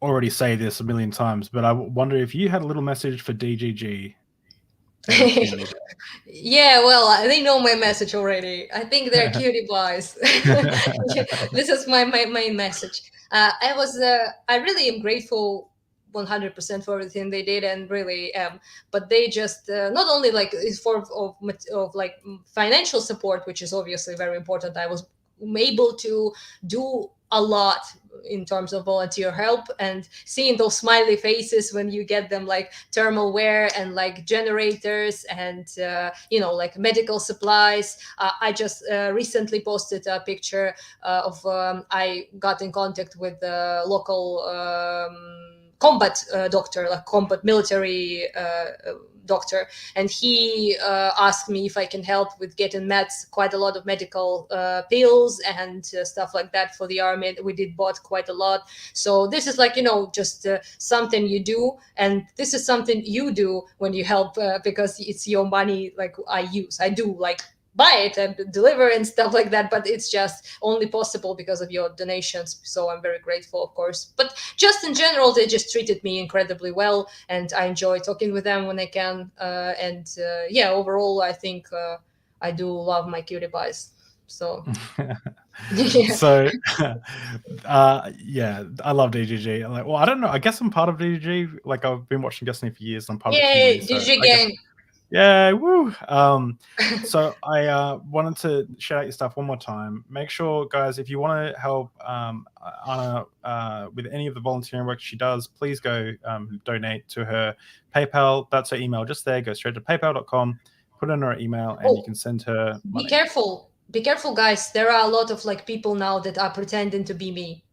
already say this a million times, but I wonder if you had a little message for DGG. Yeah, well, they know my message already. I think they're cutie pies. This is my main message. I really am grateful 100% for everything they did, and really am. But they just not only is form of financial support, which is obviously very important. I was able to do a lot in terms of volunteer help, and seeing those smiley faces when you get them thermal wear and generators and medical supplies. I just recently posted a picture of I got in contact with the local combat doctor, combat military doctor, and he asked me if I can help with getting meds, quite a lot of medical pills and stuff like that for the army. We did bought quite a lot. So this is just something you do, and this is something you do when you help because it's your money. I do buy it and deliver and stuff like that, but it's just only possible because of your donations. So I'm very grateful, of course. But just in general, they just treated me incredibly well, and I enjoy talking with them when I can. Overall, I think I do love my cutie pies. So So I love DGG. I don't know, I guess I'm part of DGG. I've been watching Destiny for years. I'm part of the community, DGG gang. Yeah, woo. So I wanted to shout out your stuff one more time. Make sure, guys, if you want to help Anna with any of the volunteering work she does, please go donate to her PayPal. That's her email just there. Go straight to paypal.com, put in her email, and you can send her money. Be careful, guys. There are a lot of people now that are pretending to be me.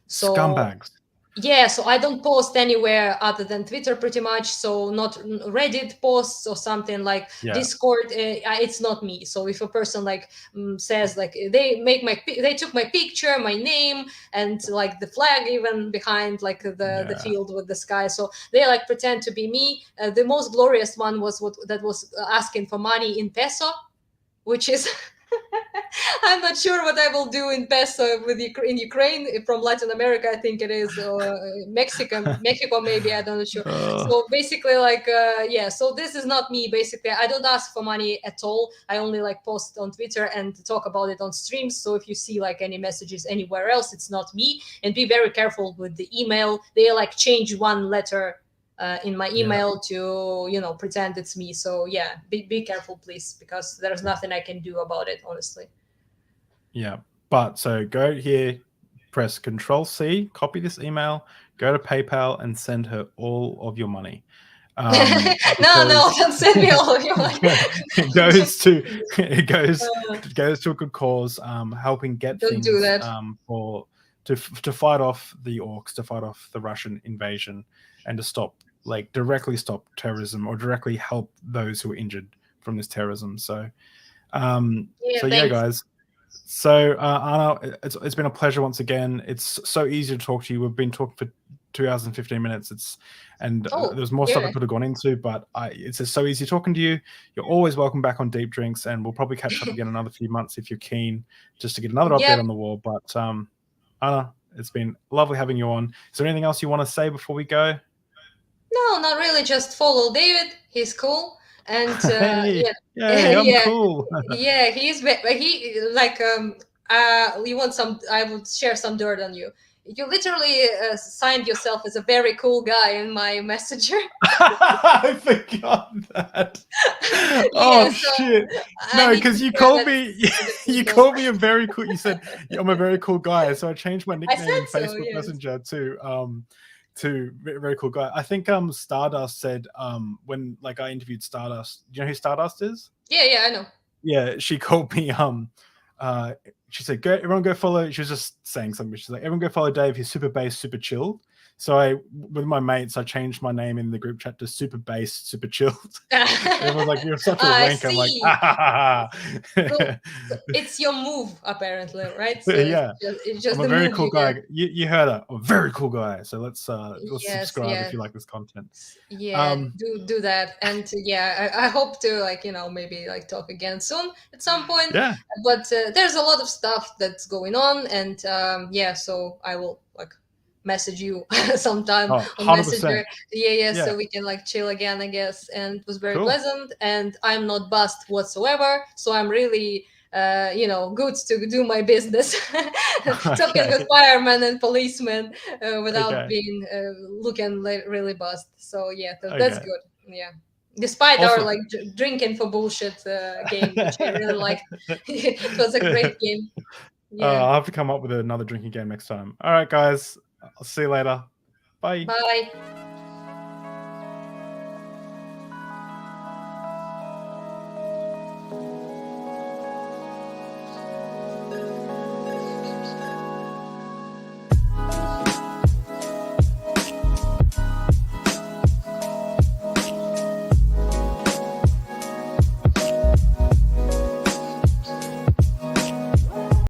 So scumbags. Yeah, so I don't post anywhere other than Twitter pretty much. So not Reddit posts or something like Discord. It's not me. So if a person like says like they took my picture, my name, and like the flag even behind like the field with the sky. So they like pretend to be me. The most glorious one was that was asking for money in peso, which is I'm not sure what I will do in peso with in Ukraine from Latin America. I think it is Mexico maybe. I don't know sure. So basically, like yeah. So this is not me. Basically, I don't ask for money at all. I only like post on Twitter and talk about it on streams. So if you see like any messages anywhere else, it's not me. And be very careful with the email. They like change one letter in my email to pretend it's me. So yeah, be careful please, because there's nothing I can do about it, honestly. Yeah, but so go here, press Control-C, copy this email, go to PayPal and send her all of your money. No, don't send me all of your money. It goes to a good cause, helping get Don't things do that. to fight off the orcs, to fight off the Russian invasion, and to directly stop terrorism, or directly help those who are injured from this terrorism. So yeah, guys. So Anna, it's been a pleasure once again. It's so easy to talk to you. We've been talking for 2 hours and 15 minutes. There's more stuff I could have gone into, but it's just so easy talking to you. You're always welcome back on Deep Drinks, and we'll probably catch up again another few months if you're keen, just to get another update on the war. But Anna, it's been lovely having you on. Is there anything else you want to say before we go? No, not really. Just follow David. He's cool. And I'm cool. Yeah, he like you want some? I would share some dirt on you. You literally signed yourself as a very cool guy in my messenger. I forgot that. Shit! No, because you called me. You called me a very cool. You said I'm a very cool guy, so I changed my nickname in Facebook Messenger to very cool guy. I think Stardust said when like I interviewed Stardust. Do you know who Stardust is? Yeah, I know. Yeah, she called me she said, everyone go follow. She was just saying something. She's like, everyone go follow Dave. He's super bass, super chilled. So with my mates, I changed my name in the group chat to super bass, super chilled. Everyone's like, you're such a wank. I'm like, So it's your move, apparently, right? So yeah, it's just I'm a very cool guy. You heard that. I'm a very cool guy. So let's subscribe if you like this content. Yeah, do that. And I hope to maybe talk again soon at some point. Yeah. But there's a lot of stuff that's going on, and so I will message you sometime on 100%. Messenger. So we can chill again, I guess. And it was very pleasant, and I'm not buzzed whatsoever, so I'm really good to do my business, talking with firemen and policemen without being looking really buzzed. So that's good. Yeah, despite our drinking for bullshit game, which I really liked. It was a great game. I'll have to come up with another drinking game next time. All right, guys. I'll see you later. Bye. Bye.